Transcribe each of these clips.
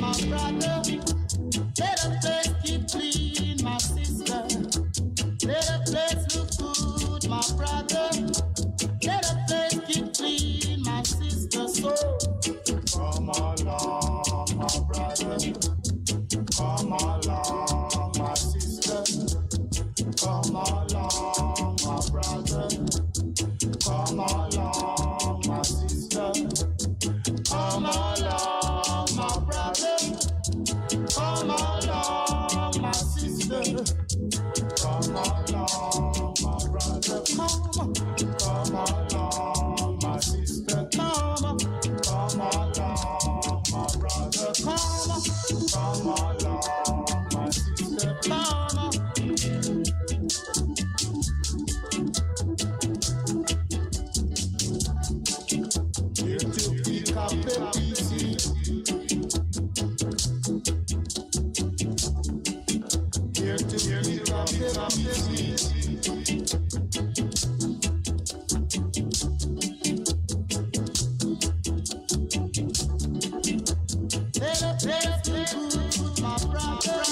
my brother. Let the place keep clean, my sister. Let the place look good, my brother. Let the place keep clean, my sister. So come along, my brother. Come along, my sister. Come along, my brother. Come along, my sister. Come along, my brother. Come along, my sister. Come along, my brother. Come along, my sister. Come along, my brother. Come along, my sister. Here to pick up the pieces. Here to pick up the pieces. Let the place look good, my brother.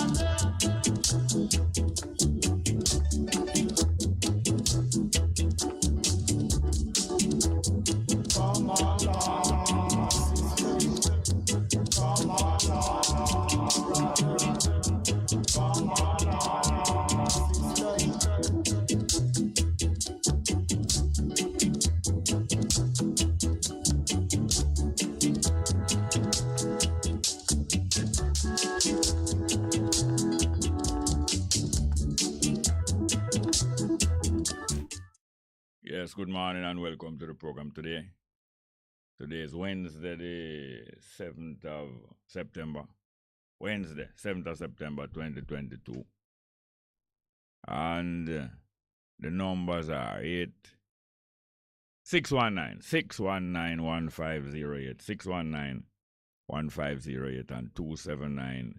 Come along, sister. Come along, brother. Come along, sister. Yes, good morning and welcome to the program today. Today is Wednesday, the 7th of September. Wednesday, 7th of September 2022. And the numbers are 619 1508, 619 1508, and 279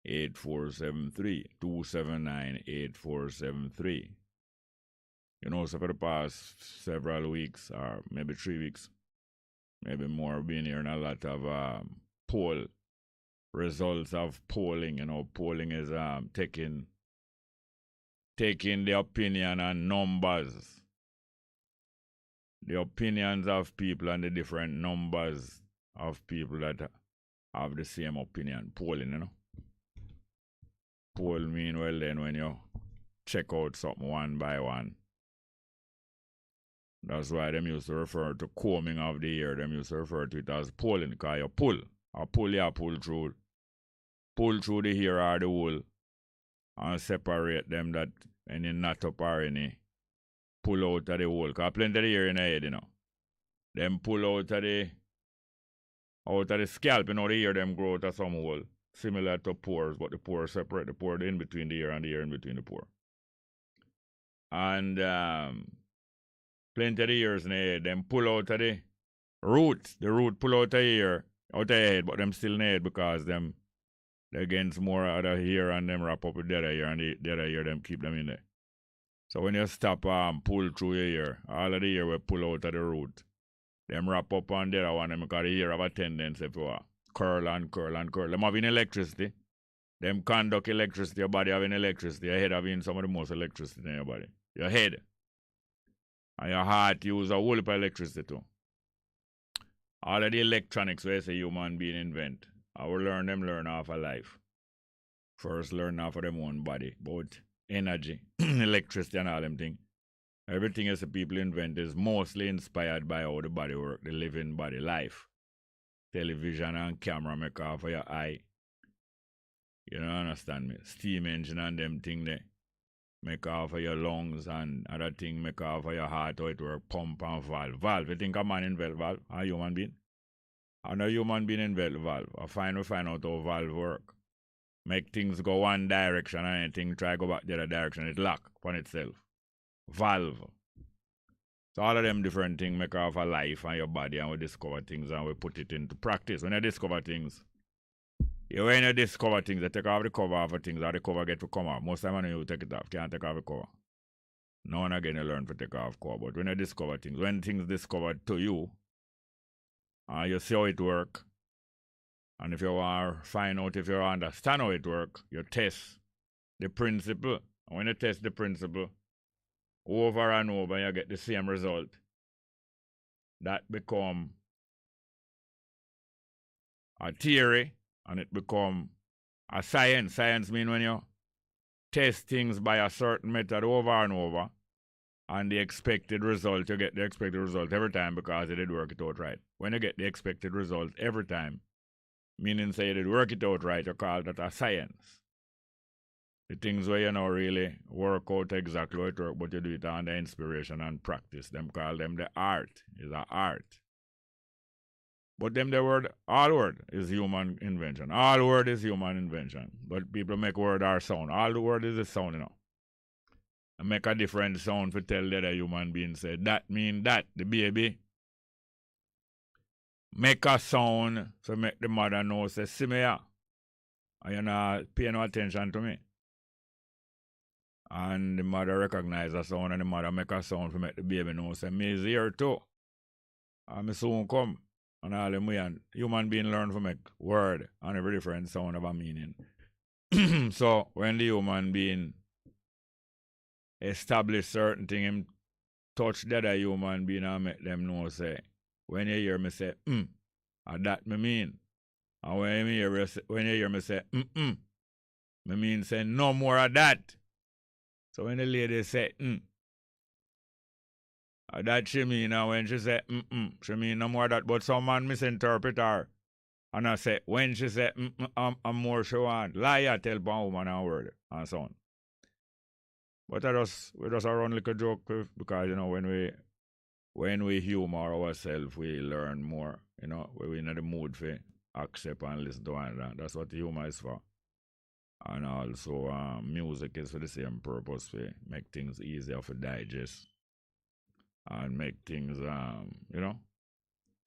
8473, 279 8473. You know, so for the past several weeks, or maybe 3 weeks, maybe more, been hearing a lot of poll results of polling. You know, polling is taking the opinion and numbers, the opinions of people and the different numbers of people that have the same opinion. Polling, you know. Poll mean, well, then when you check out something one by one. That's why them used to refer to combing of the ear. Them used to refer to it as polling, because you pull. Or pull through the ear or the wool and separate them that any knot up or any pull out of the wool. Because plenty of the ear in the head, you know. Them pull out of the scalp, you know, the ear them grow out of some hole. Similar to pores, but the pores separate the pore in between the ear and the ear in between the pore. And plenty of the ears in the head, them pull out of the root. The root pull out of the ear, out of the head, but them still in the head because them they against more out of here and them wrap up with the other ear, and the other ear them keep them in there. So when you stop pull through your ear, all of the ear will pull out of the root. Them wrap up on the other one, them because the ear have a tendency to curl and curl and curl. Them having electricity. Them conduct electricity, your body having electricity, your head having some of the most electricity in your body. Your head. And your heart use a whole heap of electricity too. All of the electronics where say human being invent, I will learn off of life. First learn off of them own body, both energy, electricity and all them things. Everything else the people invent is mostly inspired by how the body work, the living body, life. Television and camera make off of your eye. You don't understand me? Steam engine and them thing there. Make off of your lungs and other thing make off of your heart, how it work, pump and valve. Valve, you think a man invent valve? A human being? And a human being invent valve. We find out how valve work. Make things go one direction and anything try go back the other direction. It lock upon itself. Valve. So all of them different things make off a life and your body, and we discover things and we put it into practice. When you discover things, you take off the cover of things, or the cover get to come off. Most time when you take it off, can't take off the cover. No one again you learn to take off cover. But when you discover things, when things discovered to you, you see how it work, And if you want to find out if you understand how it works, you test the principle. And when you test the principle over and over, you get the same result. That become a theory and it become a science. Science means when you test things by a certain method over and over and the expected result, you get the expected result every time because you did work it out right. When you get the expected result every time, meaning say you did work it out right, you call that a science. The things where you know really work out exactly how it works, but you do it under inspiration and practice. Them call them the art. It's an art. But them the word, all word is human invention. All word is human invention. But people make word or sound. All the word is a sound, you know. And make a different sound for tell the other human being say that mean that, the baby. Make a sound so make the mother know say, see me here. And you not pay no attention to me. And the mother recognize a sound and the mother make a sound to make the baby know say, me is here too. And me soon come. And all them way and human being learn to make word and every different sound of a meaning. So when the human being establish certain thing, him touch the other human being and make them know say, when you hear me say, and that me mean. And when you hear me say, me mean say no more of that. So when the lady say, that she mean, and when she say, she mean no more of that. But some man misinterpret her. And I say, when she say, I'm more she want. Liar tell one woman a word, and so on. But we just around like a joke, because, you know, when we humor ourselves, we learn more. You know, we're in the mood for accept and listen to one another. That's what humor is for. And also, music is for the same purpose, to make things easier for digest and make things, you know.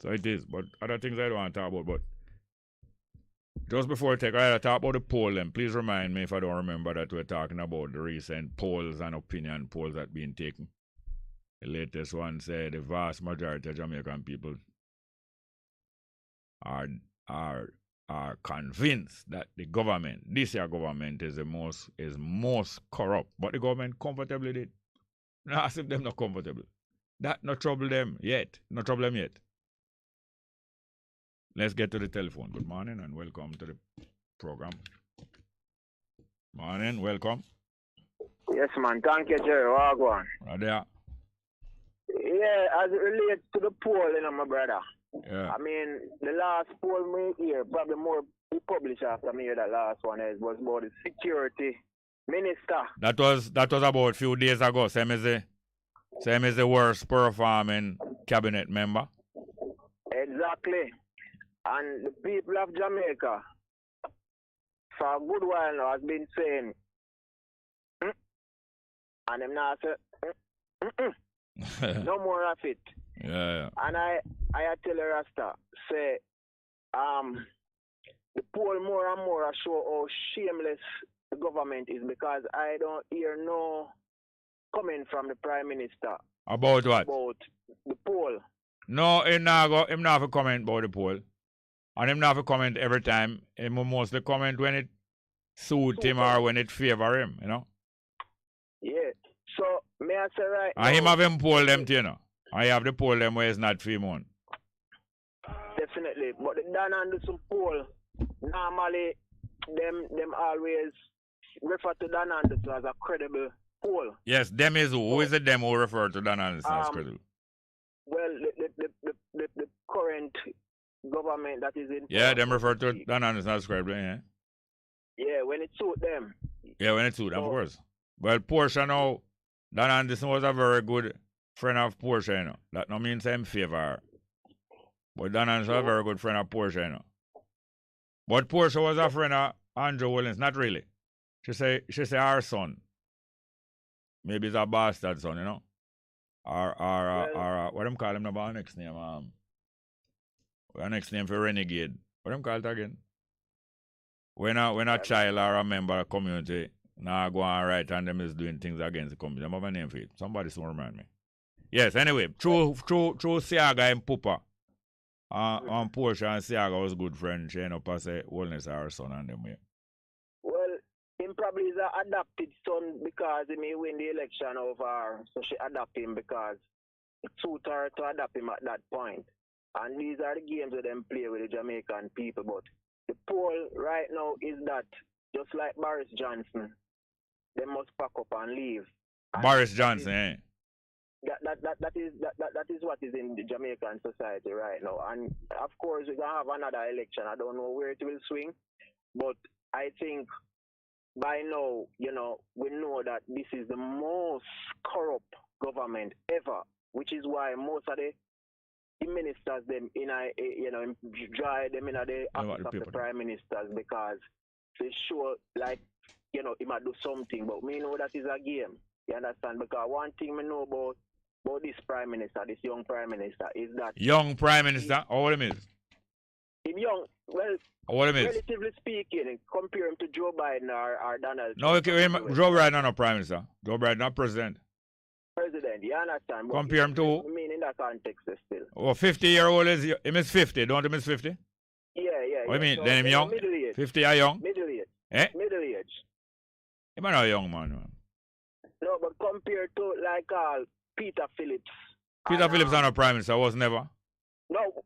So it is. But other things I don't want to talk about. But just before I take, I had to talk about the poll. Then please remind me if I don't remember that we're talking about the recent polls and opinion polls that been taken. The latest one said the vast majority of Jamaican people are convinced that the government, this year government, is most corrupt. But the government comfortably did. Now as if them not comfortable. That not trouble them yet. Not trouble them yet. Let's get to the telephone. Good morning and welcome to the program. Morning, welcome. Yes, man. Thank you, Jerry. Wagwan. Right there. Yeah, as it relates to the poll, you know, my brother. Yeah. I mean, the last poll me hear, probably more we published after me hear that last one was about the security minister. That was about a few days ago. Same as the worst performing cabinet member. Exactly. And the people of Jamaica, for a good while now, has been saying, and them now say, no more of it. Yeah. And I tell the Rasta, say, the poll more and more show how shameless the government is, because I don't hear no comment from the Prime Minister. About what? About the poll. No, him not have a comment about the poll. And him not have a comment every time. Him will mostly comment when it suit him or when it favor him, you know? Yeah. So, may I say right and now, him have him poll them, you know? I have the poll them where it's not for him on. Definitely. But the Dan Anderson poll, normally, them always refer to Dan Anderson as a credible poll. Yes, them is who? Who is it them who refer to Dan Anderson as credible? Well, the current government that is in. Yeah, them refer to Dan Anderson as credible, yeah. Yeah, when it suit them. Yeah, when it suit them, of course. Well, Portia now, Dan Anderson was a very good friend of Portia, you know. That no means him favor. But Dan Anderson was a very good friend of Portia, you know. But Portia was a friend of Andrew Williams, not really. She say our son. Maybe it's a bastard son, you know. Or what them call him about next name? Our next name for renegade. What them call it again? When a child or a member of a community now go on right and them is doing things against the community. Them have a name for it. Somebody soon remind me. Yes, anyway, through Siaga and Pupa. On Portia and Siaga was good friend. She ended up as a wellness our son and them. Yeah. Well, him probably is an adopted son because he may win the election over her. So she adopt him because it suited her to adopt him at that point. And these are the games that them play with the Jamaican people. But the poll right now is that just like Boris Johnson, they must pack up and leave. And Boris Johnson, eh? That is what is in the Jamaican society right now. And of course, we're going to have another election. I don't know where it will swing. But I think by now, we know that this is the most corrupt government ever, which is why most of the ministers them dry them in the office of the prime ministers because they show like he might do something, but me know that is a game. You understand? Because one thing we know about this prime minister, this young prime minister, is that young prime minister. How old him is? Him young, well, relatively speaking, compare him to Joe Biden or Donald Trump. No, Joe Biden not prime minister. Joe Biden not president. President, you understand? But compare him to. I mean, in that context, still. Oh, 50-year-old is him is 50. Don't him is 50? Yeah. What do you mean? So, then him young? Middle age. 50 are young? Middle age. Eh? Middle age. Him not a young man. No, but compared to like Peter Phillips. Peter Phillips not a prime minister. Was never. No.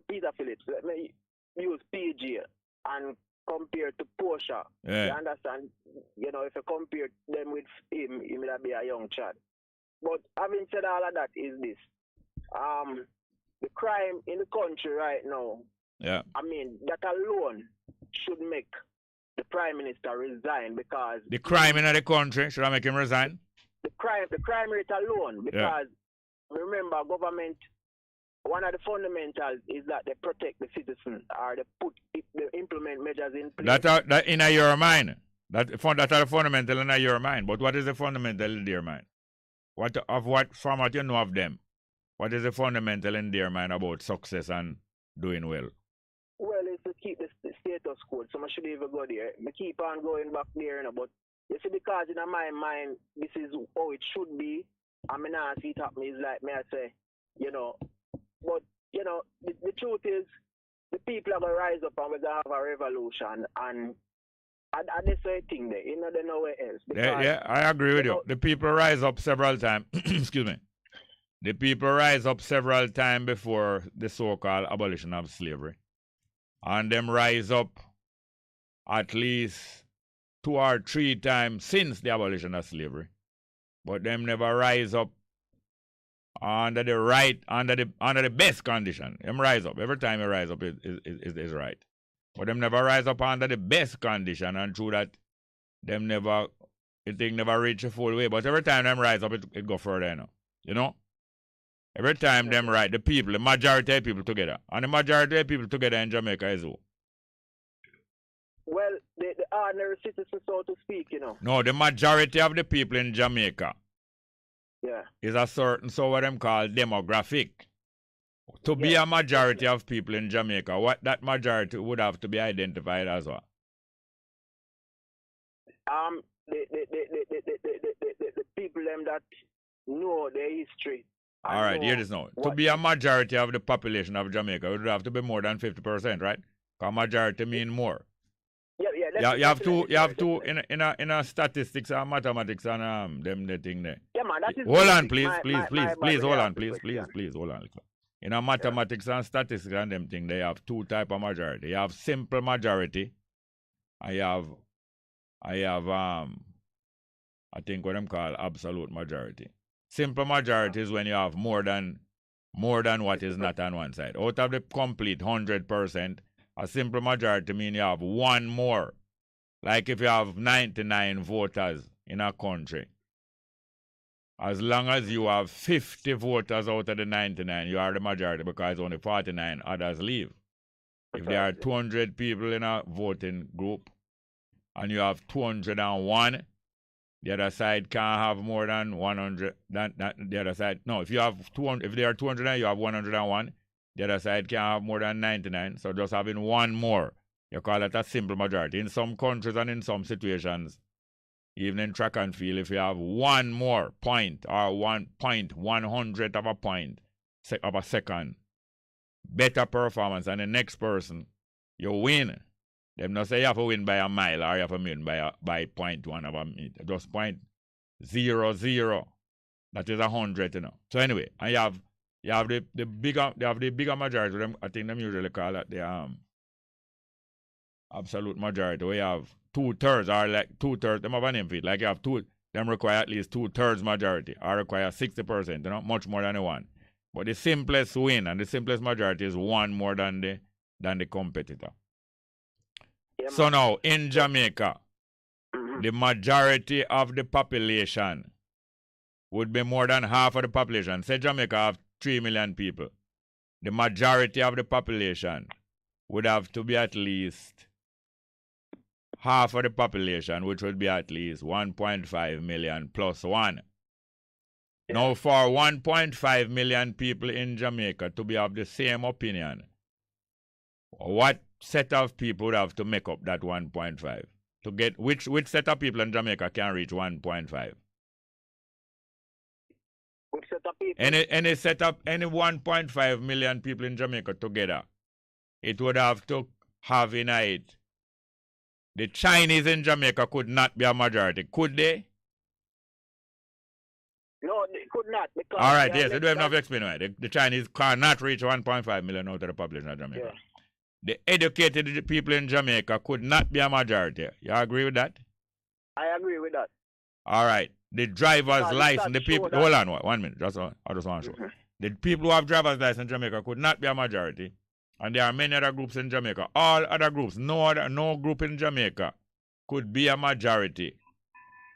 Peter Phillips. Let me use PG and compared to Portia. Yeah. You understand? If you compare them with him, he will be a young child. But having said all of that is this. The crime in the country right now, yeah. I mean, that alone should make the Prime Minister resign because... The crime in the country, should I make him resign? The crime rate alone, because remember, government, one of the fundamentals is that they protect the citizen or they implement measures in place. That in your mind. That are the fundamental in your mind. But what is the fundamental in their mind? From what you know of them, what is the fundamental in their mind about success and doing well? Well, it's to keep the status quo. So I should even go there. I keep on going back there, but you see, because in my mind, this is how it should be. I mean, I see it happen. It's like me, I say, but the truth is, the people are gonna rise up and we're gonna have a revolution, and this is a thing there. There's nowhere else. Because, yeah, I agree with you. The people rise up several times. Excuse me. The people rise up several times before the so-called abolition of slavery. And them rise up at least 2 or 3 times since the abolition of slavery. But them never rise up under the best condition. Them rise up. Every time they rise up is right. But them never rise up under the best condition, and through that them never reach a full way. But every time them rise up it go further, Every time them right, the majority of people together. And the majority of people together in Jamaica is who? Well, the ordinary citizens, so to speak, No, the majority of the people in Jamaica is a certain, so what them call demographic. To be a majority of people in Jamaica, what that majority would have to be identified as what? The people them that know their history. All right, here it is now. To be a majority of the population of Jamaica, it would have to be more than 50%, right? Because majority mean more. Yeah. You have to in a statistics and mathematics and them the thing there. Yeah, man, that is hold on, please, hold on, please, hold on. In a mathematics and statistics and them thing, they have 2 type of majority. You have simple majority. I think what them call absolute majority. Simple majority is when you have more than what is not on one side. Out of the complete 100%, a simple majority means you have 1 more. Like if you have 99 voters in a country, as long as you have 50 voters out of the 99, you are the majority because only 49 others leave. If there are 200 people in a voting group and you have 201, the other side can't have more than 100. The other side, no, if you have 200, if there are 200 and you have 101, the other side can't have more than 99. So just having 1 more, you call it a simple majority. In some countries and in some situations, even in track and field, if you have 1 more point or 1 point, 100th of a point of a second, better performance than the next person, you win. Them not say you have to win by a mile or you have to win by 0.1 of a meter. Just 0.00. That is 100, you know. So anyway, and you have the bigger majority of them. I think them usually call it the absolute majority. We have 2/3 or like 2/3. Them have a name for it. Like you have them require at least 2/3 majority or require 60%, you know, much more than the one. But the simplest win and the simplest majority is one more than the competitor. Yeah, so now in Jamaica, the majority of the population would be more than half of the population. Say Jamaica have 3 million people. The majority of the population would have to be at least half of the population, which would be at least 1.5 million plus one. Yeah. Now, for 1.5 million people in Jamaica to be of the same opinion, what set of people would have to make up that 1.5? To get which set of people in Jamaica can reach 1.5? Which set of people? Any 1.5 million people in Jamaica together, it would have to have in it. The Chinese in Jamaica could not be a majority, could they? No, they could not. All right, yes, they don't have to explain why. The Chinese cannot reach 1.5 million out of the population of Jamaica. Yeah. The educated people in Jamaica could not be a majority. You agree with that? I agree with that. All right. The driver's license, the people... Hold on, 1 minute. I just want to show. The people who have driver's license in Jamaica could not be a majority. And there are many other groups in Jamaica. All other groups, no group in Jamaica could be a majority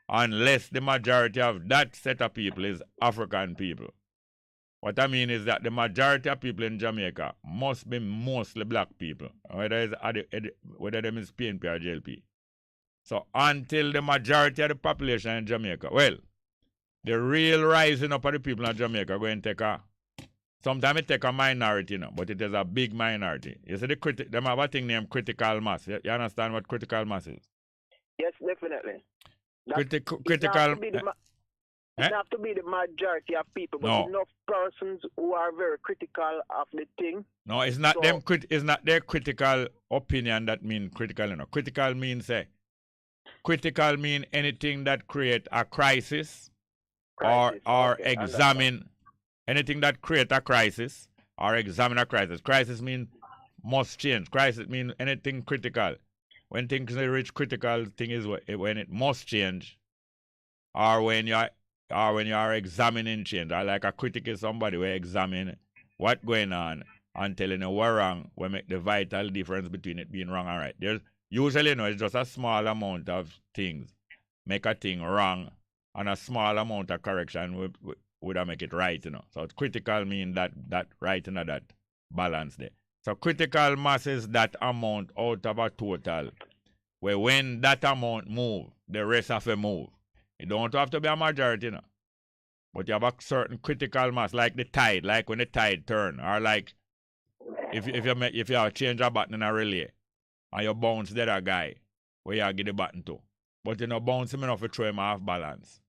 unless the majority of that set of people is African people. What I mean is that the majority of people in Jamaica must be mostly black people, whether them is PNP or JLP. So until the majority of the population in Jamaica, well, the real rising up of the people in Jamaica going to take sometimes it take a minority, you know, but it is a big minority. You see, them have a thing named critical mass. You understand what critical mass is? Yes, definitely. Critical. It have to be the majority of people, but enough persons who are very critical of the thing. No, it's not it's not their critical opinion that mean critical, you know. Critical means critical mean anything that create a crisis or examine anything that create a crisis or examine a crisis. Crisis mean must change. Crisis mean anything critical. When things reach critical, thing is when it must change, or when you are examining change. Or like a critic is somebody who examine what's going on and telling you what's wrong, will make the vital difference between it being wrong and right. There's usually, you know, it's just a small amount of things make a thing wrong, and a small amount of correction would make it right, you know. So critical mean that right, you know, that balance there. So critical mass is that amount out of a total, where when that amount move, the rest have to move. You don't have to be a majority, you know. But you have a certain critical mass, like the tide, like when the tide turn, or like if you change a button in a relay and you bounce the other guy where you give the button to. But you know, bounce him enough to throw him off balance.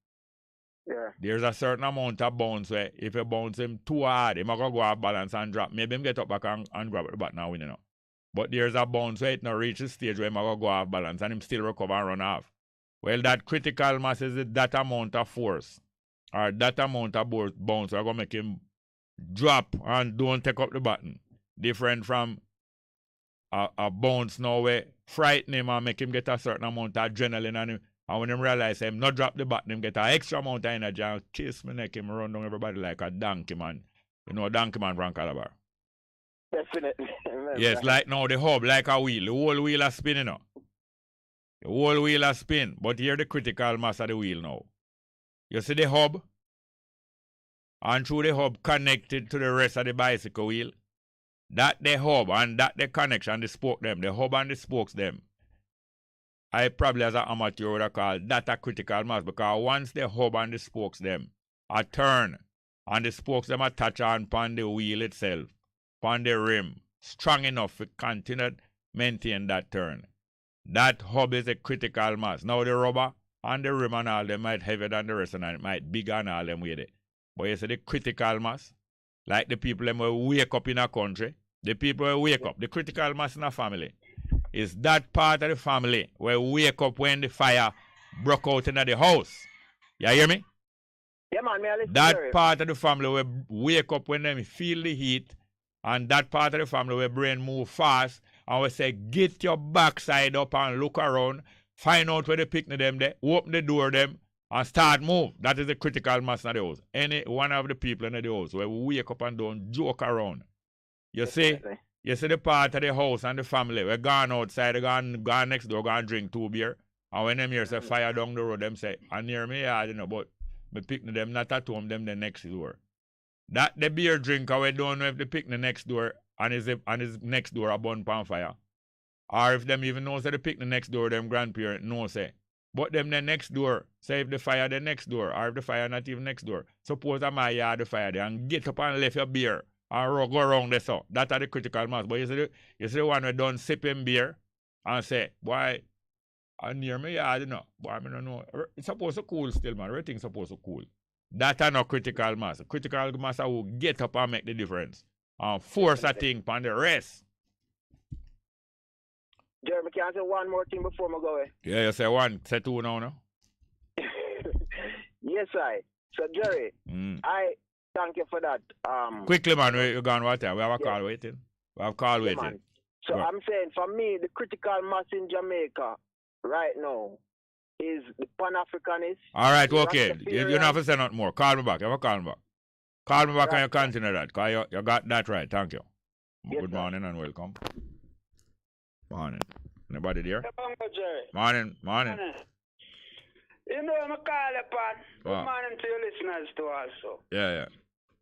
Yeah. There's a certain amount of bounce where if you bounce him too hard, he's going to go off balance and drop. Maybe him get up back and grab the button and win, you know. But there's a bounce where it not reach the stage where he's going to go off balance and him still recover and run off. Well, that critical mass is that amount of force or that amount of bounce are going to make him drop and don't take up the button. Different from a bounce now where frighten him and make him get a certain amount of adrenaline on him. And when him realize him not drop the button, him get an extra amount of energy and kiss me neck, him run down everybody like a donkey man. You know, a donkey man from Calabar. Definitely. Yes, like now the hub, like a wheel. The whole wheel is spinning now. The whole wheel is spin. But here the critical mass of the wheel now. You see the hub? And through the hub connected to the rest of the bicycle wheel. That the hub and that the connection, the spoke them. The hub and the spokes them. I probably as an amateur would have called that a critical mass, because once the hub and the spokes them are turn and the spokes them attach on the wheel itself, on the rim, strong enough to continue to maintain that turn. That hub is a critical mass. Now the rubber and the rim and all them might heavier than the rest and it might bigger and all them with it. But you see the critical mass, like the people them will wake up in a country the people who wake up, the critical mass in a family, is that part of the family where wake up when the fire broke out in the house. You hear me? Yeah, man, me a listen, That Jerry. part of the family where wake up when them feel the heat, and that part of the family where brain move fast, and we say, get your backside up and look around, find out where the picnic them there, open the door them, and start move. That is the critical mass in the house. Any one of the people in the house where we wake up and don't joke around. You see? Definitely. You see the part of the house and the family, we gone outside, they gone next door, gone drink 2 beer. And when them here say fire down the road, them say, and near me, I don't know, but me picnic them not at home, them the next door. That the beer drinker, we don't know if the picnic next door and his next door a burn pan fire. Or if them even know say the picnic next door, them grandparent know say. But them the next door, say if the fire the next door, or if the fire not even next door. Suppose that my yard the fire there and get up and left your beer. And go around there, so that are the critical mass. But you see the one who done sipping beer and say, boy, and near me, I don't know. Boy, I don't know. It's supposed to cool still, man. Everything's supposed to cool. That are not critical mass. Critical mass will get up and make the difference. And force a thing upon the rest. Jeremy, can I say one more thing before I go away? Yeah, you say one, say two now, no? Yes, So, Jerry, I thank you for that. Quickly, man, you're gone what time? We have a call waiting. We have a call waiting. Man. So I'm saying, for me, the critical mass in Jamaica right now is the Pan-Africanists. All right, okay. You don't have to say nothing more. Call me back. You have a call me back. Call me back and you continue that. Because you got that right. Thank you. Yes, Good morning and welcome. Morning. Anybody there? Bongo, Jerry. Morning. You know, I'm a call upon. Good Wow. morning to your listeners too also. Yeah.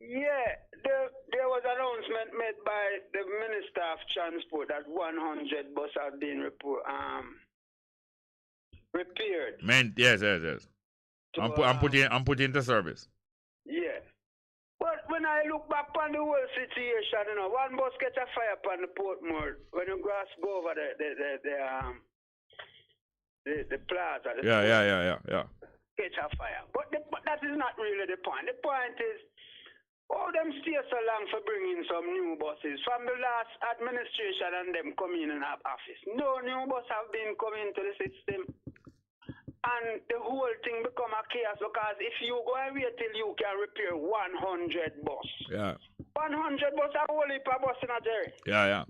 Yeah, there was an announcement made by the Minister of Transport that 100 buses have been repaired. Yes. To, I'm putting into service. Yeah. But when I look back on the whole situation, you know, one bus catch a fire upon the Portmore when you go over the plaza. Yeah. Catch a fire. But that is not really the point. The point is, them stay so long for bringing some new buses. From the last administration and them coming in our office, no new bus have been coming to the system. And the whole thing become a chaos because if you go and wait till you can repair 100 bus. Yeah. 100 bus are only per bus in a Jerry. Yeah.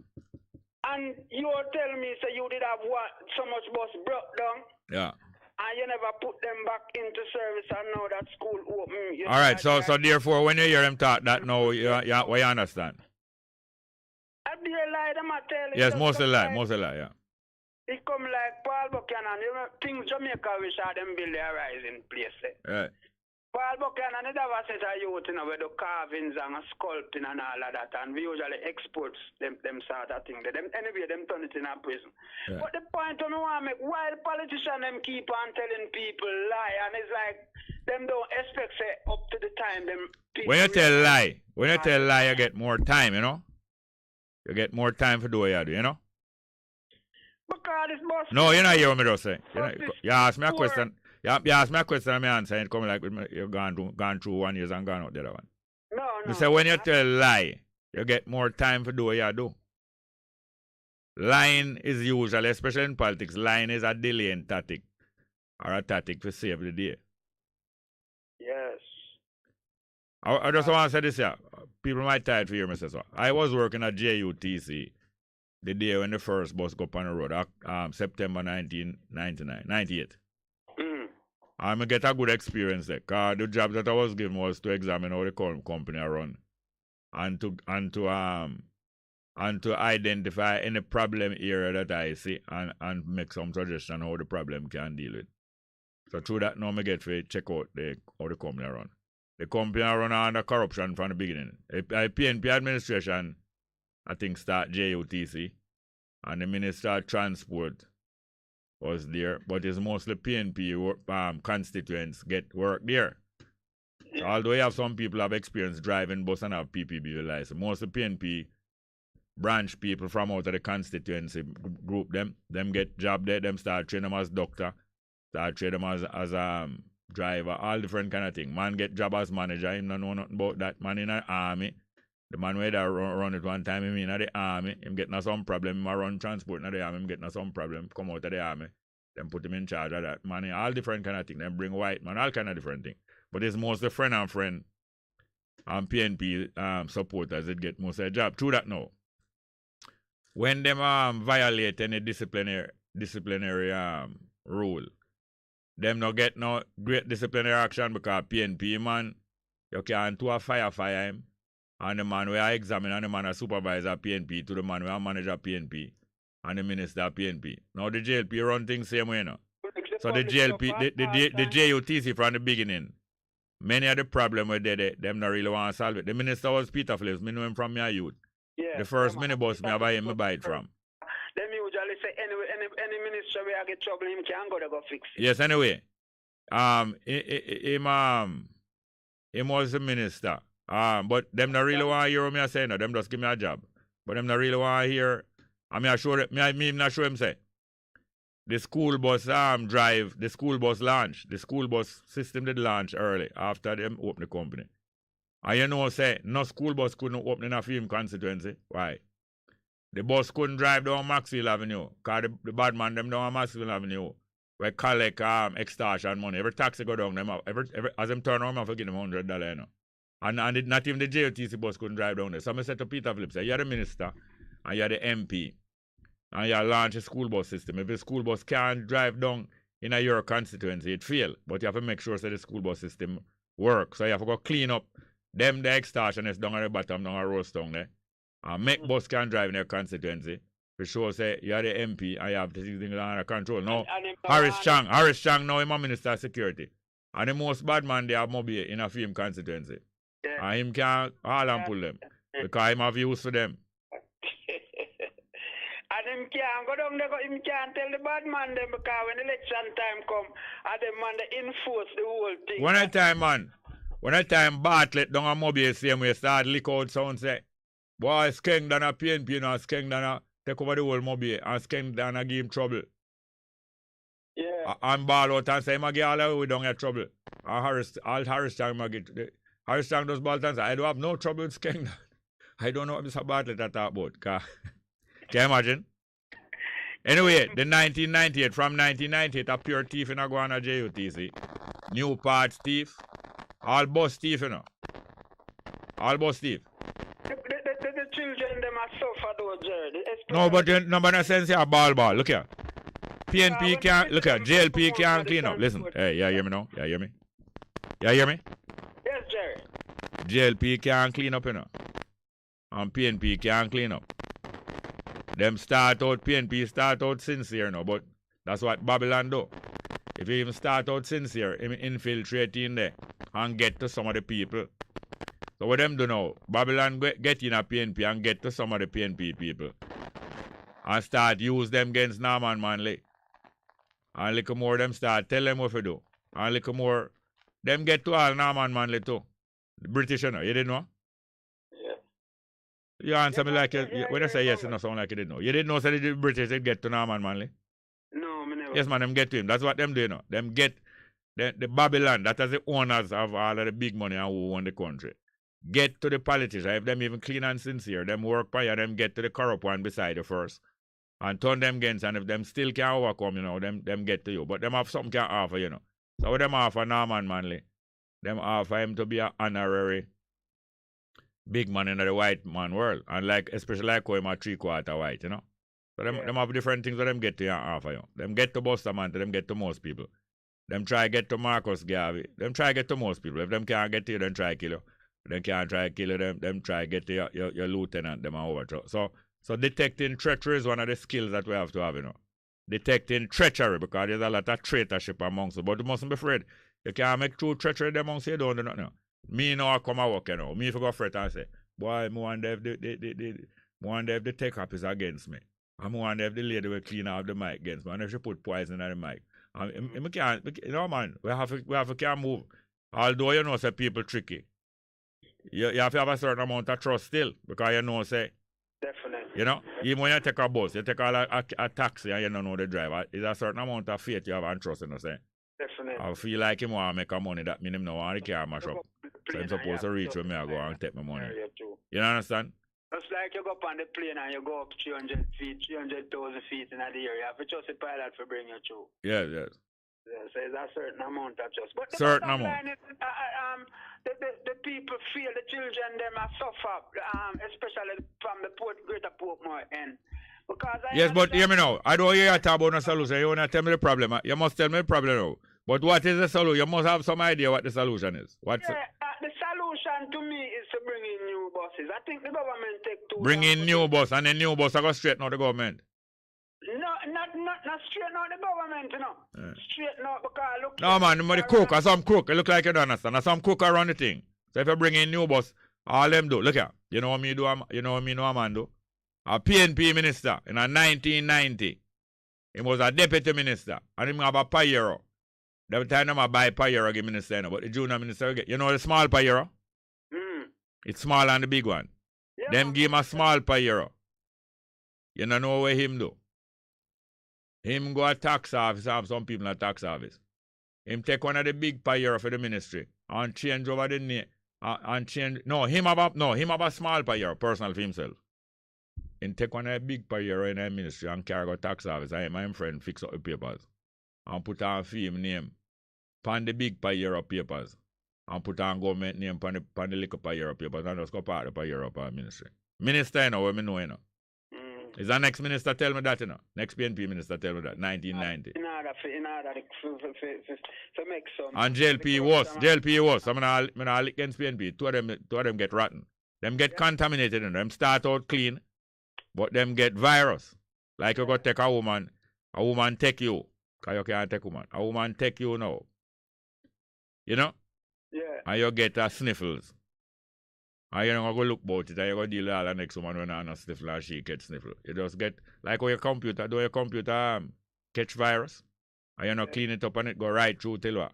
And you tell me, so you did have so much bus broke down. Yeah. And you never put them back into service and now that school open. All right, so therefore when you hear him talk that now, you understand? I be a lie, them I tell you. Yes, mostly lie, yeah. It come like Paul Buchanan, you know, things Jamaica wish had them build their rising place. Right. Paul Buchanan, it have a set of youth, you know, with the carvings and sculpting and all of that, and we usually export them sort of thing. Anyway, them turn it in a prison. Yeah. But the point I want to make, why the politicians them keep on telling people lie, and it's like, them don't expect, say, up to the time, them people... When you tell lie, you get more time, you know? You get more time for do what you do, you know? Because it's boss... No, you're not hearing me just say. You ask me a poor. question. You ask me a question and I answer and come like you've gone through 1 year and gone out the other one. No. You say when you tell lie, you get more time for do what you do. Lying is usually, especially in politics, lying is a delaying tactic. Or a tactic to save the day. Yes. I just want to say this here. People might tired to hear me say so. I was working at JUTC the day when the first bus go up on the road, September 1998. I get a good experience there. Cause the job that I was given was to examine how the company run, and to identify any problem area that I see and make some suggestion how the problem can deal with. So through that now I get to check out how the company run. The company run under corruption from the beginning. PNP administration, I think, start JUTC, and the Minister of Transport was there, but it's mostly PNP constituents get work there. So although you have some people have experience driving bus and have PPB license, most of the PNP branch people from out of the constituency group, them get job there, them start train them as doctor, start train them as driver, all different kind of thing. Man get job as manager, him don't know nothing about that. Man in an army, The man where that run it one time, him in the army, him getting some problem, him run transport in the army, him getting some problem, come out of the army, then put him in charge of that. Man, all different kind of thing. Then bring white man, all kind of different thing. But it's mostly friend and friend and PNP supporters that get most of the job. True that now. When them violate any disciplinary rule, them not get no great disciplinary action because PNP man, you can't do a fire him. And the man where I examine and the man a supervisor PNP to the man where I manager PNP and the minister PNP. Now the JLP run things same way now. So the JLP, the JUTC from the beginning, many of the problem were there, them not really want to solve it. The minister was Peter Phillips, me know him from my youth. Yeah, the first minibus me buy him, me buy it from. Them usually say any minister where I get trouble, him can go to go fix it. Yes, anyway. Him was the minister. But them not really want to hear me say no. Them just give me a job. But them not really want to hear. I mean, I show me not show him say. The school bus drive, the school bus launch, the school bus system did launch early after them open the company. And you know say, no school bus couldn't open in a film constituency. Why? The bus couldn't drive down Maxfield Avenue. Because the bad man them down Maxfield Avenue. We collect extortion money. Every taxi go down them every as them turn around, I forget them $100, you know. And not even the JOTC bus couldn't drive down there. So I said to Peter Phillips, you're the minister and you're the MP and you launch a school bus system. If the school bus can't drive down in your constituency, it fail. But you have to make sure that the school bus system works. So you have to go clean up them the extortionists down at the bottom, down at roast down there. And make bus can drive in your constituency. For sure say you're the MP and you have to see things under control. Now, Harris Chang now is a minister of security. And the most bad man they have Mobile in a film constituency. Yeah. And him can't haul and pull them. Because him have use for them. And him can't go down there, him can't tell the bad man them because when election time come, and them man they enforce the whole thing. When a time Bartlett down a Mobile same way start lick out sound say, boy, Skeng than a PNP, you know, Skeng than a take over the whole Mobile and Skeng than a give him trouble. Yeah. And ball out and say, him a get all the way down your trouble. And Harris Chang get Harris Chang does ball and say, I don't have no trouble with Skeng. I don't know what Mr. Bartlett talk about. Can you imagine? Anyway, the 1998, from 1998, a pure thief in a Guana JUTC. New parts thief. All bus thief, you know. All bus thief. The children, them are suffer though, Jerry. No, but you no sense here, ball. Look here. PNP can't, look here, JLP can't clean up. Listen, hey, you hear me now? You hear me? You hear me? Yes, Jerry. JLP can't clean up, you know. And PNP can't clean up. PNP start out sincere now, but that's what Babylon do. If you even start out sincere, infiltrate in there and get to some of the people. So what them do now, Babylon get in a PNP and get to some of the PNP people. And start use them against Norman Manley. And little more them start tell them what to do. And little more, them get to all Norman Manley too. The British, you know, you didn't know? You answer me like when I say yes, it don't sound like you didn't know. You didn't know that the British did get to Norman Manley? No, me never. Yes, man, them get to him. That's what them do, you know. Them get the Babylon, that is the owners of all of the big money and who own the country. Get to the politicians. If them even clean and sincere, them work by you, them get to the corrupt one beside you first. And turn them against, and if them still can't overcome, you know, them get to you. But them have something can offer, you know. So what them offer Norman Manley, them offer him to be an honorary big man in the white man world. And like, especially like how him a 3/4 white, you know. So them have different things that them get to offer you. Them get to Buster Man, them get to most people. Them try get to Marcus Garvey. Them try get to most people. If them can't get to you, then try kill you. Them can't try kill you, them try get to your lieutenant, them and overthrow. So detecting treachery is one of the skills that we have to have, you know. Detecting treachery, because there's a lot of traitorship amongst us. But you mustn't be afraid. You can't make true treachery amongst you, don't do nothing. Me now I come and work, you know. Me if I go fret and say, boy, I wonder if the take up is against me. I wonder if the lady will clean out the mic against me. And if she put poison in the mic. We can't, you know, man, we have to can't move. Although you know say people tricky. You have to have a certain amount of trust still. Because you know say, definitely. You know, even when you take a bus, you take a taxi and you don't know the driver, there's a certain amount of faith you have and trust in the say. Definitely. I feel like him want to make a money that mean him no want the car mash up. So I'm supposed to reach where me I go and take my money. You understand? It's like you go up on the plane and you go up 300 feet, 300,000 feet in the air. You have to trust the pilot for bring you through. Yes, yes. Yeah, so it's a certain amount of trust. But the Certain bottom amount. line is, the people feel, the children, them are suffer, especially from the Greater Portmore end. Because Yes, but hear me now. I don't hear you talk about no solution. You want to tell me the problem. You must tell me the problem now. But what is the solution? You must have some idea what the solution is. What's the solution to me is to bring in new buses. I think the government take too bring in new bus, and then new bus I go straighten out the government. No, not straighten out the government, you know. Yeah. Straighten out because look. No man, the crook or some crook. It look like you don't understand. Or some crook around the thing. So if you bring in new bus, all them do. Look here. You know what me do? You know what me know a man do? A PNP minister in a 1990. He was a deputy minister. And he have a Payero. Every time I buy Payero, give minister, you know, but the junior minister get. You know the small Payero? It's small and the big one. Yeah, Them give him a small Payero. You don't know what him do. Him go a tax office, have some people in a tax office. Him take one of the big Payero for the ministry and change over the name. And change. No, him have a small Payero, personal for himself. And take one of the big Payero in the ministry and carry go tax office. And my friend fix up the papers. And put on him name. Pan the big Payero papers. And put on government name pan the little Payero papers. And just go part of the Payero for ministry. Minister, you know, what me know, you know. Is the next minister tell me that, you know? Next PNP minister tell me that, 1990. In order to make some... And JLP was. I'm not against PNP. Two of them get rotten. Them get contaminated, and them start out clean, but them get virus. Like you go take a woman take you, because you can't take woman. A woman take you now. You know? Yeah. And you get sniffles. And you don't go look about it, and you go deal with all the next woman when I sniffle and she get sniffle. You just get, like how your computer catch virus, and you clean it up and it go right through till what?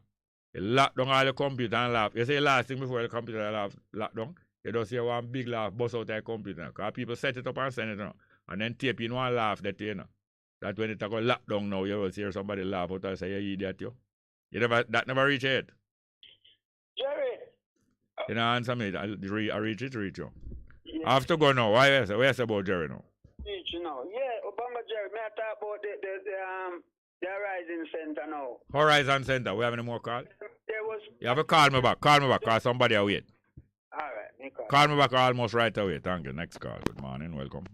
You lock down all the computer and laugh. You say last thing before the computer lock down, you just hear one big laugh bust out the computer. Because people set it up and send it on. And then tape in one laugh that you know. That when it go lock down now, you will hear somebody laugh out and say, you idiot, you. That never reach it. Jerry. You know, answer me. I reach you. Yeah. I have to go now. Why is it about Jerry now? You know, yeah, Obama Jerry, may I talk about the Horizon Center now? Horizon Center. We have any more call? There was... You have to call me back. Call somebody away. All right, Call me back almost right away. Thank you. Next call. Good morning. Welcome.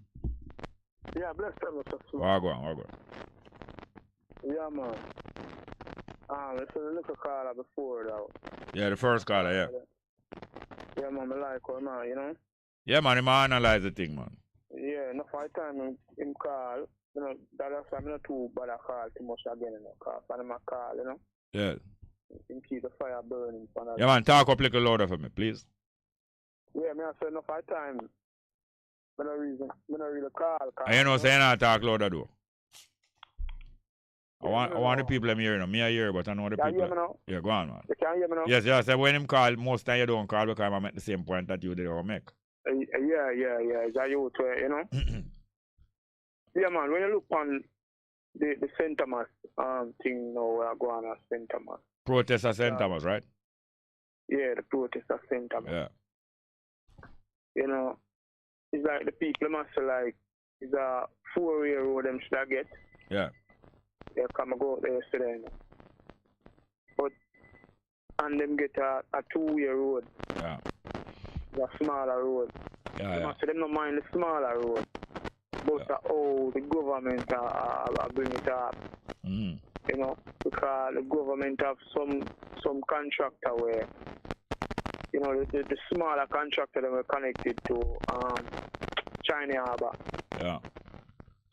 Yeah, bless them, Mr. Smith. Wagwan. Yeah, man. It's a little caller before, though. Yeah, the first caller, yeah. Yeah, man, I like her, man, you know? Yeah, man, he analyze the thing, man. Yeah, enough of time him call, you know, that's why I'm not too bad I call too much again, you know, because I'm a call, you know? Yeah. Him keep the fire burning. Yeah, man, talk up a little louder for me, please. Yeah, I say enough of time. I don't really call. And you know, saying I talk louder, though. I want the people I'm hearing. You know. Me I hear, but I know the people. Hear me now? Yeah, go on, man. You can hear me now? Yes, so when him call, most time you don't call because I'm at the same point that you did or make. Yeah. Is that you too, you know? Yeah, man, when you look on the St. Thomas thing now, we are going at St. Thomas. Protest at St. Thomas, right? Yeah, the protest at St. Thomas. Yeah. You know, it's like the people must like, it's a 4-way road them should get. Yeah. They come and go out there yesterday. But, and them get a 2-way road. Yeah. It's a smaller road. Yeah. So them don't mind the smaller road. But the government are bring it up. Mm-hmm. You know, because the government have some contractor where, you know, the smaller contractor that were connected to China Harbour. Yeah.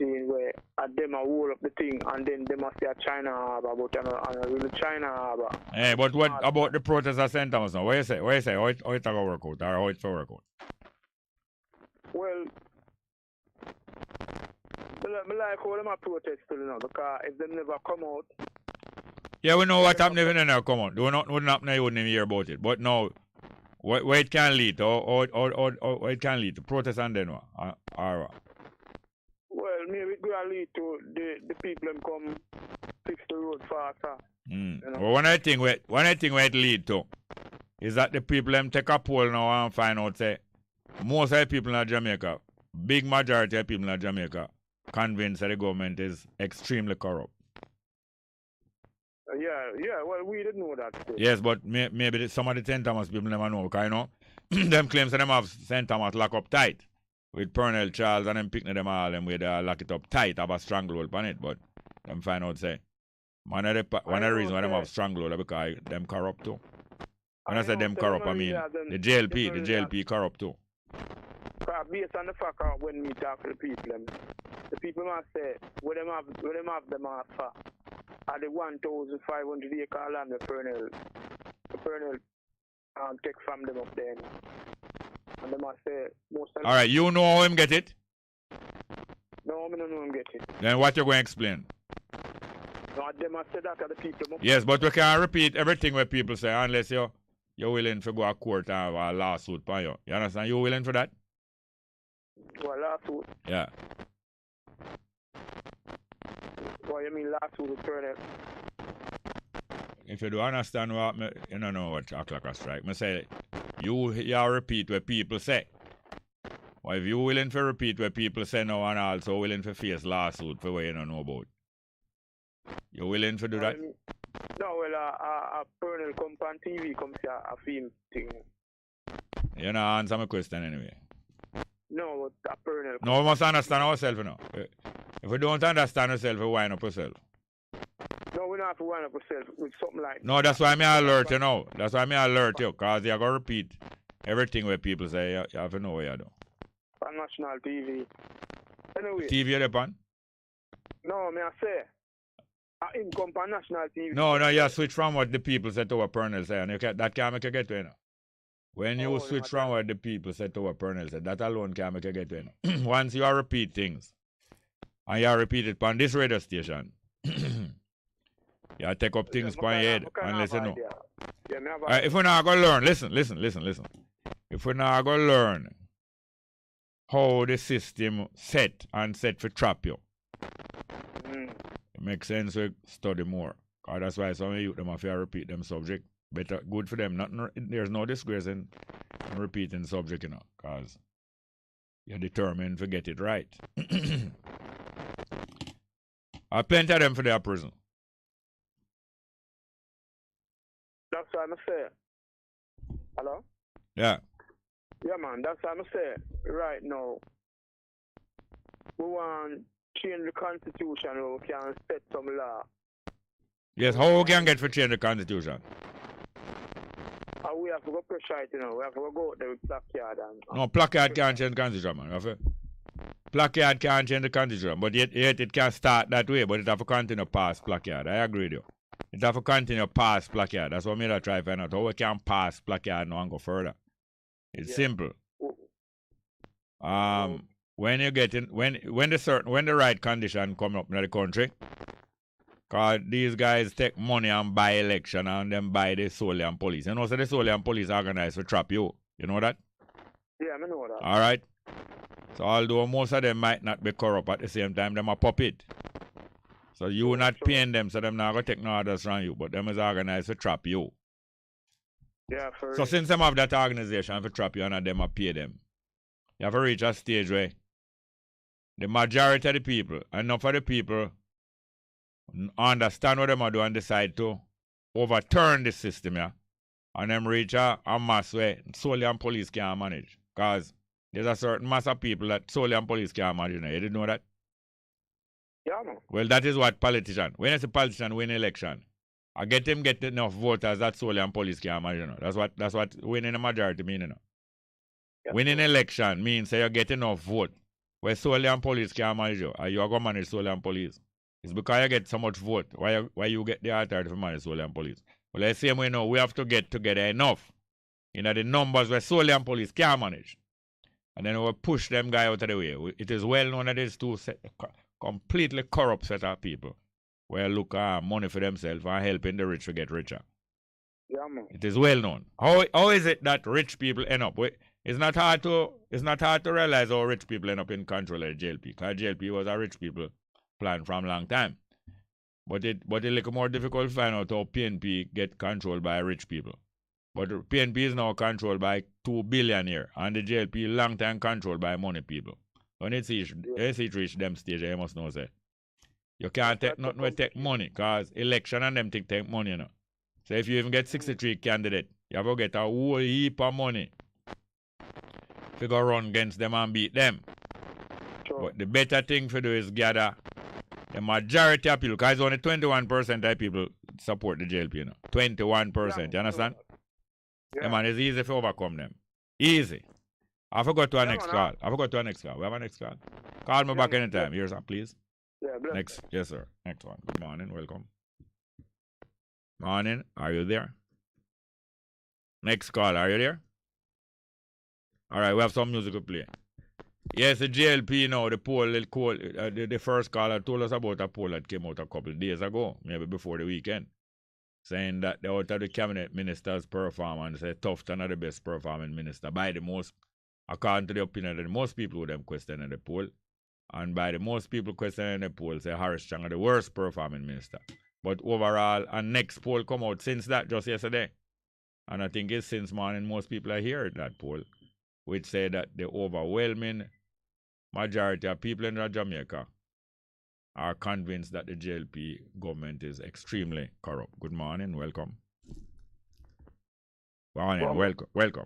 Where them a hold up the thing and then they must say a China Harbour, but on a real China Harbour. Hey, but what about the protest at St. Thomas now? What you say? How it going to work out or how it will work out? Well, I like how them a protest still, you know, because if them never come out. Yeah, we know what happened if they never come out. Wouldn't happen, you wouldn't even hear about it. But now, where it can lead to, or it can lead to protest and then what? Well, maybe it will lead to the people them come fix the road faster. You know? know? Well, one of the thing where it lead to is that the people them take a poll now and find out say most of the people in Jamaica, big majority of people in Jamaica, convinced that the government is extremely corrupt. Yeah, well, we didn't know that. Too. Yes, but maybe some of the St. Thomas people never know, because, you know, them claims that them have St. Thomas lock up tight with Pernell Charles and them picking them all and with lock it up tight, have a stranglehold on it, but them find out say, one of the reasons why them have stranglehold is because them corrupt too. When I say them corrupt, I mean the JLP corrupt too. Based on the fact that when we talk to the people must say, what them have them for are the 1,500 acre land the Pernell take from them up there. And they must say, most of all right, you know how him get it? No, I don't know him get it. Then what you going to explain? No, they must say that to the people. Yes, but we can't repeat everything what people say unless you're willing to go to court and have a lawsuit for you. You understand? You willing for that? Well, lawsuit? Yeah. What you mean lawsuit with Pernell? If you do understand what you don't know what o'clock a strike. I say you repeat what people say. Or if you willing to repeat what people say now and also willing to face lawsuit for what you don't know about. You willing to do that? No, well, a Pernell come on TV, come see a film thing. You know, answer my question anyway. No, a Pernell. No, we must understand ourselves, you know. If we don't understand ourselves, we wind up ourselves. No, we don't have to wind up ourselves with something like no, that's why I alert you now. That's why I alert you, because you're going to repeat everything where people say, you have to know what you do. On national TV. Anyway. TV you're on? No, I say. In come on national TV. No, you switch from what the people say to what Pernell say, and that can't make you get to you know. When you switch from what the people say to what Pernell said, that alone can't make you get to you know. Once you repeat things, and you repeat it on this radio station, you take up things on your head unless you know. If we're not going to learn, listen. If we're not going to learn how the system set for trap you, it makes sense to study more. Cause that's why some of you them have to repeat them subject. Better, good for them. There's no disgrace in repeating subject, you know, because you're determined to get it right. I plenty of them for their prison. That's what I'm saying. Hello? Yeah. Yeah, man, that's what I'm saying. Right now, we want to change the constitution or we can set some law. Yes, how we can get for change the constitution? We have to go pressure it, you know. We have to go out there with placard and... No, placard can't change the constitution, man. Placard can't change the constitution, but yet it can start that way, but it have to continue past placard. I agree with you. It have to continue past placard. That's what me try to find out how we can pass placard now and go further. It's simple. When you get in, when the right condition come up in the country, because these guys take money and buy election and then buy the soldier and police. You know, so the soldier and police organize to trap you. You know that? Yeah, I know that. All right. So although most of them might not be corrupt, at the same time, them a puppet. So you not paying them, so them not going to take no orders from you, but them is organized to trap you. Yeah, for so since them have that organization to trap you and them a pay them, you have to reach a stage where the majority of the people, enough of the people, understand what them are doing and decide to overturn the system, yeah, and them reach a mass where solely and police can't manage. Because there's a certain mass of people that solely and police can't manage. You didn't know that? Yeah, man. Well, that is what politician. When it's a politician win election, I get him get enough voters that solely and police can't manage. You know? That's what winning a majority mean. You know? Yeah. Winning election means say you get enough vote where solely and police can't manage you, and you are going to manage solely and police. It's because you get so much vote. Why you get the authority to manage solely and police? Well, the same way now, we have to get together enough. You know, the numbers where solely and police can't manage. And then we push them guys out of the way. It is well known that there's two completely corrupt set of people where look money for themselves and helping the rich to get richer. Yeah, man. It is well known. How is it that rich people end up? It's not hard to realize how rich people end up in control of the JLP. Because JLP was a rich people plan from a long time. But it's a little more difficult to find out how PNP get controlled by rich people. But the PNP is now controlled by 2 billion here, and the JLP long time controlled by money people. When it reach them stage, you must know say you can't take nothing with take money, cause election and them take money, you know. So if you even get 63 candidate, you have to get a whole heap of money to go run against them and beat them. Sure. But the better thing to do is gather the majority of people, because only 21% of people support the JLP, you know. 21%, you understand? Yeah. Yeah, man, it's easy to overcome them. Easy. I forgot to our next call. We have a next call. Call me back anytime. Here's one, please. Yeah, bless. Next. Yes, sir. Next one. Good morning. Welcome. Morning. Are you there? Next call. Are you there? All right. We have some music to play. Yes, the JLP now, the poll, the first caller told us about a poll that came out a couple of days ago, maybe before the weekend, saying that the out of the cabinet minister's performance, Tufton are the best performing minister by the most, according to the opinion of the most people who them questioning the poll, and by the most people questioning the poll, say Harris Chang are the worst performing minister. But overall, a next poll come out since that, just yesterday, and I think it's since morning most people are hearing that poll, which say that the overwhelming majority of people in Jamaica are convinced that the JLP government is extremely corrupt. Good morning, welcome. Morning, welcome.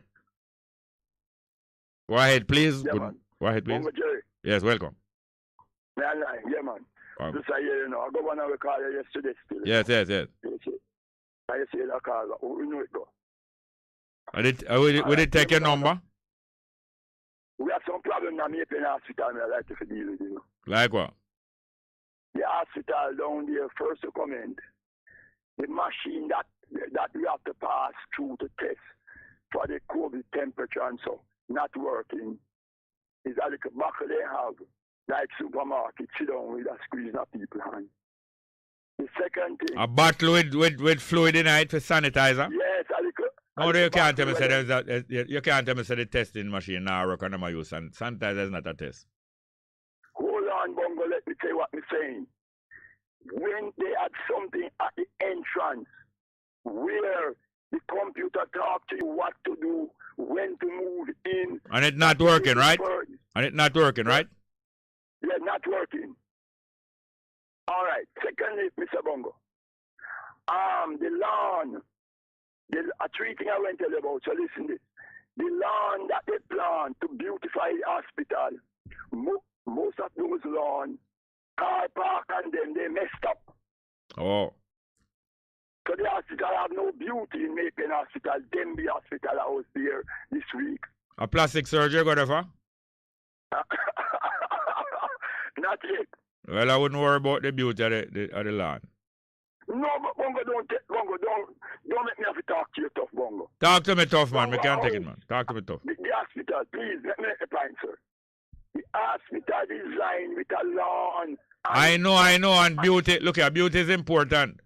Go ahead, please. Yeah, Go ahead, please. Bongo Jerry. Yes, welcome. Yeah, man. Just I hear, I go one hour call yesterday still. Yes. I say that call, we know it go. Will it take your number? We have some problem now, in the hospital, I like to deal with you. Like what? The hospital down there, first to come in, the machine that we have to pass through to test for the COVID temperature and so, not working. Is that the buckle they have, like supermarket, sit down with a squeeze of people hand. The second thing. A bottle with fluid in it for sanitizer? Yes, no, you can't tell me say you can't tell me say the testing machine now work on them use and sanitizer is not a test. Hold on, Bongo, let me tell you what I'm saying. When they had something at the entrance where the computer talk to you what to do, when to move in. And it's not working, right? And it's not working, right? Yeah, not working. All right. Secondly, Mr. Bongo, the lawn, a three thing I went to tell you about, so listen this. The lawn that they plant to beautify the hospital, most of those lawn, car park and them, they messed up. Oh. So the hospital have no beauty in making hospital. Them the hospital I was there this week. A plastic surgery go there for? Not yet. Well, I wouldn't worry about the beauty of the lawn. No, but Bongo, don't make me have to talk to you tough, Bongo. Talk to me tough, man. Bongo, We can't take it, man. Talk to me tough. The hospital, please, let me make the point, sir. The hospital designed with a lawn. I know, and beauty, look here, beauty is important.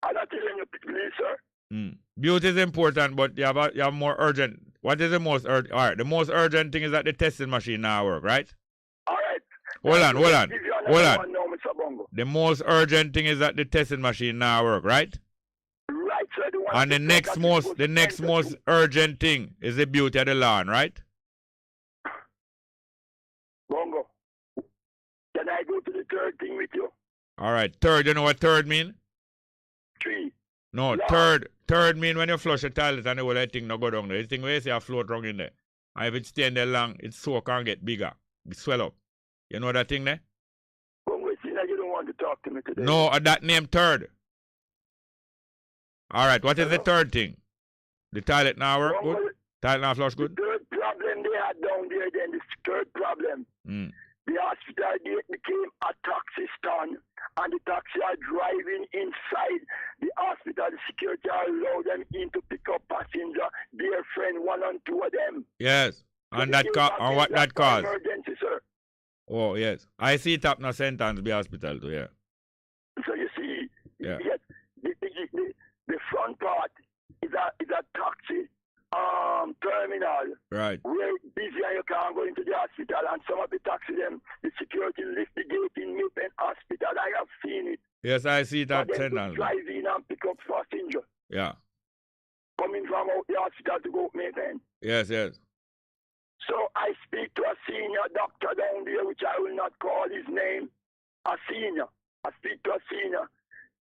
I'm not telling you, please, sir. Beauty is important, but you have more urgent. What is the most urgent? All right, the most urgent thing is that the testing machine now work, right? All right. Hold on. Now, Mr. Bongo. The most urgent thing is that the testing machine now work, right? Right, sir. And the next most urgent thing is the beauty of the lawn, right? Bongo, can I go to the third thing with you? All right, third. You know what third mean? 3. No, lawn. third mean when you flush the toilet and the whole thing no go down there. This thing where you see a float wrong in there. And if it stay in there long, it soak and get bigger. It swell up. You know that thing there? Bongo, it seems like you don't want to talk to me today. No, that name third. All right, what is the third thing? The toilet now work Bongo, good? Toilet now flush good? The third problem they had down there, then the third problem. The hospital gate became a taxi stand, and the taxi are driving inside the hospital. The security allow them in to pick up passenger, their friend, 1 and 2 of them. Yes, So and what that caused? Emergency, sir. Oh, yes. I see it up now sentence be hospital too, yeah. So you see, Yeah. yes, the front part is a taxi terminal. Right. Where it's busy and you can't go into the hospital, and some of the taxi them, the security lift the gate in Milpen Hospital. I have seen it. Yes, I see that But they sentence. drive in and pick up passenger Yeah. coming from out the hospital to go make then. Yes, yes. So I speak to a senior doctor down there, which I will not call his name, a senior. I speak to a senior.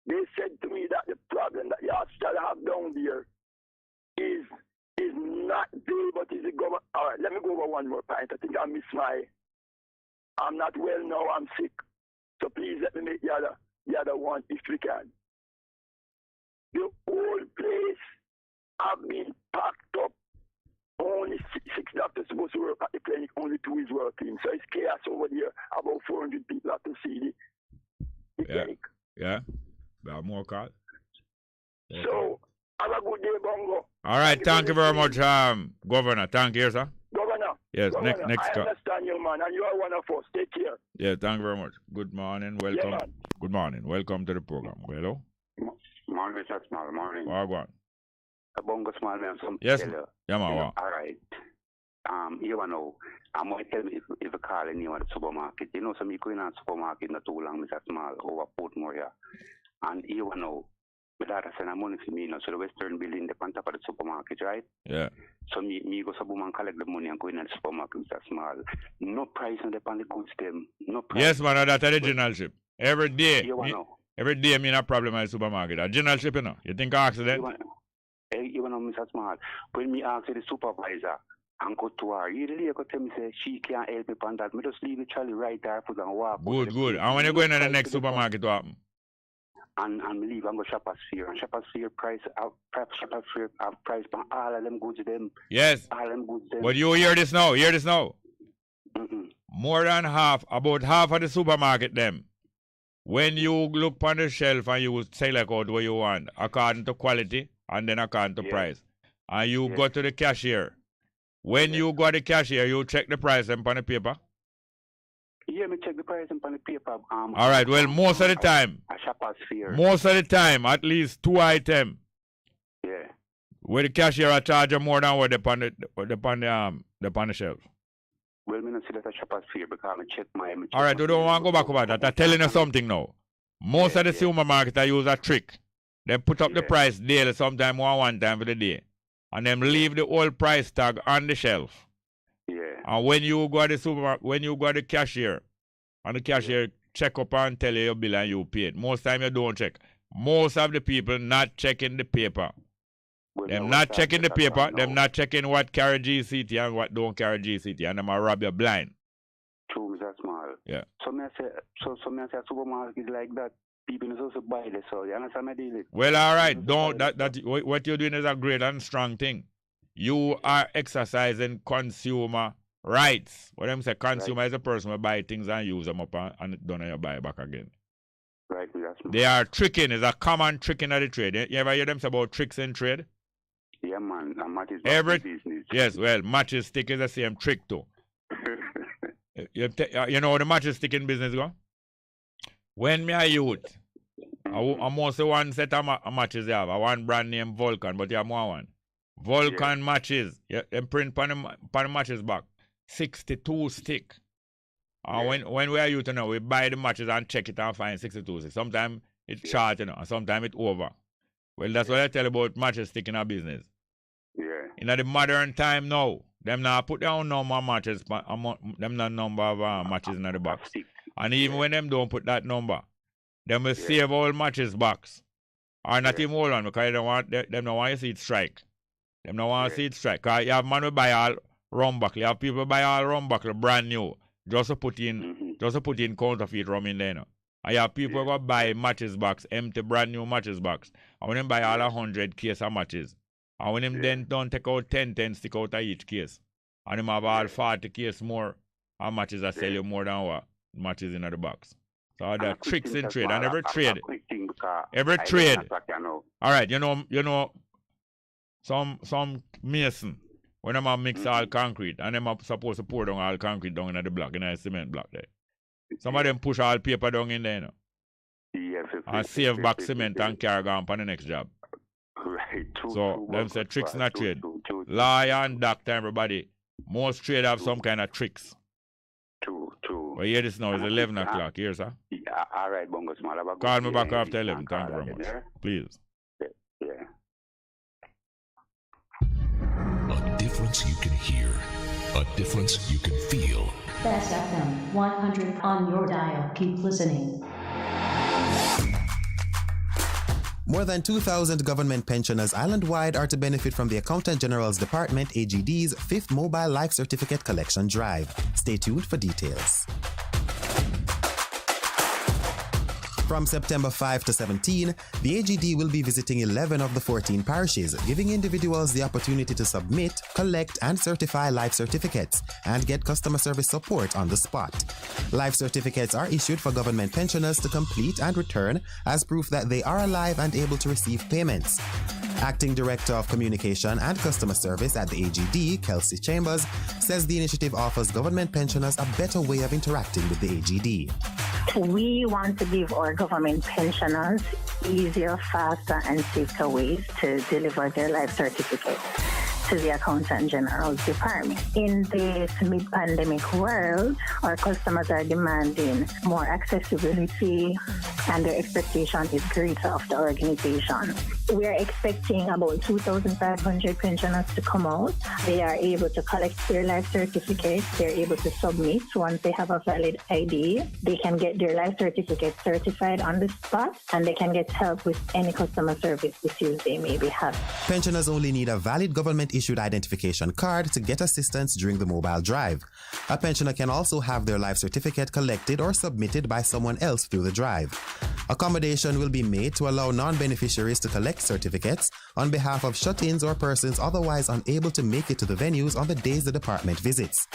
They said to me that the problem that the hospital have down there is not there, but is it government. All right, let me go over one more point. I think I'm not well now, I'm sick. So please let me make the other one if we can. The whole place have been packed up. Only six doctors supposed to work at the clinic, only 2 is working. So it's chaos over there. About 400 people have to see the clinic. Yeah. There are more calls. So have a good day, Bongo. All right, thank you very much, Governor. Thank you, sir. Governor. Yes, Governor, next I call. understand you, man, and you are one of us. Take care. Yeah, thank you very much. Good morning. Welcome. Yeah, man. Good morning. Welcome to the program. Hello. Morning, Mr. Small. Morning. Go on. A Bongo Small man. Yes. Yeah, man. All right. You know, I'm going to tell me if you call anyone at the supermarket. You know, some you go in a supermarket not too long, Mr. Small, over Portmore here. And you know, my daughter send money for me, you know, so the Western building, the on top of the supermarket, right? Yeah. So me go some woman collect the money and go in at the supermarket, Mr. Small. No price on the goods them. No price. Yes, man, that's the general ship. Every day. You know. Every day, me a problem at the supermarket. A general ship, you know. You think accident? You know, Mr. Small. When me ask the supervisor, and go to her, you really go tell me say she can't help me on that. Me just leave the trolley right there, put and walk. Good. And when you go in the next supermarket, what happen? And me leave and go Shoppers Fair. And Shoppers Fair price have price on all of them goods them. Yes. All them goods them. But you hear this now. Mm-hmm. More than half, about half of the supermarket them. When you look on the shelf and you select out what you want, according to quality and then according to price. And you go to the cashier. When you go to the cashier, you check the price and on the paper? Yeah, me check the price and on the paper. All right, well, most of the time. A Shoppers Fair. Most of the time, at least 2 items. Yeah. Where the cashier are charging more than what they on the shelf. Well, me not see that a Shoppers Fair because I check my... All right, we don't want to go back about that. I'm telling you something now. Most of the supermarkets I use a trick. They put up the price daily, sometime one time for the day. And then leave the old price tag on the shelf. Yeah. And when you go to the supermarket, when you go to the cashier, and the cashier check up and tell you your bill and you pay it. Most time you don't check. Most of the people not checking the paper. Well, them not checking the paper, them not checking what carry GCT and what don't carry GCT, and them are rob you blind. True, Mr. Small. Yeah. So me say supermarket like that. People is also buy this, so you understand my deal? Well, all right. Don't that what you're doing is a great and strong thing. You are exercising consumer rights. What I'm saying, consumer is a person who buy things and use them up and don't you buy back again. Right, that's they are tricking. It's a common tricking of the trade. You ever hear them say about tricks in trade? Yeah, man. And matches business. Yes, well, matches stick is the same trick too. You know how the matches stick in business go? When me a youth, I must say one set of matches you have. I want brand name Vulcan, but you have more one. Vulcan matches. Them print on the matches back. 62 stick. And when we are youth, you know, we buy the matches and check it and find 62 stick. Sometimes it's short, you know, and sometimes it's over. Well, that's what I tell you about matches stick in our business. Yeah. In the modern time now, them now put down number of matches, them not number of matches in the box. And even when them don't put that number, them will save all matches box. Or not even hold on, because them don't want to see it strike. Them don't want to see it strike. Because you have man who buy all rum buckle. You have people buy all rum buckle brand new. Just to put in counterfeit rum in there. You know. And you have people who go buy matches box, empty brand new matches box. And when them buy all 100 case of matches. And when them then don't take out 10 stick out of each case. And them have all 40 case more. And matches that sell you more than what matches in the box. So there are tricks in trade. And every trade. All right, you know, some mason, when them mix all concrete, and them are supposed to pour down all concrete down in the block, in the cement block there. Some of them push all paper down in there, you know. And save back cement and carry on for the next job. Right. So them say tricks not trade. Lawyer and doctor, everybody. Most trade have some kind of tricks. True. Well, hear this now. It's 11 o'clock. Here, sir. Yeah, all right, Bongo Small. Call me back after 11. Thank you very much. Please. Yeah. A difference you can hear. A difference you can feel. Bess FM 100 on your dial. Keep listening. More than 2,000 government pensioners island-wide are to benefit from the Accountant General's Department AGD's 5th Mobile Life Certificate Collection Drive. Stay tuned for details. From September 5 to 17, the AGD will be visiting 11 of the 14 parishes, giving individuals the opportunity to submit, collect, and certify life certificates and get customer service support on the spot. Life certificates are issued for government pensioners to complete and return as proof that they are alive and able to receive payments. Acting Director of Communication and Customer Service at the AGD, Kelsey Chambers, says the initiative offers government pensioners a better way of interacting with the AGD. We want to give our government pensioners easier, faster, and safer ways to deliver their life certificate to the Accountant General's Department. In this mid-pandemic world, our customers are demanding more accessibility, and their expectation is greater of the organization. We are expecting about 2,500 pensioners to come out. They are able to collect their life certificates. They're able to submit once they have a valid ID. They can get their life certificate certified on the spot, and they can get help with any customer service issues they may be having. Pensioners only need a valid government-issued identification card to get assistance during the mobile drive. A pensioner can also have their life certificate collected or submitted by someone else through the drive. Accommodation will be made to allow non-beneficiaries to collect certificates on behalf of shut-ins or persons otherwise unable to make it to the venues on the days the department visits.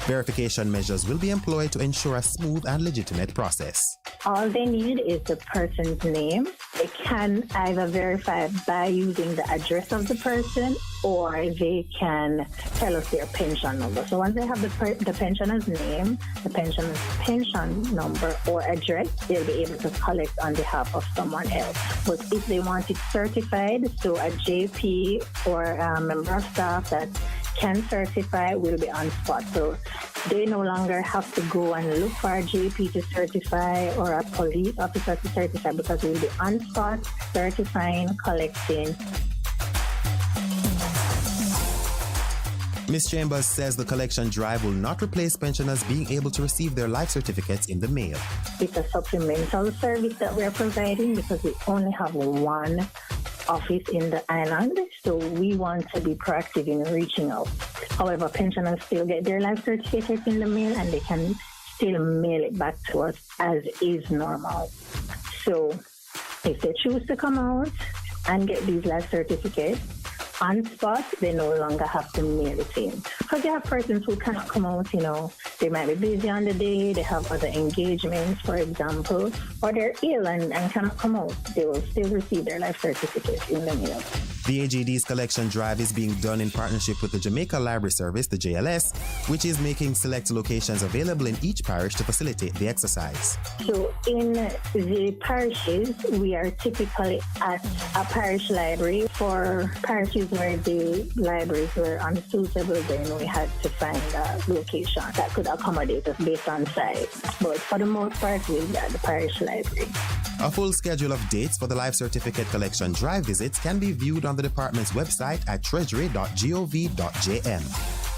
Verification measures will be employed to ensure a smooth and legitimate process. All they need is the person's name. They can either verify by using the address of the person, or they can tell us their pension number. So once they have the pensioner's name, the pensioner's pension number or address, they'll be able to collect on behalf of someone else. But if they want it certified, so a JP or a member of staff that can certify will be on spot. So they no longer have to go and look for a JP to certify or a police officer to certify, because we'll be on spot certifying, collecting. Ms. Chambers says the collection drive will not replace pensioners being able to receive their life certificates in the mail. It's a supplemental service that we're providing because we only have one office in the island, so we want to be proactive in reaching out. However, pensioners still get their life certificates in the mail, and they can still mail it back to us as is normal. So if they choose to come out and get these life certificates on spot, they no longer have to mail it in. Because you have persons who cannot come out, they might be busy on the day, they have other engagements, for example, or they're ill and cannot come out. They will still receive their life certificate in the mail. The AGD's collection drive is being done in partnership with the Jamaica Library Service, the JLS, which is making select locations available in each parish to facilitate the exercise. So in the parishes, we are typically at a parish library. For parishes where the libraries were unsuitable, then we had to find a location that could accommodate us based on size. But for the most part, we'll be at the parish library. A full schedule of dates for the life certificate collection drive visits can be viewed on the department's website at treasury.gov.jm.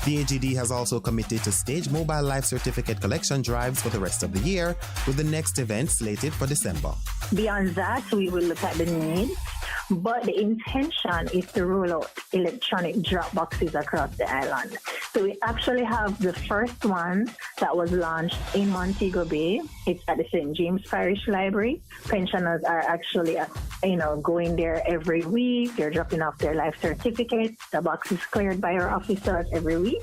The AGD has also committed to stage mobile life certificate collection drives for the rest of the year, with the next event slated for December. Beyond that, we will look at the needs, but the intention is to roll out electronic drop boxes across the island. So we actually have the first one that was launched in Montego Bay. It's at the St. James Parish Library. Pensioners are actually, going there every week. They're dropping off their life certificates. The box is cleared by our officers every week.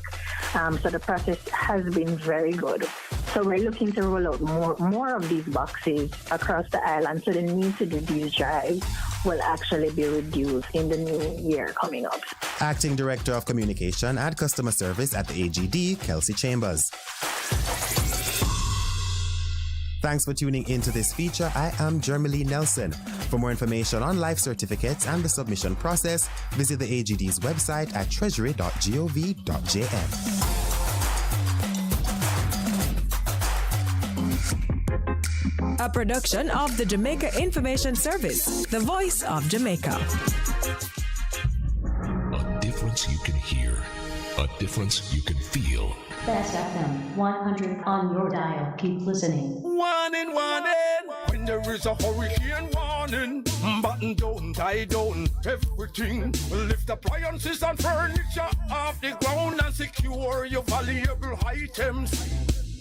So the process has been very good. So we're looking to roll out more of these boxes across the island, so the need to do these drives will actually be reduced in the new year coming up. Acting Director of Communication and Customer Service at the AGD, Kelsey Chambers. Thanks for tuning into this feature. I am Jeremy Nelson. For more information on life certificates and the submission process, visit the AGD's website at treasury.gov.jm. A production of the Jamaica Information Service, the voice of Jamaica. A difference you can hear. a difference you can feel. Bess FM 100 on your dial. Keep listening. Warning, warning. When there is a hurricane warning, button down, tie down, everything. Lift appliances and furniture off the ground and secure your valuable items.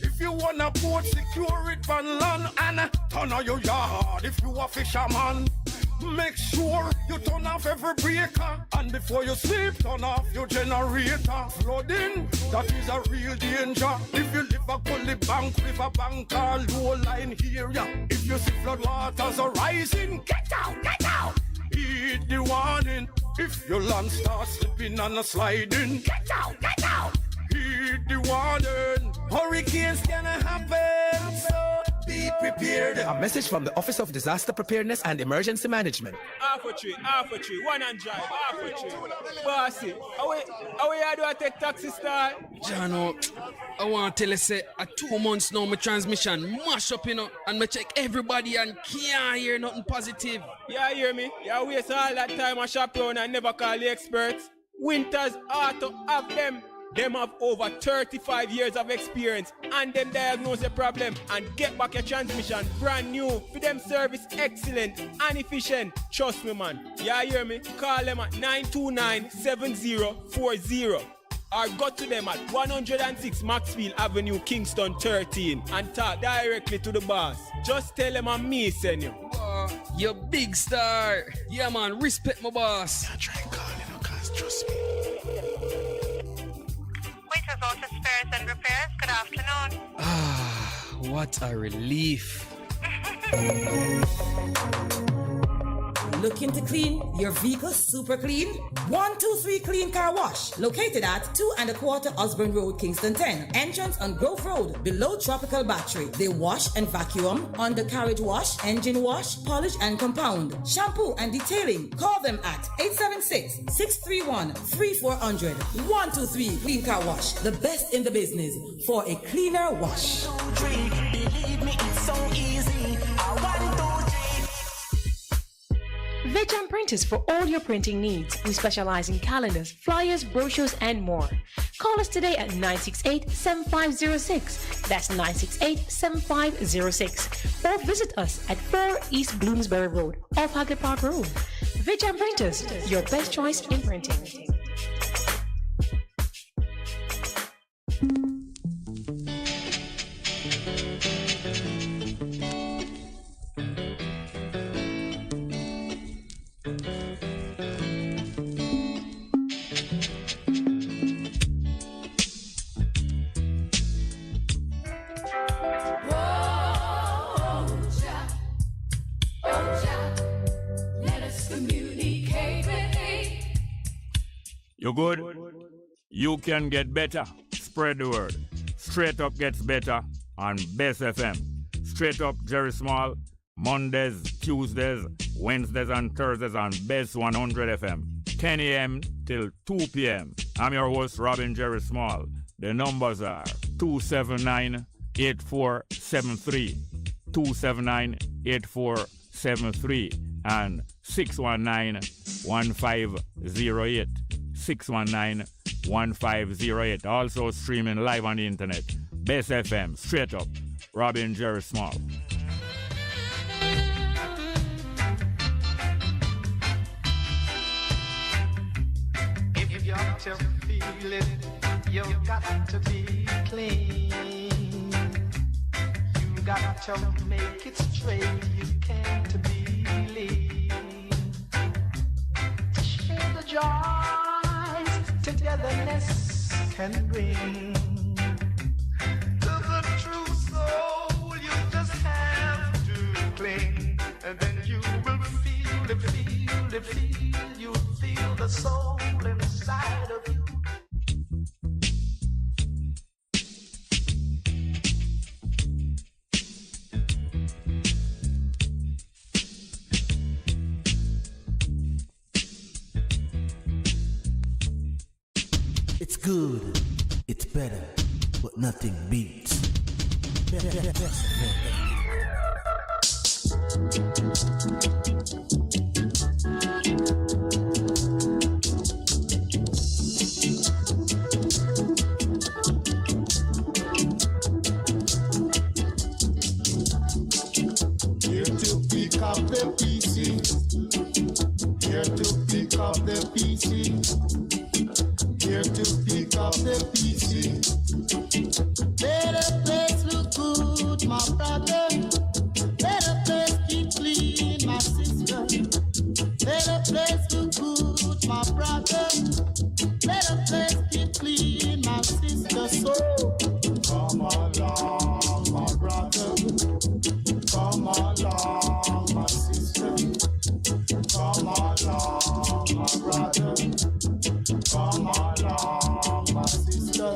If you wanna boat, secure it van land and turn on your yard if you a fisherman. Make sure you turn off every breaker, and before you sleep, turn off your generator. Flooding, that is a real danger. If you live a gully bank, river bank, or low line area, if you see flood waters are rising, get out, get out. Heed the warning. If your land starts slipping and a sliding, get out, get out. Heed the warning. Hurricanes gonna happen, so be prepared. A message from the Office of Disaster Preparedness and Emergency Management. Half a tree, one and drive, half a tree. Bossy, how you do I take taxi star? Jano, I want to tell you, say, 2 months now, my transmission mash up, you know, and I check everybody and can't hear nothing positive. Yeah, hear me? You waste all that time I shop around and never call the experts. Winters Auto have them. Them have over 35 years of experience and them diagnose the problem and get back your transmission brand new. For them service excellent and efficient. Trust me, man. Yeah, hear me? Call them at 929-7040 or go to them at 106 Maxfield Avenue, Kingston 13 and talk directly to the boss. Just tell them I'm me, send you. You big star. Yeah, man. Respect my boss. I try and call you, know, cause trust me. Waiters Auto Spares and Repairs, good afternoon. Ah, what a relief. Looking to clean your vehicle super clean? 123 Clean Car Wash, located at 2 1/4 Osborne Road, Kingston 10. Entrance on Grove Road, below Tropical Battery. They wash and vacuum, undercarriage wash, engine wash, polish and compound, shampoo and detailing. Call them at 876-631-3400. 123 Clean Car Wash, the best in the business for a cleaner wash. Believe me, it's so easy. I want to Vijam Printers for all your printing needs. We specialize in calendars, flyers, brochures, and more. Call us today at 968-7506. That's 968-7506. Or visit us at 4 East Bloomsbury Road, off Haggard Park Road. Vijam Printers, your best choice in printing. You good? You can get better. Spread the word. Straight Up gets better on Bess FM. Straight Up Jerry Small, Mondays, Tuesdays, Wednesdays and Thursdays on Bess 100 FM. 10 a.m. till 2 p.m. I'm your host, Robin Jerry Small. The numbers are 279-8473, 279-8473, and 619-1508. 619-1508. Also streaming live on the internet. Bess FM, Straight Up, Robin Jerry Small. If you got to feel it, you got to be clean. You got to make it straight. You can't be lean. Share the joys togetherness can bring. To the true soul, you just have to cling, and then you will feel it, you feel the soul inside of you. It's good, it's better, but nothing beats. Come along, my brother. Come along, my sister.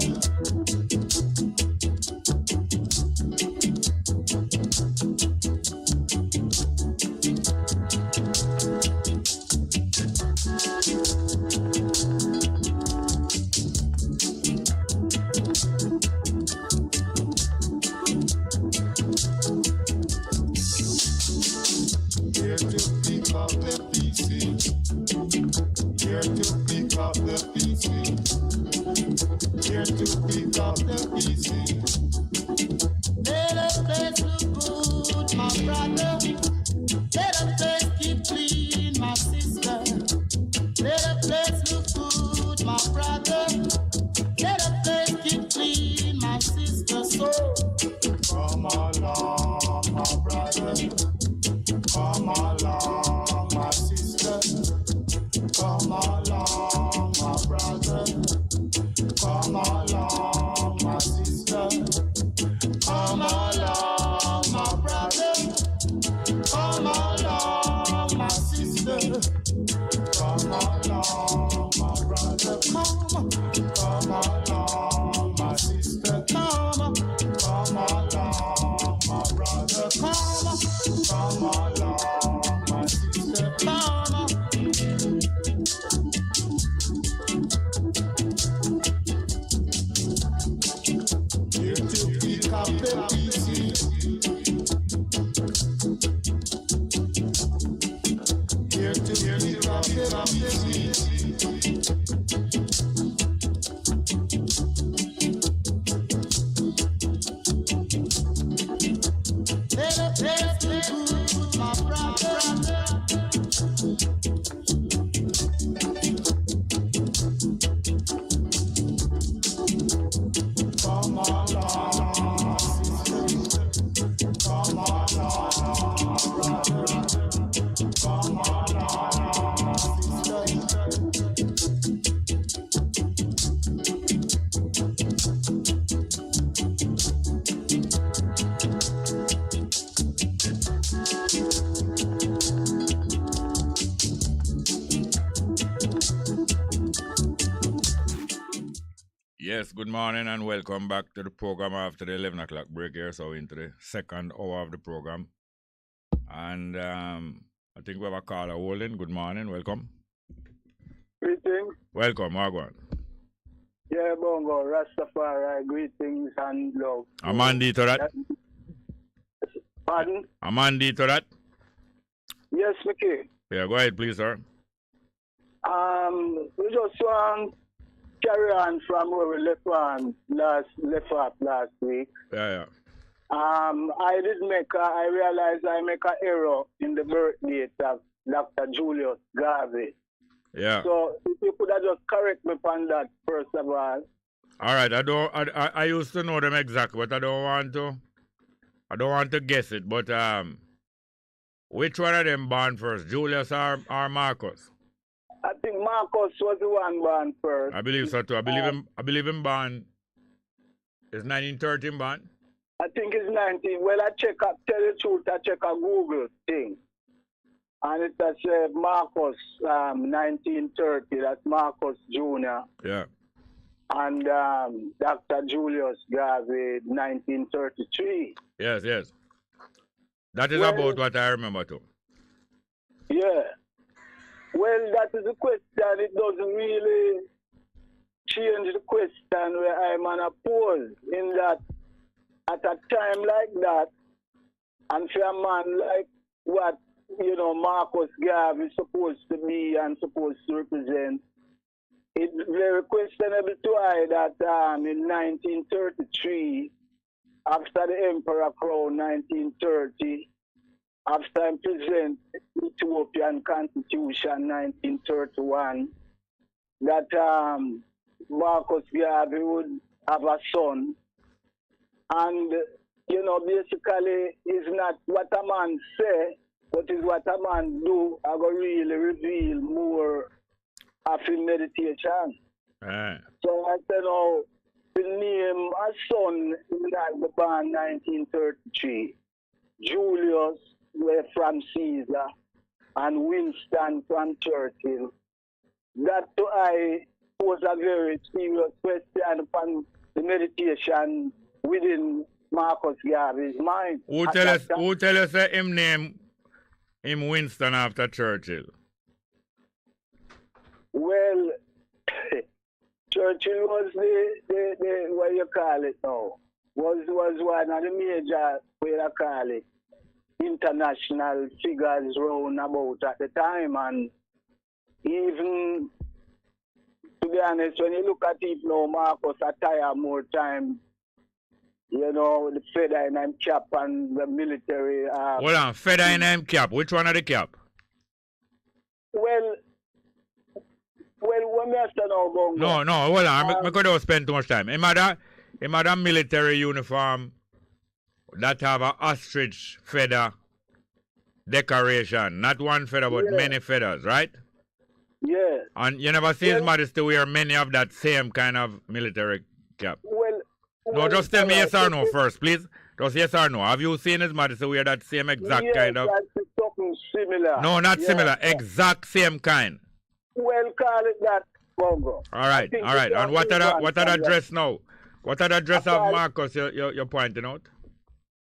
Here to pick up the pieces. Here to pick up the pieces. Here to pick up the pieces. Let us place look good, my brother. Let us place keep clean, my sister. Let us place look good, my brother. Let us place keep clean, my sister. So come along, my brother. Come along, my sister. Come along, my brother. Come along, my sister. Come along, my brother. Come along, my sister. Come along, my brother. Come along, my sister. Come along, my brother. Come along, my sister. Here to pick up the pieces. Here to pick up the pieces. Let us taste the good, my brother. Come along, sister. Come along, brother. Come along, sister. Yes, good morning and welcome back to the program after the 11 o'clock break here. So into the second hour of the program. And I think we have a caller holding. Good morning, welcome. Greetings. Welcome, Margaret. Yeah, Bongo, Rastafari, greetings and love. Amandi to that. Pardon? Amandi to that. Yes, Mickey. Yeah, go ahead, please, sir. We just want carry on from where we left off last week. Yeah. I realized I make an error in the birth date of Dr. Julius Garvey. Yeah. So if you could have just correct me on that first of all. All right. I used to know them exactly, but I don't want to guess it. But which one of them born first, Julius or Marcus? I think Marcus was the one born first. I believe so too. I believe him born. Is 1913 born? I think it's 19. Well, tell the truth, I check a Google thing. And it says Marcus 1930. That's Marcus Jr. Yeah. And Dr. Julius Garvey 1933. Yes. That is about what I remember too. Yeah. Well, that is the question. It doesn't really change the question where I'm on a pose in that at a time like that, and for a man like what, Marcus Garvey is supposed to be and supposed to represent, it's very questionable to I that in 1933, after the Emperor crown 1930, after I present Ethiopian Constitution 1931, that Marcus Garvey would have a son. And, basically, it's not what a man say, but is what a man do, I go really reveal more of his meditation. So I said, the name a son in the born 1933, Julius, were from Caesar, and Winston from Churchill, that to I pose a very serious question upon the meditation within Marcus Garvey's mind. Who tell us that him name him Winston after Churchill? Well, Churchill was the what you call it now, was one of the major, what you call it, international figures round about at the time, and even, to be honest, when you look at it now, Marcus attire more time, you know, the feather in him cap and the military. Hold on, feather in him cap. Which one of the cap? Well, when I stand now, Bongo. No, hold on. I could spend too much time. Him had a military uniform that have a ostrich feather decoration. Not one feather, but many feathers, right? Yeah. And you never see his modesty wear many of that same kind of military cap. No, just tell me yes or no first, please. Just yes or no. Have you seen his modesty wear that same exact kind of? That's something similar. No, not similar. Exact same kind. Well, call it that, Bongo. All right. And what are the dress now? What are the dress of Marcus you're pointing out?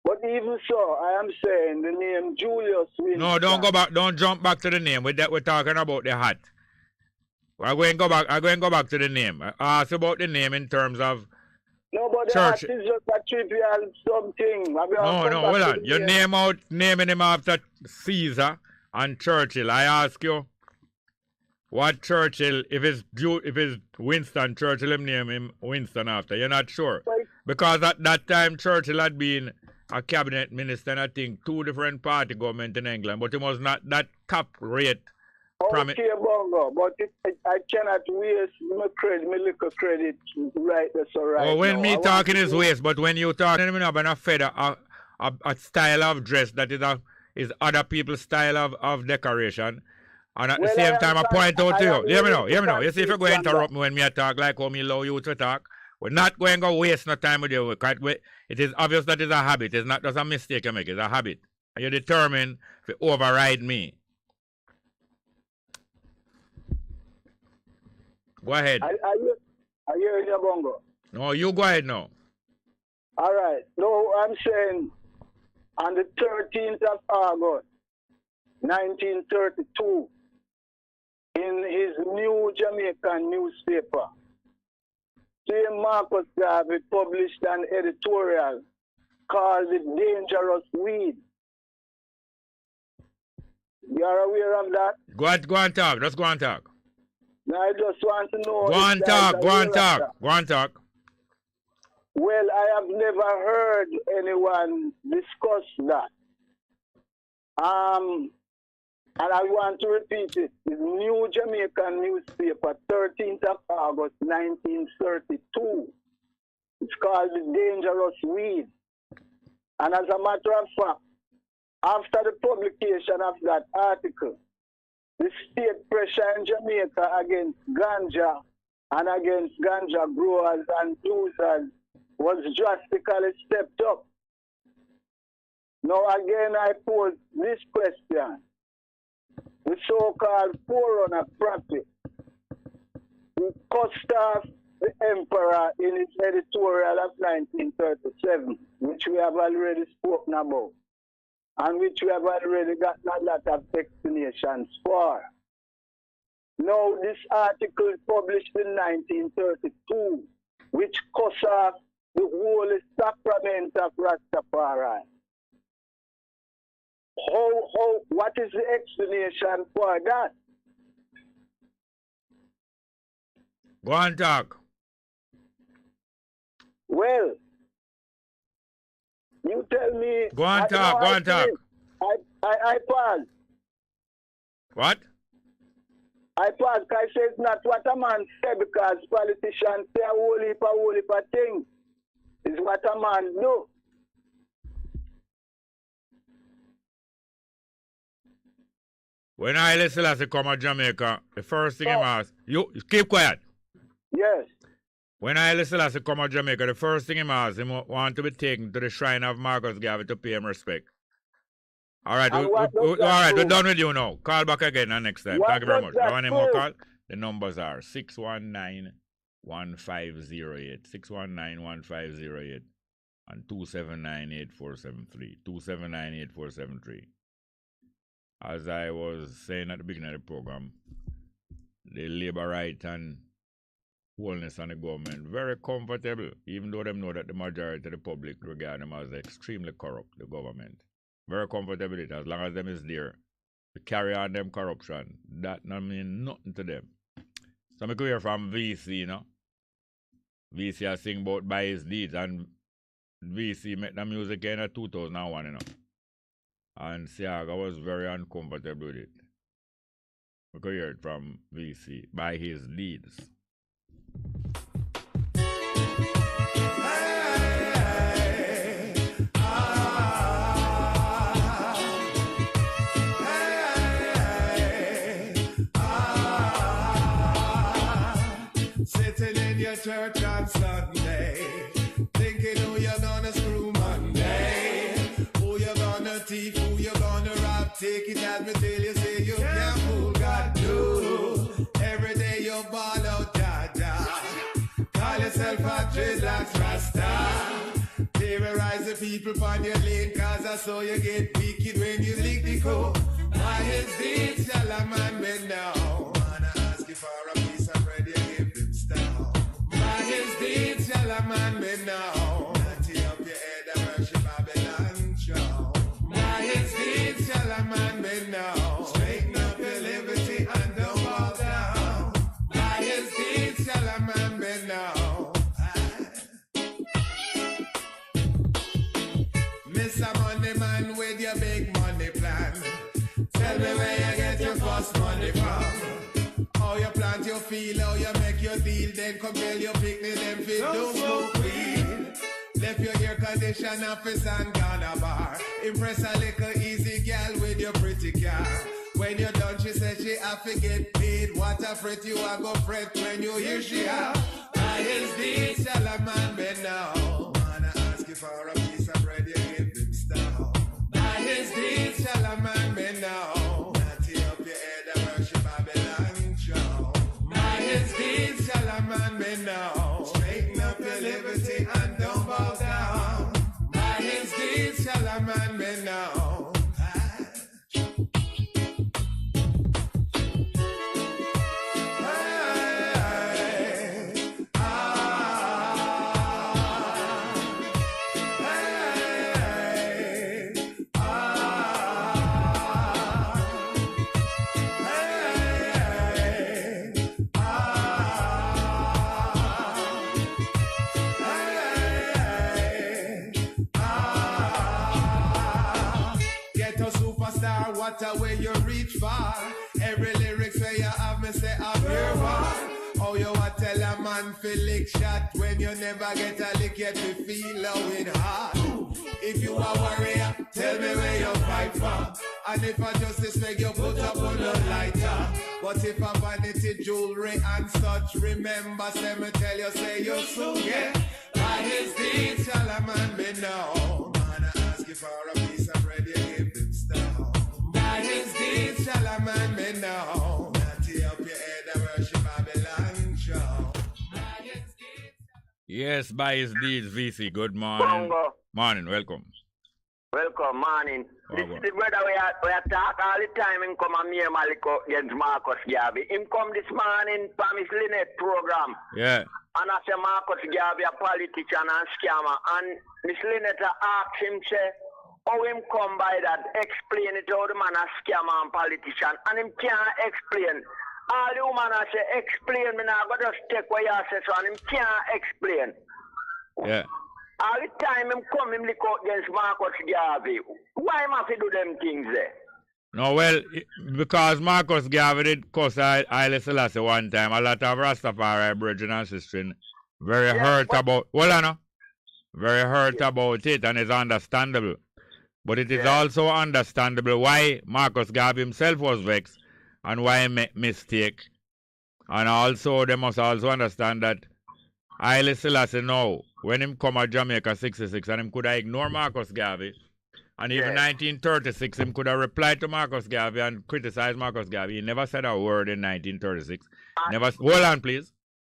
But even so, I am saying the name Julius Winston. No, don't go back. Don't jump back to the name. We're talking about the hat. I'm going to go back to the name. I asked about the name in terms of no, but church. The hat is just a trivial something. No, hold on. You naming him after Caesar and Churchill. I ask you, what Churchill, if it's Winston Churchill, him name him Winston after. You're not sure. Because at that time, Churchill had been a cabinet minister and I think 2 different party government in England, but he was not that top rate. Okay, Bongo, but I cannot waste my little credit right there, so right. Oh, when me talking is waste, but when you talking about a feather, a style of dress that is other people's style of decoration. And at the same time, I point out to you. Hear me now. You see, if you're going to interrupt me when me talk like how me allow you to talk, we're not going to waste no time with you. It is obvious that it's a habit. It's not just a mistake you make. It's a habit. And you're determined to override me. Go ahead. I hear you, Bongo. No, you go ahead now. All right. No, I'm saying on the 13th of August, 1932, in his New Jamaican newspaper, St. Marcus Garvey published an editorial called The Dangerous Weed. You are aware of that? Go on talk. Just go on talk. Now I just want to know. Go on talk. Well, I have never heard anyone discuss that. And I want to repeat it. It's New Jamaican newspaper, 13th of August, 1932. It's called The Dangerous Weed. And as a matter of fact, after the publication of that article, the state pressure in Jamaica against ganja and against ganja growers and users was drastically stepped up. Now again, I pose this question. The so-called forerunner prophet, who cussed off the emperor in his editorial of 1937, which we have already spoken about, and which we have already gotten a lot of explanations for. Now, this article published in 1932, which cussed off the holy sacrament of Rastafari. What is the explanation for that? Go on talk. Well, you tell me. Go on talk. I pause. What? I pause because I say it's not what a man said, because politicians say a whole heap of things. It's what a man do. When Haile Selassie come to Jamaica, the first thing he asked, you keep quiet. Yes. When Haile Selassie come to Jamaica, the first thing he asked, he want to be taken to the shrine of Marcus Garvey to pay him respect. All right, And we're done with you now. Call back again next time. What Thank you very does much. that Have any more prove? call? The numbers are 619-1508, 619-1508, and 279-8473, 279-8473. As I was saying at the beginning of the program, the labor right and wholeness on the government very comfortable, even though them know that the majority of the public regard them as extremely corrupt, the government. Very comfortable with it, as long as them is there to carry on them corruption. That not mean nothing to them. So I could hear from VC, you know. VC I sing about by his deeds, and VC made the music in 2001, you know. And Siaga was very uncomfortable with it. We could hear it from VC by his deeds. Sitting in your church on Sunday, thinking who you're gonna screw Monday, who you're gonna thief, who you're gonna rob. Take it as me tell you, say you can't fool God, no. Every day you ball out, Jaja. Call yourself a dreadlocks Rasta. Terrorize the people on your lane, cause I saw you get wicked when you lick the code. Why is this, shall a man bend down? Wanna ask you for a piece of bread, you give him stone. By his deeds shall a man be known. Natty up your head and worship Babylon show. By his deeds shall a man be known. Straighten up your liberty and don't bow down. By his deeds shall a man be known. Mr. Money Man with your big money plan. Tell me where you get your first money from. How you plant your field, how you make your deal, then compel your picnic, them fit don't smoke weed. Left your air condition office and gone a bar. Impress a little easy girl with your pretty car. When you're done, she says she have to get paid. What a fret you a go fret when you hear she have. By his deeds shall a man be known. Wanna ask you for a piece of bread, you give him stone. By his deeds shall a man be known. Natty up your head and worship Babylon show. By his deeds shall a man be known. Straighten up your liberty and don't bow down. By his deeds shall a man be known. What a way you reach far. Every lyrics where you have me say I'm your one. Oh, you want tell a man feel lick shot when you never get a lick yet you feel it hard. If you a warrior, tell me where you fight for. And if a justice make you put up on a lighter. But if a vanity jewelry and such, remember say me tell you say you soon get. By his deeds shall a man be known. Man, I ask you for a piece of bread, you give him stone. By his deeds shall a man be known. Natty up your head and worship Babylon show. Yes, by his deeds, VC. Good morning. Bongo. Morning, welcome. Welcome, morning. This Welcome. is the brother we are talk all the time. Him come and me Maliko against Marcus Garvey. Him come this morning for Miss Lynette program. Yeah. And I say Marcus Garvey a politician and scammer. And Miss Lynette asked him, say, how him come by that? Explain it how the man a scammer and politician. And him can't explain. All the woman I say, explain me now, but just take what you say, so and him can't explain. Yeah. All the time him come, him look out against Marcus Garvey. Why him have to do them things there? No, well, because Marcus Garvey did cuss Haile Selassie one time. A lot of Rastafari brethren and sisters very hurt about, well, I know, very hurt about it, and it's understandable. But it is also understandable why Marcus Garvey himself was vexed and why he made mistake. And also, they must also understand that Haile Selassie now, when him come at Jamaica 66 and him could have ignored Marcus Garvey, And even 1936, him could have replied to Marcus Garvey and criticized Marcus Garvey. He never said a word in 1936. Hold on, please.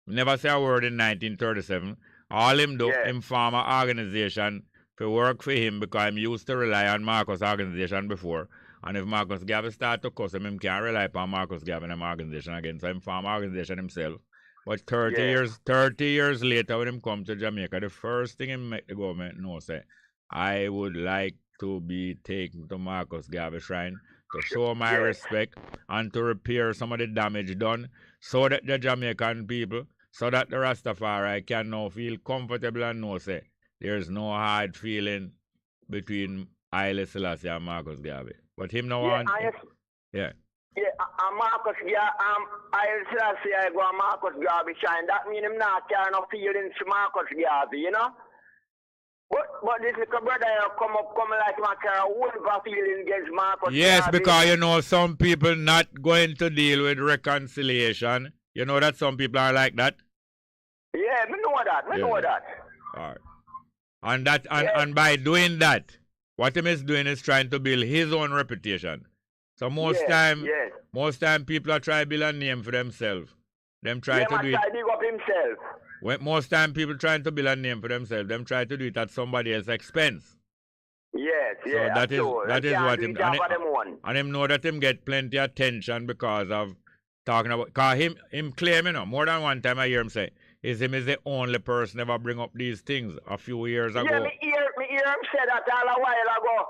He never said a word in 1937. All him do, him form an organization to work for him because I'm used to rely on Marcus' organization before. And if Marcus Garvey start to cuss him can't rely upon Marcus Garvey and him organization again. So him form organization himself. But 30 years later when him come to Jamaica, the first thing him make the government know say, I would like to be taken to Marcus Garvey Shrine to show my respect and to repair some of the damage done so that the Jamaican people, so that the Rastafari can now feel comfortable and know say there's no hard feeling between Haile Selassie and Marcus Garvey. But him no want... Yeah, Marcus Garvey, Haile Selassie, I go Marcus Garvey Shrine. That mean him not carrying no feelings to Marcus Garvey, you know? But this little brother come like my car whole feeling against Marcus. Yes, Garvey. because you know some people not going to deal with reconciliation. You know that some people are like that? Yeah, me know that. Know that. Alright. And by doing that, what he is doing is trying to build his own reputation. So most time people are trying to build a name for themselves. Them try to do it. Big up himself. Most time people trying to build a name for themselves, them try to do it at somebody else's expense. Yes, so that is what him and him know that him get plenty of attention because of talking about him claim, you know, more than one time I hear him say him is the only person ever bring up these things a few years ago. Yeah, me hear him say that all a while ago.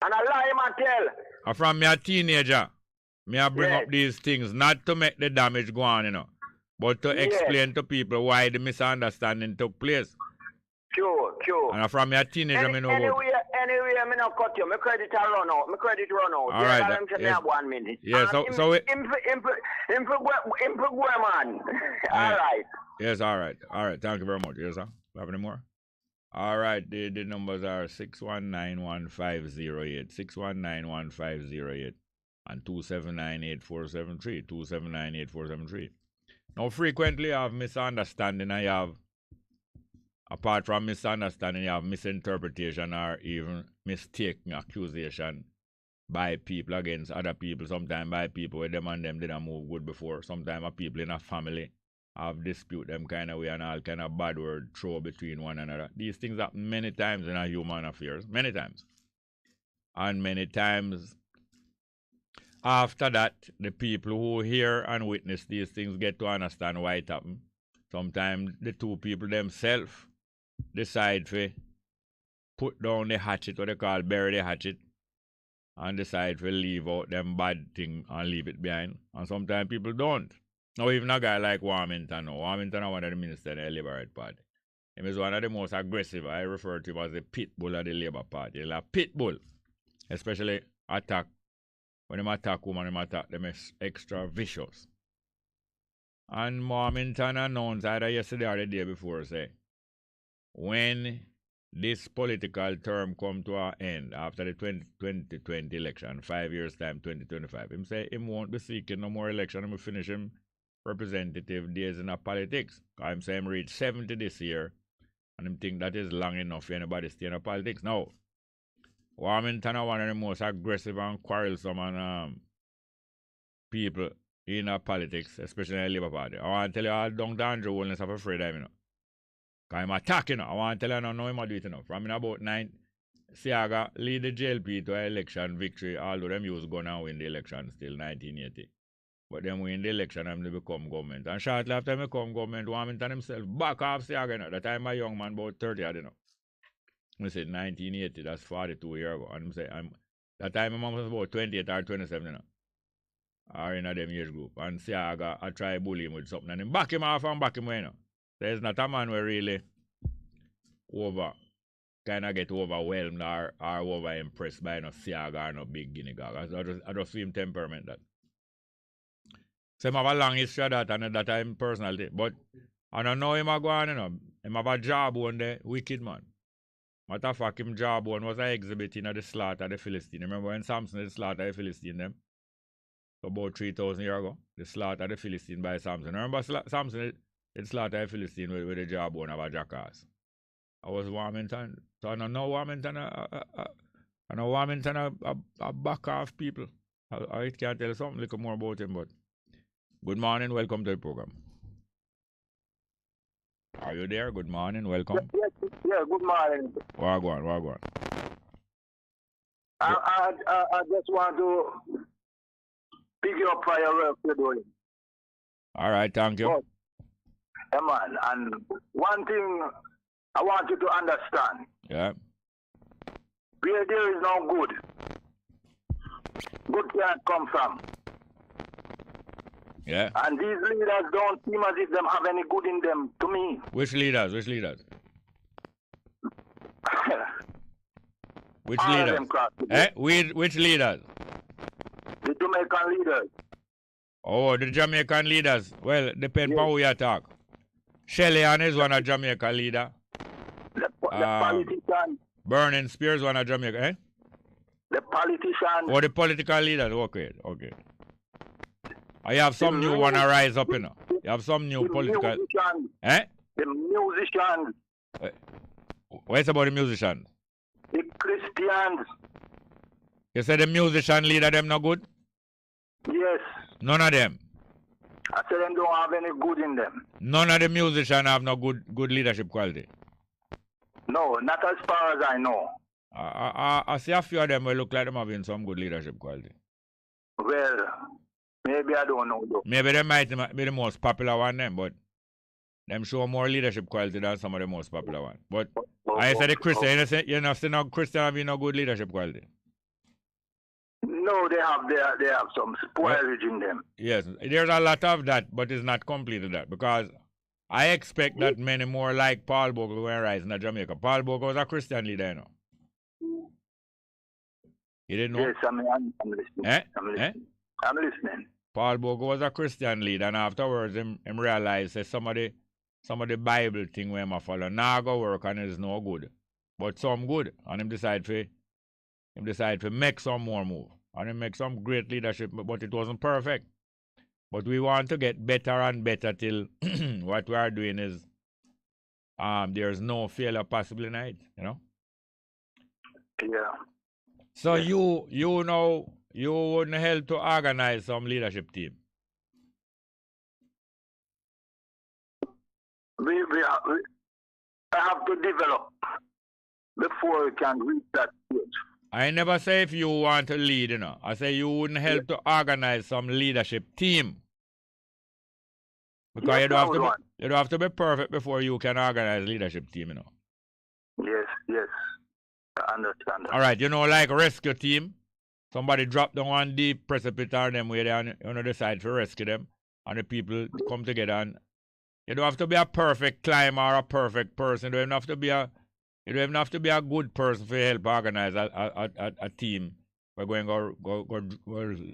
And I lie him and tell. From me a teenager, me I bring up these things not to make the damage go on, you know, but to explain to people why the misunderstanding took place. Sure. And from me a teenager, me know Anyway, I'm not cut you. My credit run out. All right. Yes. 1 minute. Yeah, man. All right. Yes, all right. Thank you very much. Yes, sir. Have any more? All right. The numbers are 6191508, 6191508, and 2798473, 2798473. Now, frequently I have misunderstanding. I have, apart from misunderstanding, you have misinterpretation or even mistaken accusation by people against other people. Sometimes by people where them and them didn't move good before. Sometimes people in a family have dispute them kind of way and all kind of bad word throw between one another. These things happen many times in our human affairs. Many times. And many times after that, the people who hear and witness these things get to understand why it happened. Sometimes the two people themselves decide to put down the hatchet, what they call bury the hatchet, and decide to leave out them bad thing and leave it behind. And sometimes people don't. Now even a guy like Warmington, is one of the ministers of the Labour Party. He is one of the most aggressive. I refer to him as the pit bull of the Labour Party. He's a pit bull. Especially attack. When he attack women, he attack them extra vicious. And Warmington announced either yesterday or the day before, say, when this political term come to an end after the 2020 election, 5 years time, 2025, him say him won't be seeking no more election. Him will finish him representative days in politics. Him say him reach 70 this year, and him think that is long enough for anybody to stay in politics. Now, Warmington are one of the most aggressive and quarrelsome and people in politics, especially in the Labour Party. I want to tell you all down to Andrew Williams have afraid of him, you know. Because I'm attacking, I want to tell you I know him do it, you know. From in about 9, Siaga lead the JLP to an election victory, although them used gun and win the election still, 1980. But then win the election and they become government. And shortly after they become government, Warmington himself back off Siaga, you know. That time a young man, about 30, I don't know. I said 1980, that's 42 years ago. And I say, that time my mom was about 28 or 27, you know. Or in a them age group. And Siaga, I try to bully him with something. And him back him off and back him away, you know. There's not a man who really kind of get overwhelmed or over impressed by no Siaga or no big guinea gog. I just see him temperament that. So him have a long history of that and that time personal thing. But I don't know him a go on, you know. Him have a job one day, wicked man. Matter of fact, him job one was an exhibit in the slaughter of the Philistine. Remember when Samson the slaughter of the Philistine them? About 3,000 years ago. The slaughter of the Philistine by Samson. Remember Samson it slaughter a Philistine with the jawbone of a jackass. I was Warmington. So I don't know Warmington And a Warmington a back off people. I can't tell something a little more about him, but good morning, welcome to the program. Are you there? Good morning, welcome. Yes, good morning. Wagwan. I just want to pick you up for your work you're doing. All right, thank you. Yeah, man. And one thing I want you to understand. Yeah. Where there is no good, good can't come from. Yeah. And these leaders don't seem as if them have any good in them to me. Which leaders? Which All leaders? Which leaders? The Jamaican leaders. Oh, the Jamaican leaders. Well, depend on who you talk. Shelly-Ann is one of Jamaica leader. The politicians. Burning Spears one of Jamaica, eh? The politicians. Oh, the political leaders. Okay. I have some new one to rise up, you know. You have some new political... Musicians. Eh? The musicians. What's about the musicians? The Christians. You said the musician leader, them not good? Yes. None of them? I said them don't have any good in them. None of the musicians have no good leadership quality? No, not as far as I know. I see a few of them will look like them having some good leadership quality. Well, maybe I don't know though. Maybe they might be the most popular one them, but them show more leadership quality than some of the most popular one. But I said the Christian, you know, still no Christian having no good leadership quality. No, they have some spoilage in them. Yes, there's a lot of that, but it's not completely that, because I expect that many more like Paul Bongo will rise in Jamaica. Paul Bongo was a Christian leader, you know. You didn't know? Yes, I'm listening. I'm listening. Paul Bongo was a Christian leader, and afterwards him realized that some of the Bible thing where I follow now go work and it's no good. But some good. And him decide to make some more move. And him make some great leadership, but it wasn't perfect. But we want to get better and better till what we are doing is there's no failure possible in it, you know? Yeah. So you know you wouldn't help to organize some leadership team. I have to develop before we can reach that stage. I never say if you want to lead, you know. I say you wouldn't help to organize some leadership team. Because yes, you don't have to be perfect before you can organize leadership team, you know. Yes. I understand that. All right, you know, like rescue team. Somebody drop down one deep precipice or them where they on the side to rescue them. And the people come together, and you don't have to be a perfect climber or a perfect person. You don't even have to be a good person to help organize a team. We're going to go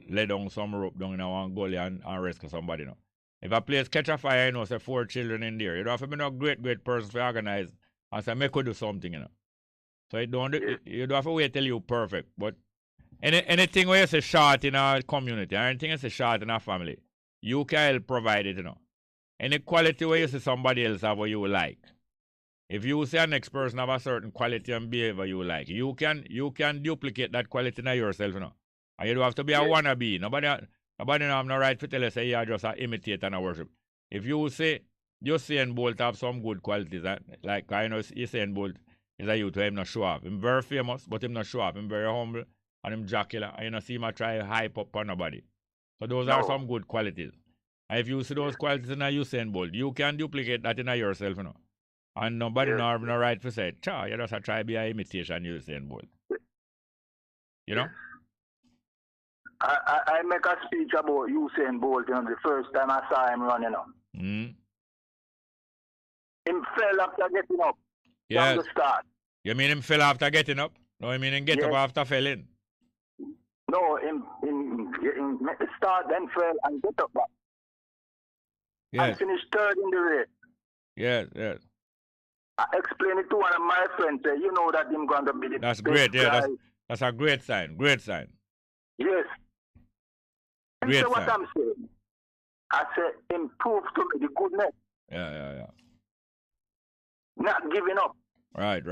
lay down some rope down in one gully and rescue somebody, you know. If a place catch a fire, you know, say 4 children in there, you don't have to be no great person to organize and say, make we do something, you know. So you don't have to wait till you're perfect. But anything where you say short in a community, or anything you say short in a family, you can help provide it, you know. Any quality where you see somebody else have what you like. If you say a next person have a certain quality and behavior you like, you can duplicate that quality in yourself, you know. And you don't have to be a wannabe. Nobody have no right to tell you say you're just an imitate and a worship. If you say Usain Bolt have some good qualities, like I know Usain Bolt is a youth who him not show off. Him very famous, but him not show off. Him very humble and him jocular. And you know see him try hype up on nobody. So those are some good qualities. And if you see those qualities in a Usain Bolt, you can duplicate that in yourself, you know. And nobody have no right to say, you just try to be an imitation Usain Bolt. You know? I make a speech about Usain Bolt, you know, the first time I saw him running up. Mm. Him fell after getting up from the start. You mean him fell after getting up? No, I mean him get up after falling. No, him start, then fell and get up back. Yes. And finished third in the race. Yes. I explained it to one of my friends. Say, you know that him going to be the That's best great. Yeah, guy. that's a great sign. Great sign. Yes. And Great so what sign. I'm saying, I say, improve to me the goodness. Yeah. Not giving up. Right.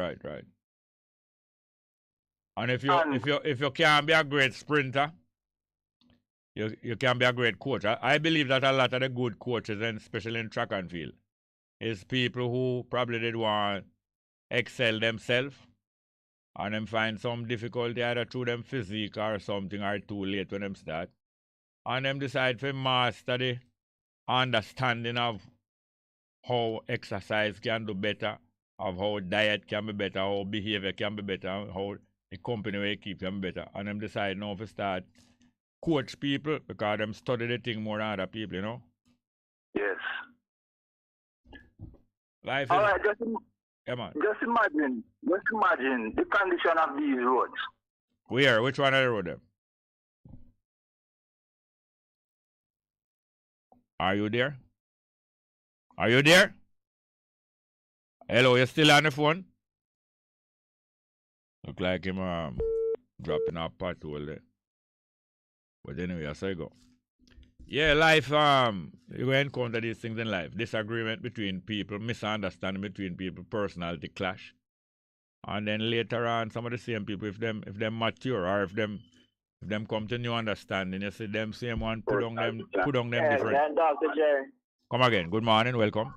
And if you can't be a great sprinter, you can be a great coach. I believe that a lot of the good coaches, and especially in track and field, is people who probably did want to excel themselves and them find some difficulty either through them physique or something or too late when them start. And them decide to master the understanding of how exercise can do better, of how diet can be better, how behavior can be better, how the company we keep can be better. And them decide now to start coach people because them study the thing more than other people, you know? Yes. Life All is... right, Yeah, man. Just imagine the condition of these roads. Where? Which one of the road them? Are you there? Are you there? Hello, you still on the phone? Look like him dropping a pothole there. But anyway, that's how you go. Yeah, life, you will encounter these things in life. Disagreement between people, misunderstanding between people, personality clash. And then later on, some of the same people, if them mature or if them come to new understanding, you see them same one put on them different. Dr. Jerry. Come again. Good morning, welcome.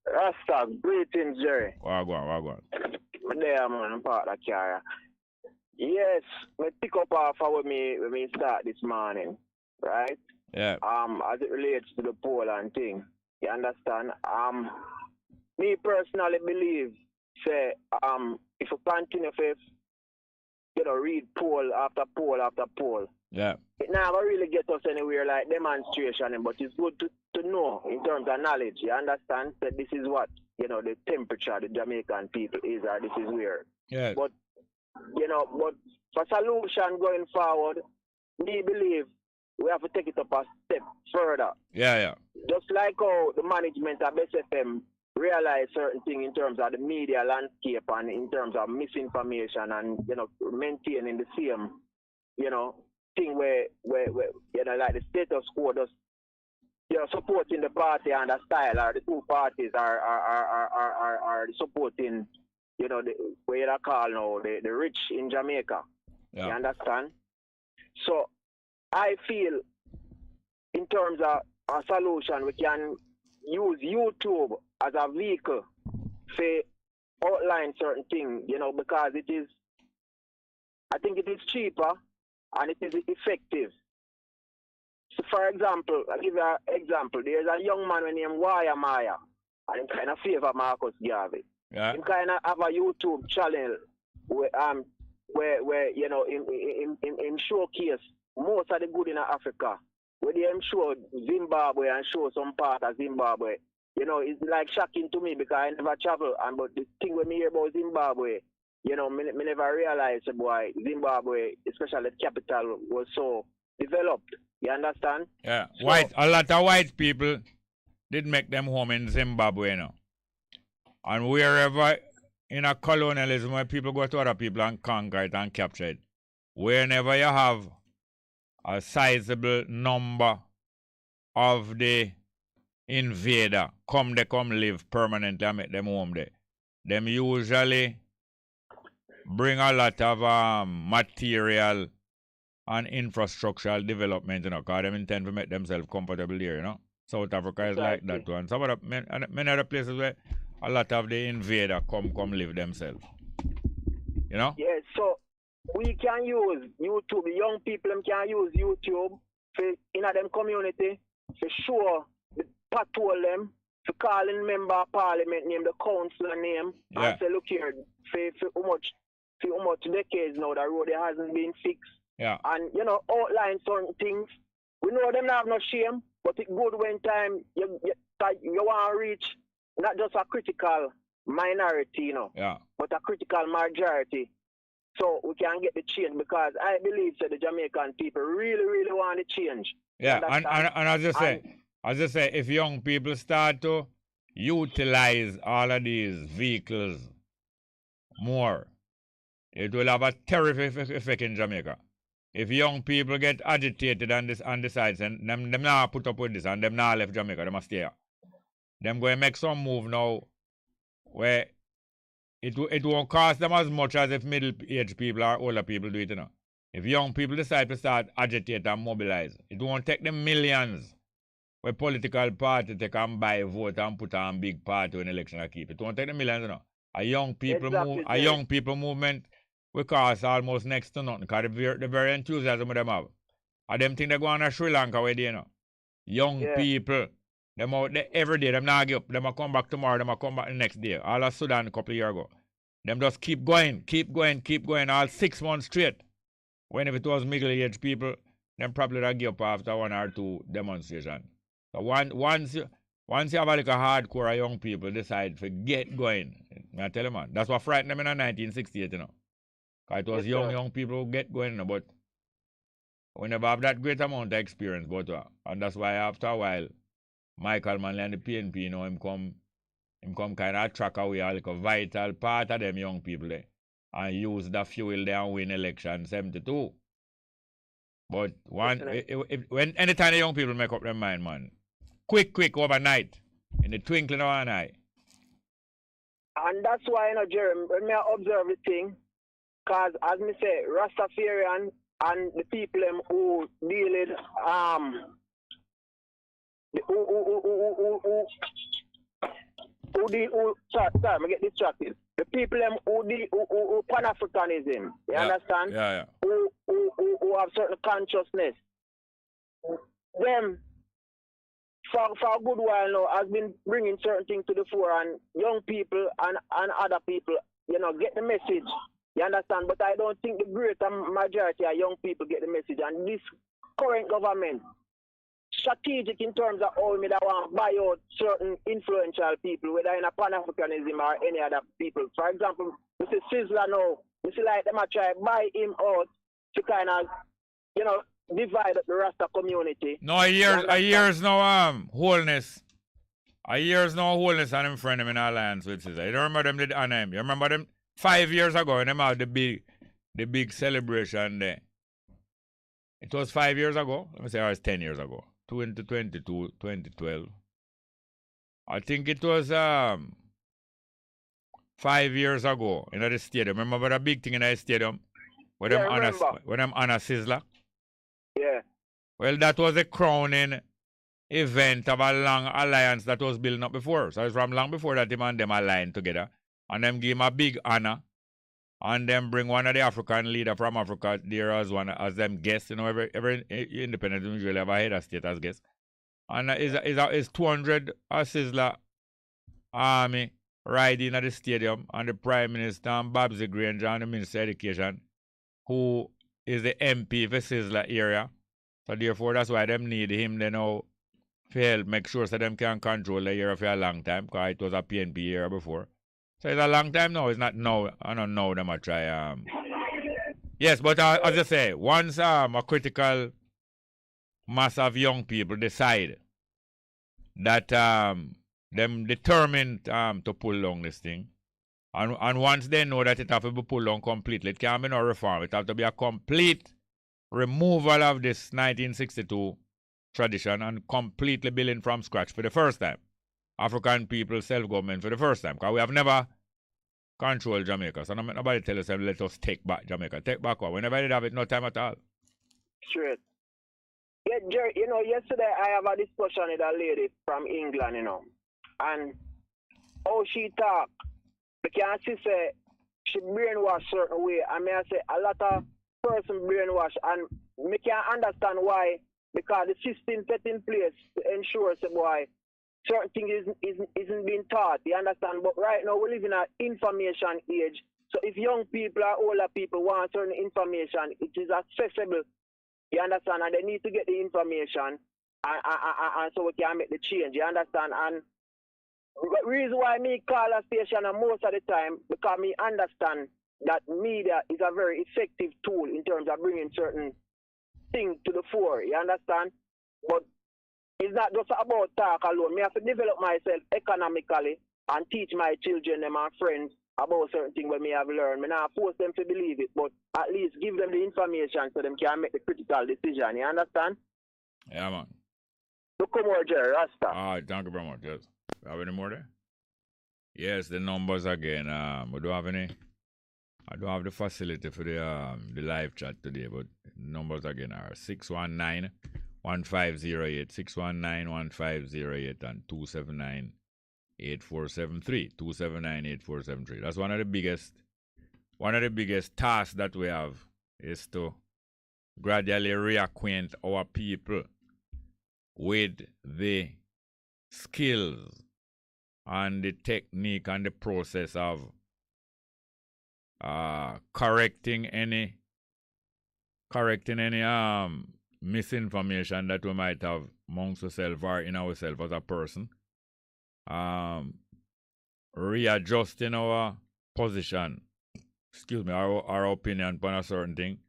Rasta, greetings, Jerry. Wagwan. There, man, I'm part of the carrier. Yes, me pick up off when me start this morning, right? Yeah. As it relates to the poll and thing, you understand? Me personally believe, say, if you continue to, read poll after poll after poll, yeah, it never really get us anywhere like demonstration, but it's good to know in terms of knowledge. You understand that this is what the temperature of the Jamaican people is, or this is where. Yeah. But but for solution going forward, we believe we have to take it up a step further. Yeah. Just like how the management of SFM realize certain things in terms of the media landscape and in terms of misinformation and maintaining the same thing where like the status quo just supporting the party and the style, or the two parties are supporting the way they call now the rich in Jamaica. Yeah. You understand? So I feel in terms of a solution, we can use YouTube as a vehicle to outline certain things, because I think it is cheaper and it is effective. So for example, I'll give you an example. There's a young man named Waya Maya, and he kind of favor Marcus Garvey. Yeah. He kind of have a YouTube channel where him showcase most of the good in Africa. Where they show Zimbabwe and show some part of Zimbabwe. It's like shocking to me because I never travel. But the thing when me hear about Zimbabwe, me never realized why Zimbabwe, especially the capital, was so developed. You understand? Yeah. So, a lot of white people did make them home in Zimbabwe, And wherever in a colonialism where people go to other people and conquer it and capture it, whenever you have a sizable number of the invader come live permanently and make them home there, them usually bring a lot of material and infrastructural development, because them intend to make themselves comfortable there, South Africa is like that too. And some of the many other places where a lot of the invader come live themselves. Yes, so we can use YouTube. The young people can use YouTube in them community to show the patrol them, to call in member of parliament name, the councillor name, and say, look here, for how much decades now the road hasn't been fixed. Yeah. And outline certain things. We know them have no shame, but it's good when time you want to reach not just a critical minority, but a critical majority. So we can get the change, because I believe that the Jamaican people really, really want the change. Yeah, and as I say, if young people start to utilize all of these vehicles more, it will have a terrific effect in Jamaica. If young people get agitated and decide, and them not put up with this, and them not left Jamaica, they must stay here. Them going to make some move now where it won't cost them as much as if middle-aged people or older people do it, you know. If young people decide to start agitate and mobilize, it won't take them millions where political party take and buy vote and put on big party when election and keep. It won't take them millions, you know. A young people movement will cost almost next to nothing because the very enthusiasm of them have. And them think they go on to Sri Lanka where they, you know. Young people, them out there every day, them not give up. Them a come back tomorrow, them a come back the next day. All of Sudan a couple of years ago. Them just keep going, all 6 months straight. When if it was middle-aged people, them probably would give up after 1 or 2 demonstrations. So once you have a little hardcore young people decide to get going, I tell you, man, that's what frightened them in 1968, you know. Because it was young people who get going, you know, but we never have that great amount of experience. But and that's why after a while, Michael Manley and the PNP, you know, him come kind of track away like a vital part of them young people there and use the fuel there and win election 72. But when anytime the young people make up their mind, man, quick overnight, in the twinkling of an eye. And that's why, you know, Jeremy, when I observe the thing, because as me say, Rastafarian and the people who deal with sorry, I get distracted. The people who Pan-Africanism, you understand? Yeah. Who have certain consciousness. Them, for a good while now, has been bringing certain things to the fore, and young people and other people, you know, get the message. You understand? But I don't think the greater majority of young people get the message. And this current government, strategic in terms of how they want to buy out certain influential people, whether in a Pan-Africanism or any other people. For example, Mr. Sizzler now, you see like them try to buy him out to kind of, you know, divide up the Rasta community. No, a year's no wholeness. A year's no wholeness and him friend him in alliance with Sizzler. You don't remember them did on him. You remember them 5 years ago when them had the big celebration there. It was 5 years ago. Let me say it was 10 years ago. 2022, 2012. I think it was 5 years ago in the stadium. Remember the big thing in the stadium? Where them Anna Sizzler? Yeah. Well, that was a crowning event of a long alliance that was building up before. So it's from long before that him and them aligned together. And them give him a big honor. And then bring one of the African leader from Africa there as them guests. You know, every independent usually have a head of state as guest. And is 200 Sizzler army riding at the stadium, and the Prime Minister and Babsy Granger and the Minister of Education, who is the MP for Sizzler area. So therefore that's why them need him they know to help make sure so them can control the area for a long time, because it was a PNP area before. So it's a long time now. It's not now. I don't know them. I try. Yes, but as I say, once a critical mass of young people decide that them determined to pull down this thing, and once they know that it have to be pulled down completely, it can't be no reform. It have to be a complete removal of this 1962 tradition and completely building from scratch for the first time. African people self-government for the first time. Because we have never controlled Jamaica. So nobody tell us, let us take back Jamaica. Take back what? We never did have it, no time at all. Straight. Yeah, Jerry, you know, yesterday I have a discussion with a lady from England, you know. And how she talk, because she say she brainwash certain way. I mean, I say a lot of person brainwash. And me can understand why. Because the system set in place to ensure why certain things isn't being taught, you understand? But right now we live in an information age. So if young people or older people want certain information, it is accessible, you understand? And they need to get the information and so we can make the change, you understand? And the reason why me call a station most of the time, because me understand that media is a very effective tool in terms of bringing certain things to the fore, you understand? But it's not just about talk alone. Me have to develop myself economically and teach my children and my friends about certain things where me have learned. Me not force them to believe it, but at least give them the information so them can make the critical decision. You understand? Yeah, man. So come on, Jerry, Rasta. All right, thank you very much. Yes. Have any more there? Yes, the numbers again. We don't have any. I don't have the facility for the live chat today, but numbers again are 619-1508, 619-1508, and 279-8473, 279-8473. That's one of the biggest tasks that we have is to gradually reacquaint our people with the skills and the technique and the process of correcting any misinformation that we might have amongst ourselves or in ourselves as a person. Readjusting our position, our opinion on a certain thing.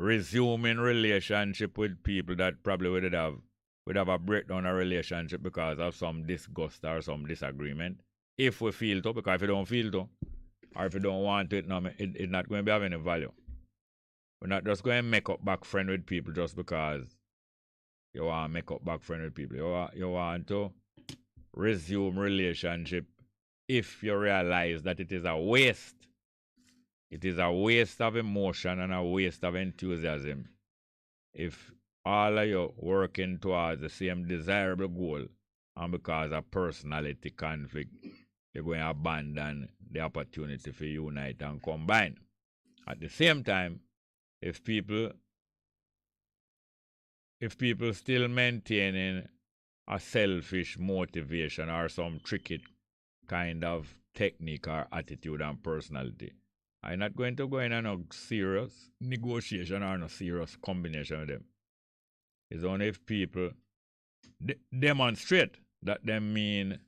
Resuming relationship with people that probably would have a breakdown of relationship because of some disgust or some disagreement. If we feel to, because if you don't feel to, or if you don't want to, it's not going to be having any value. We're not just going to make up back friend with people just because you want to make up back friend with people. You want to resume relationship if you realize that it is a waste. It is a waste of emotion and a waste of enthusiasm if all of you working towards the same desirable goal and because of personality conflict, you're going to abandon the opportunity for unite and combine. At the same time, if people still maintaining a selfish motivation or some tricky kind of technique or attitude and personality, I'm not going to go in on a serious negotiation or no serious combination with them. It's only if people demonstrate that they mean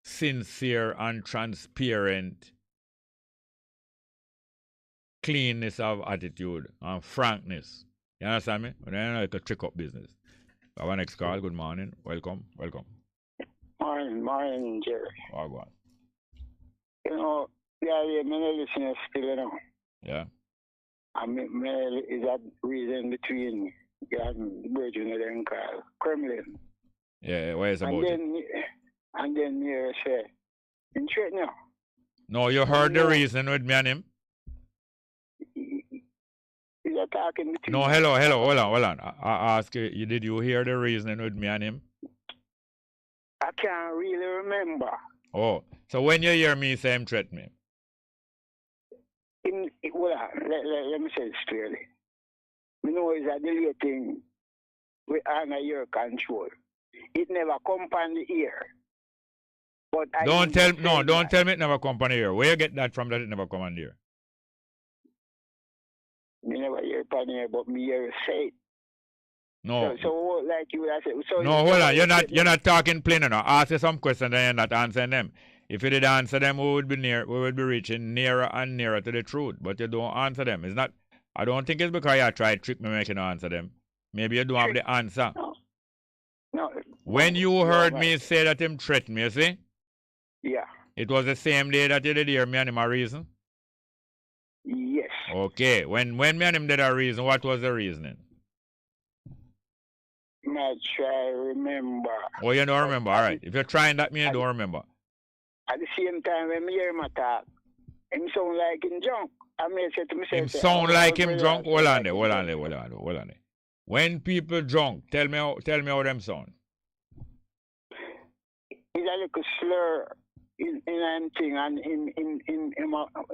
sincere and transparent cleanness of attitude and frankness. You understand me? But then like a trick up business. Our next call, good morning. Welcome. Morning, Jerry. Oh, go on. You know, yeah, many listeners still, you know. Yeah. I mean, is that reason between the Virgin and called Kremlin. Yeah, where is about it? And then you say, in straight now. No, you heard the reason with me and him? Is that talking between? No, hello, hold on. I ask you, did you hear the reasoning with me and him? I can't really remember. Oh, so when you hear me say him threat me? Let me say this clearly. You know, it's a delay thing we under your control. It never come on the ear. But don't tell me it never come on the ear. Where you get that from that it never come on the ear? Me never hear it on the ear, but me hear you say it. No. So like you would have said. So no, hold on. You're not talking plain enough. Ask you some questions and you're not answering them. If you did answer them, we would be reaching nearer and nearer to the truth. But you don't answer them. It's not. I don't think it's because you tried to trick me making you answer them. Maybe you don't have the answer. No. When you heard me say that him threatened me, you see? Yeah. It was the same day that you did hear me and him a reason? Yes. Okay. When me and him did a reason, what was the reasoning? Not try remember. Oh, you don't remember? All right. If you're trying that, means you don't remember. At the same time, when I hear him talk, him sound like him drunk. I may say to myself, him sound like him drunk? Hold on there. When people drunk, tell me how them sound. It's a little slur in him thing, and in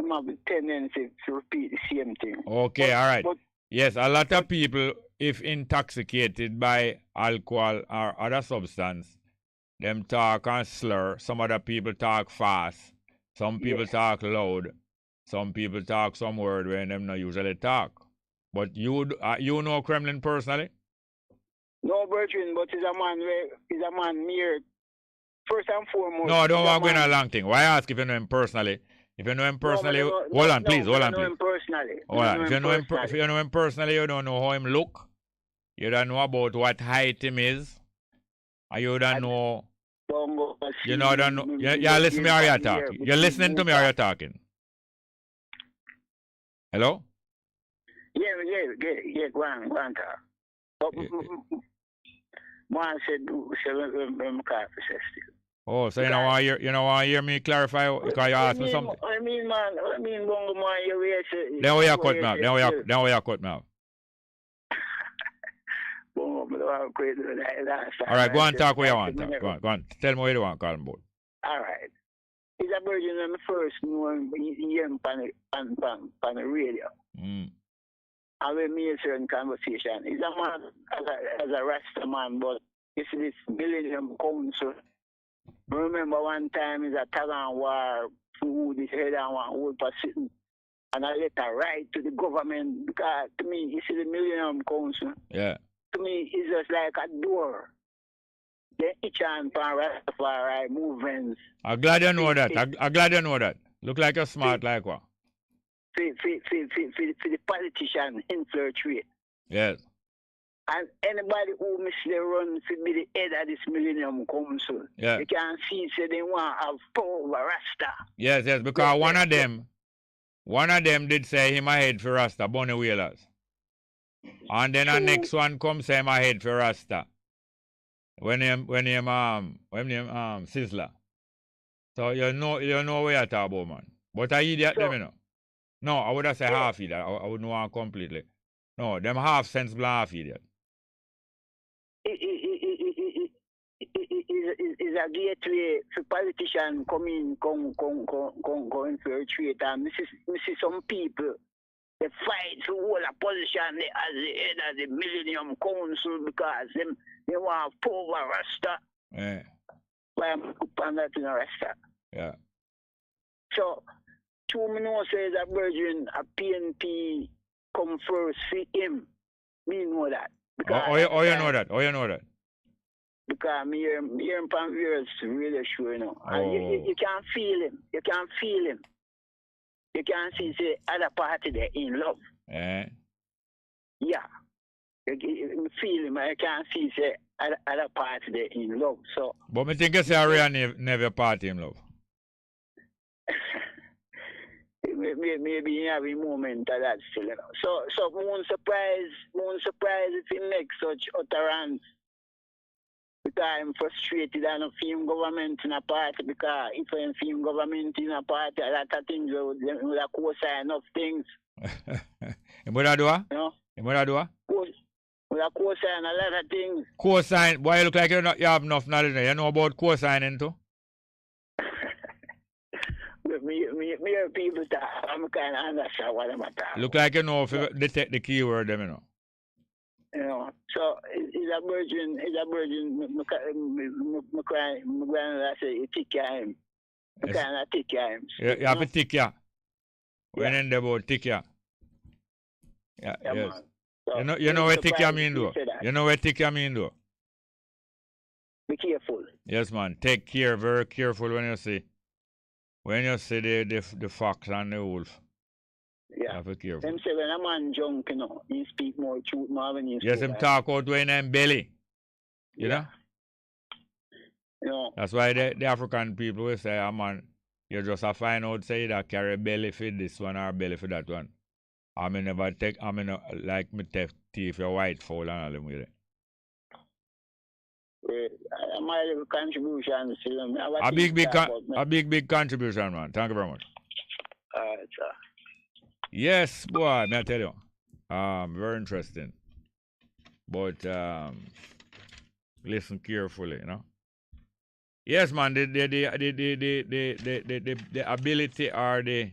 have a tendency to repeat the same thing. Okay, all right. Yes, a lot of people, if intoxicated by alcohol or other substance, them talk and slur. Some other people talk fast. Some people talk loud. Some people talk some word when them not usually talk. But you know Kremlin personally? No, Bertrand, but he's a man near. First and foremost. No, I don't want to go in a long thing. Why ask if you know him personally? If you know him personally, hold on, please. Hold on. If you know him personally, you don't know how him look. You don't know about what height him is. And you don't know. Bongo, you know, don't know. Yeah, listen to me or you're talking. You're listening to me or you're talking. Hello? Yeah, go on, talk. But, man said, Oh, so you know why hear me clarify because you asked me something. I mean, Bongo man, you wear. Then we are cut me out. Then we are cut me out. All right, go on talk where you want. Go on. Tell me what you want, call me about. All right. It's a virgin when I first knew him on the radio. And we made a certain conversation. He's a man as a Rasta man, but you see this Millennium Council. Remember one time is a tag and war food this head and one old person. And I let her write to the government because to me, you see the Millennium Council. Yeah. To me, it's just like a door. They each and Rastafari movements. I'm glad you know that. I'm glad you know that. Look like you're smart like what? For the politician infiltrate. Yes. And anybody who miss the run to be the head of this Millennium Council, yeah. You can see say they want to have power over Rasta. Yes, because one of them did say him a head for Rasta, Bunny Whalers. And then the next one come say him a head for Rasta. When him Sizzler. So you know what you talk about, man. But I idiot them, you know. No, I would have said half idiot. I would know completely. No, them half sensible half idiot. Is a gateway for politicians come infiltrate and me see some people they fight for all a position as the head of the Millennium Council because they want power Rasta. Yeah. Why am I on that in a Rasta? Yeah. So two me know says a virgin a PNP come first see him. Me know that. Because you know that? Oh, you know that? Because me hear him from viewers really sure, you know. And you can feel him. You can feel him. You can see say other party they in love. Yeah. Yeah. You feel him and you can see say other party they in love. So but me think you say a real never party in love. Maybe you have a moment of that still, you know. So moon surprise if he makes such utterance. Because I'm frustrated and a film government in a party because if I'm film government in a party, a lot of things would have co-sign of things. And what I do? You know? And what I do? Would have co-sign a lot of things. Co-sign? Why you look like you have enough knowledge? You know about co-signing too? Me hear people talk. I'm kind of understand what I'm talking. Look like you know if you detect the keyword, them, you know. You know, so it's a virgin. My grandmother say you take care of him. You kind of take care of him. You have to take care. When in the about take care. Yeah, yes. So, you know what take care mean though? You know what take care mean though? Be careful. Yes, man. Take care, very careful when you see the fox and the wolf. Yeah. Have to be careful. Them say when a man drunk, you know, he speak more truth more when he yes, him talk out when him belly. You know? You know? That's why the African people will say, man, you just a find out say that carry belly for this one or belly for that one. I mean never take like me take teeth your white fowl and all them with it. My little contribution a big contribution, man. Thank you very much. Alright, sir. Yes, boy, may I tell you. Very interesting. But listen carefully, you know. Yes, man, the ability or the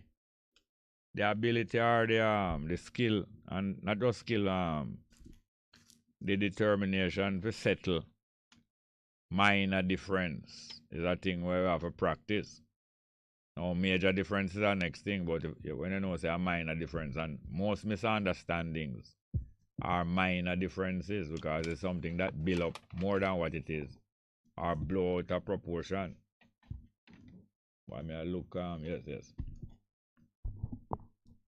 skill, and not just skill, the determination to settle minor difference is a thing where we have to practice. No major difference is the next thing, but when you know say a minor difference, and most misunderstandings are minor differences because it's something that build up more than what it is or blow out of proportion. Why may I look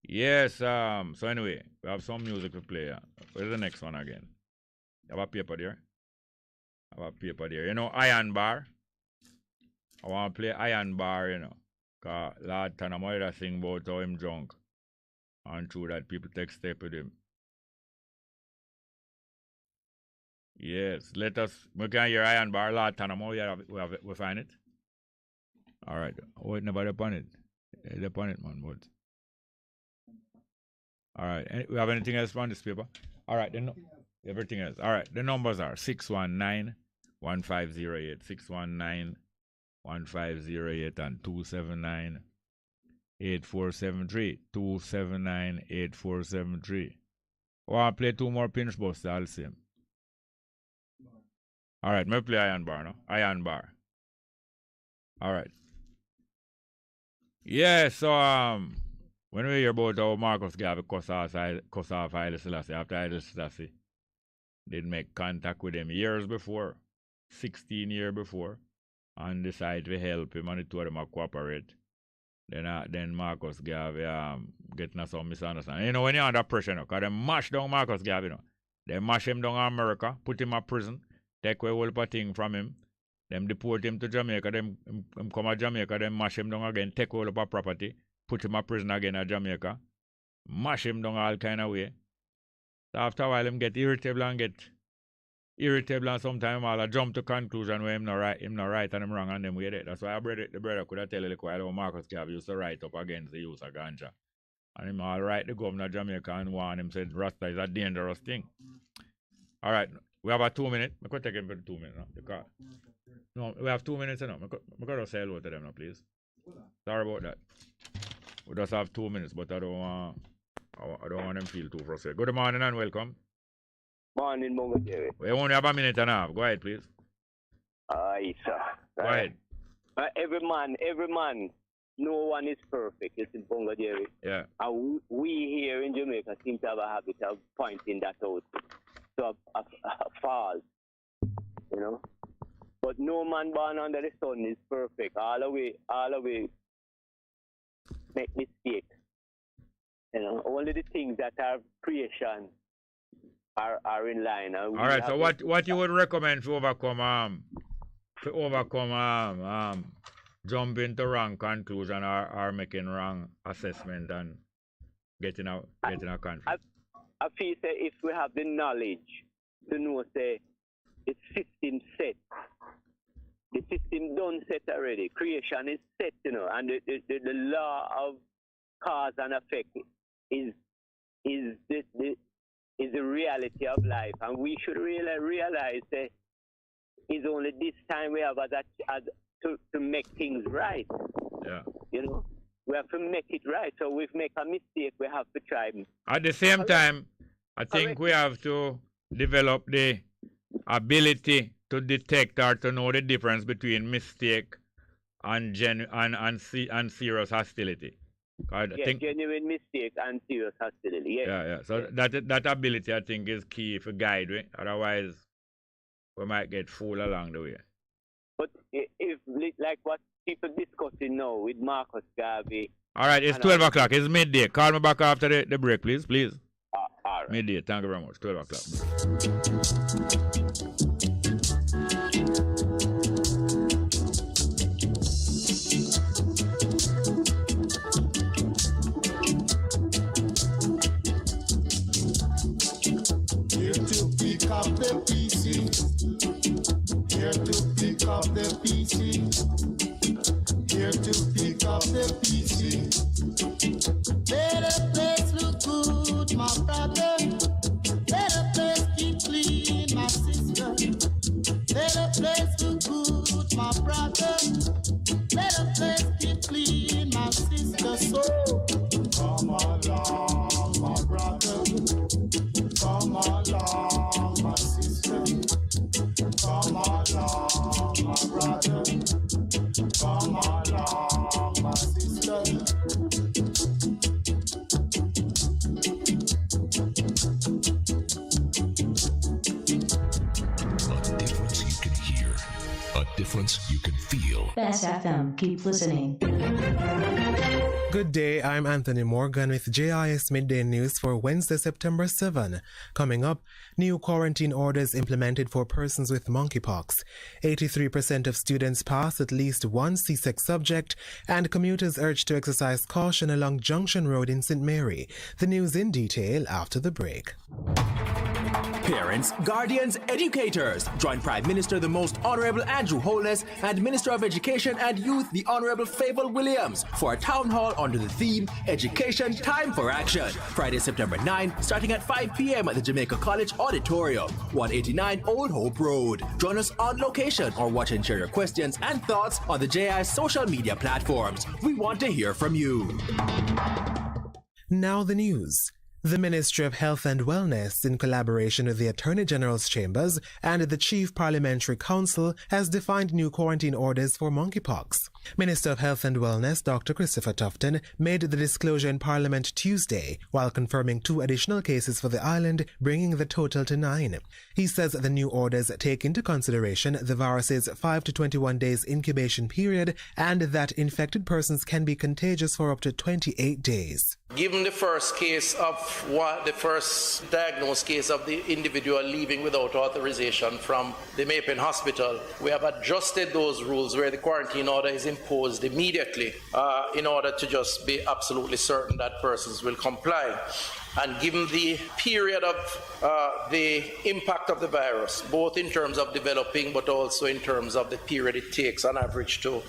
yes. So anyway, we have some music to play. Where's the next one again? You have a paper there? You know Iron Bar? I want to play Iron Bar, you know. Because last time I'm already sing about how him drunk. And through that people take step with him. Yes, we can hear Iron Bar last time we find it. All right. Oh, it never upon it. It's upon it, man. But all right. We have anything else on this paper? All right. Then everything else. All right. The numbers are 619-1508, 619-1508, and 279-8473. 279-8473. Oh, I'll play 2 more pinch busts. I'll see him. All right. Me play Iron Bar now. Iron Bar. All right. Yeah, so when we hear about how Marcus Garvey cuss off Haile Selassie after Haile Selassie did make contact with him years before, 16 years before, and decided to help him and the two of them to cooperate. Then Marcus Garvey getting some misunderstanding. You know, when you're under pressure, because they mash down Marcus Garvey, they mash him down in America, put him in prison, take away all the thing from him. Them deport him to Jamaica, them come to Jamaica, them mash him down again, take all of our property, put him in prison again at Jamaica, mash him down all kind of way. So after a while, him get irritable and sometimes I'll jump to conclusion where him not right and him wrong and them way there. That's why the brother could have tell you while Marcus Garvey used to write up against the use of ganja. And him all right, the governor of Jamaica and warn him said Rasta is a dangerous thing. All right, we have a 2 minutes. I could take him for 2 minutes now. Because no, we have 2 minutes now. I could say hello to them now, please. Sorry about that. We just have 2 minutes, but I don't want them feel too frustrated. Good morning and welcome. Morning, Bongo Jerry. We only have a minute and a half. Go ahead, please. Aye, sir. Go ahead. Every man, no one is perfect. It's in Bongo Jerry. Yeah. And we here in Jamaica seem to have a habit of pointing that out. So a fault, you know. But no man born under the sun is perfect. All the way make mistakes. You know, only the things that are creation are in line. All right. So what you would recommend to overcome jumping to wrong conclusion or making wrong assessment and getting a conflict? I feel say if we have the knowledge to know say the system set. The system done set already. Creation is set, you know, and the law of cause and effect is the reality of life, and we should really realize that it's only this time we have to make things right. Yeah. You know, we have to make it right. So if we make a mistake, we have to try. At the same time, I think we have to develop the ability to detect or to know the difference between mistake and serious hostility. Genuine mistake and serious hostility. Yes. Yeah. So that ability, I think, is key for guide. Otherwise, we might get fooled along the way. But if like what people discussing now with Marcus Garvey. All right, it's 12 o'clock. It's midday. Call me back after the break, please. All right. Midday. Thank you very much. 12 o'clock. Up the PC. Here to pick up the PC. Here to pick up the PC. Better place look good, my brother. Better place keep clean, my sister. Better place look good, my brother. Better place keep clean, my sister. So come along, my brother. Come along, my sister. Come along, my brother. Come along, my sister. A difference you can hear. A difference you can feel. Bess FM. Keep listening. Good day, I'm Anthony Morgan with JIS Midday News for Wednesday, September 7. Coming up, new quarantine orders implemented for persons with monkeypox. 83% of students pass at least one CSEC subject, and commuters urged to exercise caution along Junction Road in St. Mary. The news in detail after the break. Parents, guardians, educators, join Prime Minister the Most Honorable Andrew Holness and Minister of Education and Youth the Honorable Fable Williams for a town hall under the theme Education Time for Action. Friday, September 9, starting at 5 p.m. at the Jamaica College Auditorium, 189 Old Hope Road. Join us on location or watch and share your questions and thoughts on the JI social media platforms. We want to hear from you. Now the news. The Ministry of Health and Wellness, in collaboration with the Attorney General's Chambers and the Chief Parliamentary Council, has defined new quarantine orders for monkeypox. Minister of Health and Wellness Dr. Christopher Tufton made the disclosure in Parliament Tuesday, while confirming 2 additional cases for the island, bringing the total to 9. He says the new orders take into consideration the virus's 5 to 21 days incubation period and that infected persons can be contagious for up to 28 days. Given the first diagnosed case of the individual leaving without authorization from the Mapen Hospital, we have adjusted those rules where the quarantine order is imposed immediately in order to just be absolutely certain that persons will comply. And given the period of the impact of the virus, both in terms of developing but also in terms of the period it takes on average to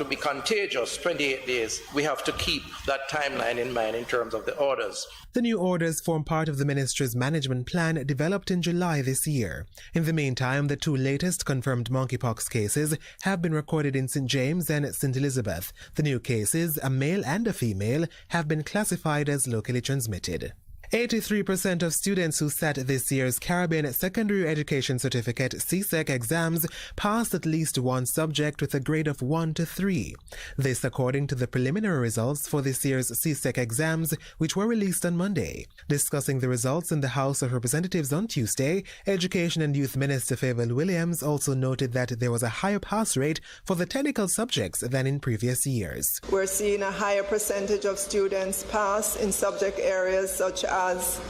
be contagious, 28 days, we have to keep that timeline in mind in terms of the orders. The new orders form part of the ministry's management plan developed in July this year. In the meantime, the 2 latest confirmed monkeypox cases have been recorded in St. James and St. Elizabeth. The new cases, a male and a female, have been classified as locally transmitted. 83% of students who sat this year's Caribbean Secondary Education Certificate CSEC exams passed at least one subject with a grade of 1 to 3. This according to the preliminary results for this year's CSEC exams, which were released on Monday. Discussing the results in the House of Representatives on Tuesday, Education and Youth Minister Fable Williams also noted that there was a higher pass rate for the technical subjects than in previous years. We're seeing a higher percentage of students pass in subject areas such as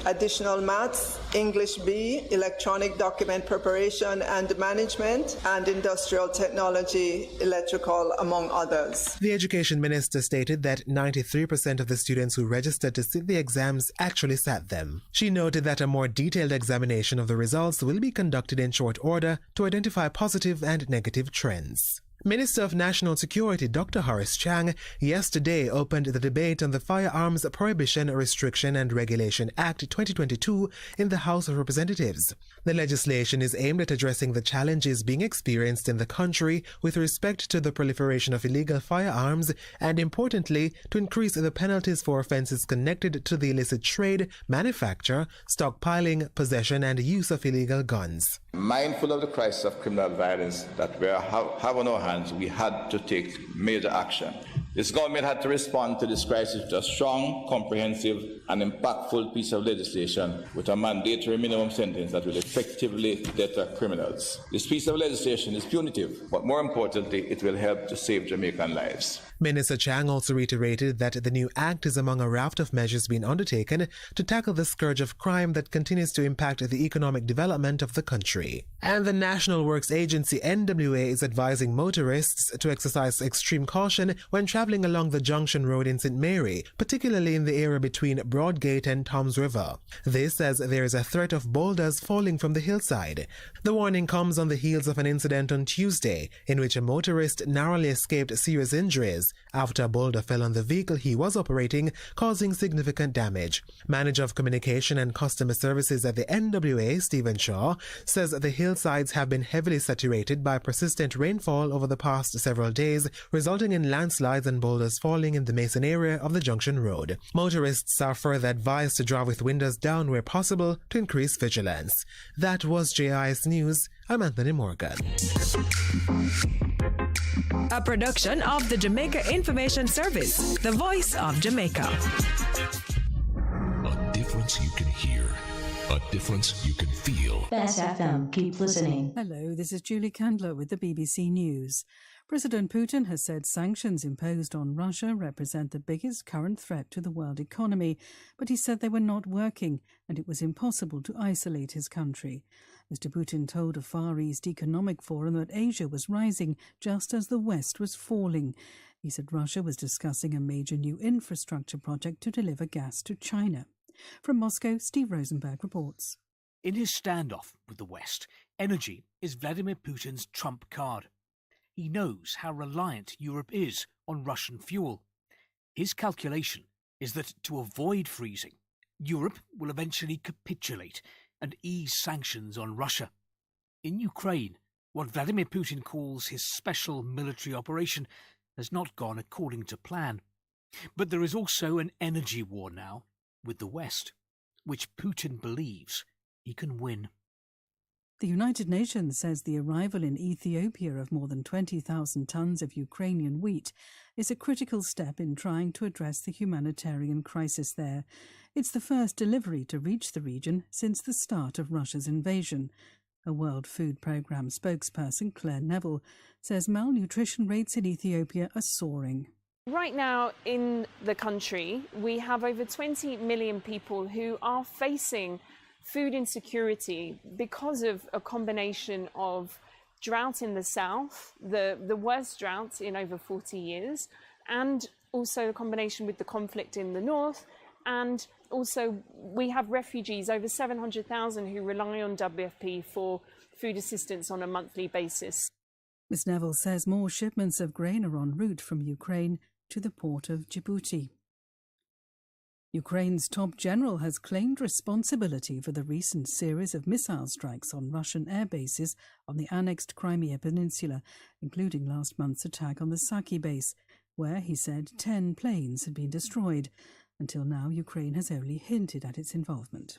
additional maths, English B, electronic document preparation and management, and industrial technology, electrical, among others. The Education Minister stated that 93% of the students who registered to sit the exams actually sat them. She noted that a more detailed examination of the results will be conducted in short order to identify positive and negative trends. Minister of National Security Dr. Horace Chang yesterday opened the debate on the Firearms Prohibition, Restriction and Regulation Act 2022 in the House of Representatives. The legislation is aimed at addressing the challenges being experienced in the country with respect to the proliferation of illegal firearms and, importantly, to increase the penalties for offenses connected to the illicit trade, manufacture, stockpiling, possession and use of illegal guns. Mindful of the crisis of criminal violence that we have on our hands, we had to take major action. This government had to respond to this crisis with a strong, comprehensive and impactful piece of legislation with a mandatory minimum sentence that will effectively deter criminals. This piece of legislation is punitive, but more importantly, it will help to save Jamaican lives. Minister Chang also reiterated that the new act is among a raft of measures being undertaken to tackle the scourge of crime that continues to impact the economic development of the country. And the National Works Agency NWA is advising motorists to exercise extreme caution when traveling along the Junction Road in St. Mary, particularly in the area between Broadgate and Toms River. This as there is a threat of boulders falling from the hillside. The warning comes on the heels of an incident on Tuesday in which a motorist narrowly escaped serious injuries after a boulder fell on the vehicle he was operating, causing significant damage. Manager of Communication and Customer Services at the NWA, Stephen Shaw, says the hillsides have been heavily saturated by persistent rainfall over the past several days, resulting in landslides and boulders falling in the Mason area of the Junction Road. Motorists are further advised to drive with windows down where possible to increase vigilance. That was JIS News. I'm Anthony Morgan. A production of the Jamaica Information Service, the voice of Jamaica. A difference you can hear, a difference you can feel. Bess FM, keep listening. Hello, this is Julie Candler with the BBC News. President Putin has said sanctions imposed on Russia represent the biggest current threat to the world economy, but he said they were not working and it was impossible to isolate his country. Mr. Putin told a Far East Economic Forum that Asia was rising just as the West was falling. He said Russia was discussing a major new infrastructure project to deliver gas to China. From Moscow, Steve Rosenberg reports. In his standoff with the West, energy is Vladimir Putin's trump card. He knows how reliant Europe is on Russian fuel. His calculation is that to avoid freezing, Europe will eventually capitulate and ease sanctions on Russia. In Ukraine, what Vladimir Putin calls his special military operation has not gone according to plan. But there is also an energy war now with the West, which Putin believes he can win. The United Nations says the arrival in Ethiopia of more than 20,000 tons of Ukrainian wheat is a critical step in trying to address the humanitarian crisis there. It's the first delivery to reach the region since the start of Russia's invasion. A World Food Programme spokesperson, Claire Neville, says malnutrition rates in Ethiopia are soaring. Right now in the country, we have over 20 million people who are facing food insecurity because of a combination of drought in the south, the worst drought in over 40 years, and also a combination with the conflict in the north. And also we have refugees, over 700,000, who rely on WFP for food assistance on a monthly basis. Ms Neville says more shipments of grain are en route from Ukraine to the port of Djibouti. Ukraine's top general has claimed responsibility for the recent series of missile strikes on Russian air bases on the annexed Crimea Peninsula, including last month's attack on the Saki base, where, he said, 10 planes had been destroyed. Until now, Ukraine has only hinted at its involvement.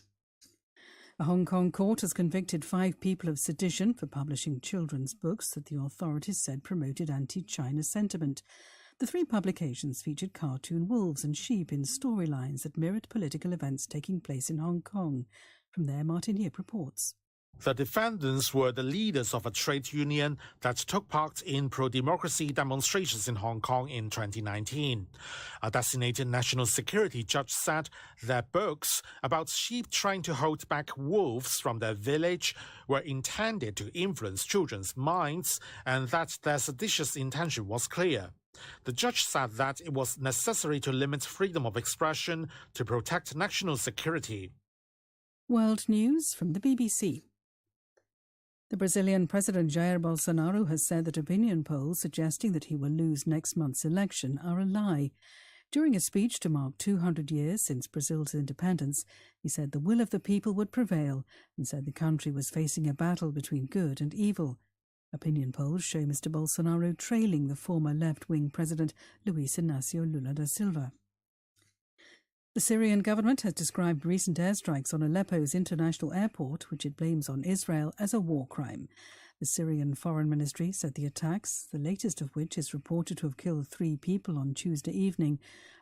A Hong Kong court has convicted 5 people of sedition for publishing children's books that the authorities said promoted anti-China sentiment. The 3 publications featured cartoon wolves and sheep in storylines that mirrored political events taking place in Hong Kong. From there, Martin Yip reports. The defendants were the leaders of a trade union that took part in pro-democracy demonstrations in Hong Kong in 2019. A designated national security judge said their books about sheep trying to hold back wolves from their village were intended to influence children's minds and that their seditious intention was clear. The judge said that it was necessary to limit freedom of expression to protect national security. World News from the BBC. The Brazilian President Jair Bolsonaro has said that opinion polls suggesting that he will lose next month's election are a lie. During a speech to mark 200 years since Brazil's independence, he said the will of the people would prevail and said the country was facing a battle between good and evil. Opinion polls show Mr. Bolsonaro trailing the former left-wing president Luiz Inácio Lula da Silva. The Syrian government has described recent airstrikes on Aleppo's international airport, which it blames on Israel, as a war crime. The Syrian Foreign Ministry said the attacks, the latest of which is reported to have killed 3 people on Tuesday evening,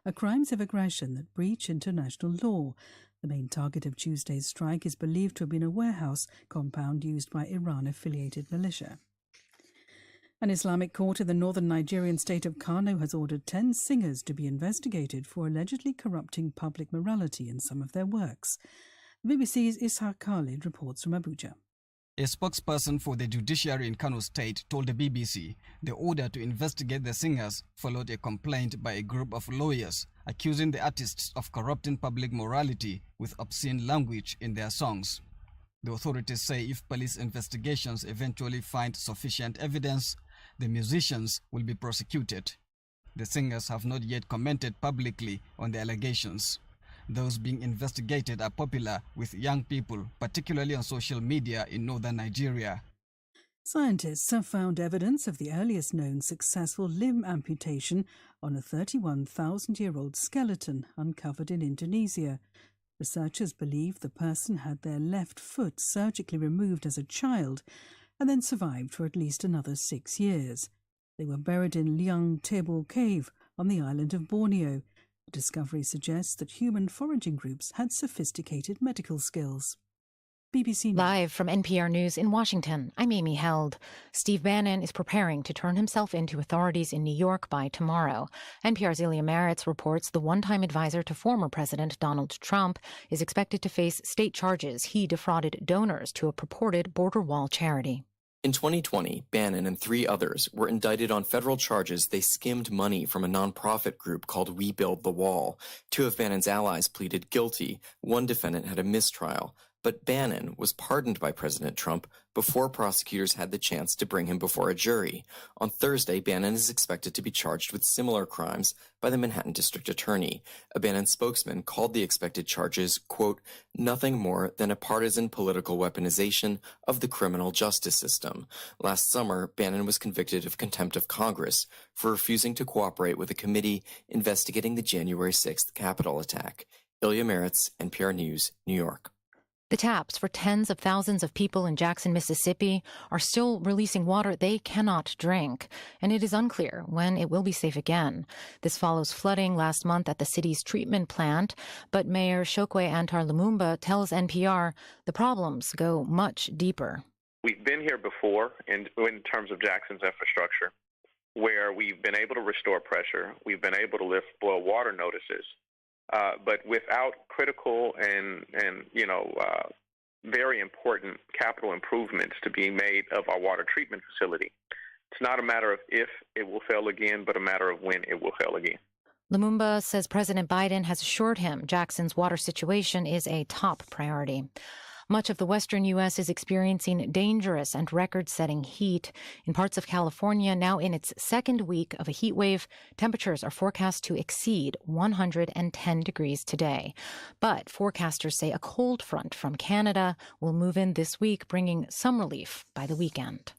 are crimes of aggression that breach international law. The main target of Tuesday's strike is believed to have been a warehouse compound used by Iran-affiliated militia. An Islamic court in the northern Nigerian state of Kano has ordered 10 singers to be investigated for allegedly corrupting public morality in some of their works. The BBC's Ishaq Khalid reports from Abuja. A spokesperson for the judiciary in Kano State told the BBC the order to investigate the singers followed a complaint by a group of lawyers accusing the artists of corrupting public morality with obscene language in their songs. The authorities say if police investigations eventually find sufficient evidence, the musicians will be prosecuted. The singers have not yet commented publicly on the allegations. Those being investigated are popular with young people, particularly on social media in northern Nigeria. Scientists have found evidence of the earliest known successful limb amputation on a 31,000-year-old skeleton uncovered in Indonesia. Researchers believe the person had their left foot surgically removed as a child and then survived for at least another 6 years. They were buried in Liang Tebo Cave on the island of Borneo. The discovery suggests that human foraging groups had sophisticated medical skills. BBC News. Live from NPR News in Washington, I'm Amy Held. Steve Bannon is preparing to turn himself into authorities in New York by tomorrow. NPR's Ilya Maritz reports the one-time advisor to former President Donald Trump is expected to face state charges he defrauded donors to a purported border wall charity. In 2020, Bannon and 3 others were indicted on federal charges they skimmed money from a nonprofit group called We Build the Wall. 2 of Bannon's allies pleaded guilty. 1 defendant had a mistrial. But but Bannon was pardoned by President Trump before prosecutors had the chance to bring him before a jury. On Thursday, Bannon is expected to be charged with similar crimes by the Manhattan District Attorney. A Bannon spokesman called the expected charges, quote, nothing more than a partisan political weaponization of the criminal justice system. Last summer, Bannon was convicted of contempt of Congress for refusing to cooperate with a committee investigating the January 6th Capitol attack. Ilya Meritz, NPR News, New York. The taps for tens of thousands of people in Jackson, Mississippi are still releasing water they cannot drink, and it is unclear when it will be safe again. This follows flooding last month at the city's treatment plant, but Mayor Chokwe Antar Lumumba tells NPR the problems go much deeper. We've been here before in terms of Jackson's infrastructure, where we've been able to restore pressure, we've been able to lift boil water notices. But without critical and very important capital improvements to be made of our water treatment facility, it's not a matter of if it will fail again, but a matter of when it will fail again. Lumumba says President Biden has assured him Jackson's water situation is a top priority. Much of the western U.S. is experiencing dangerous and record-setting heat. In parts of California, now in its second week of a heat wave, temperatures are forecast to exceed 110 degrees today. But forecasters say a cold front from Canada will move in this week, bringing some relief by the weekend.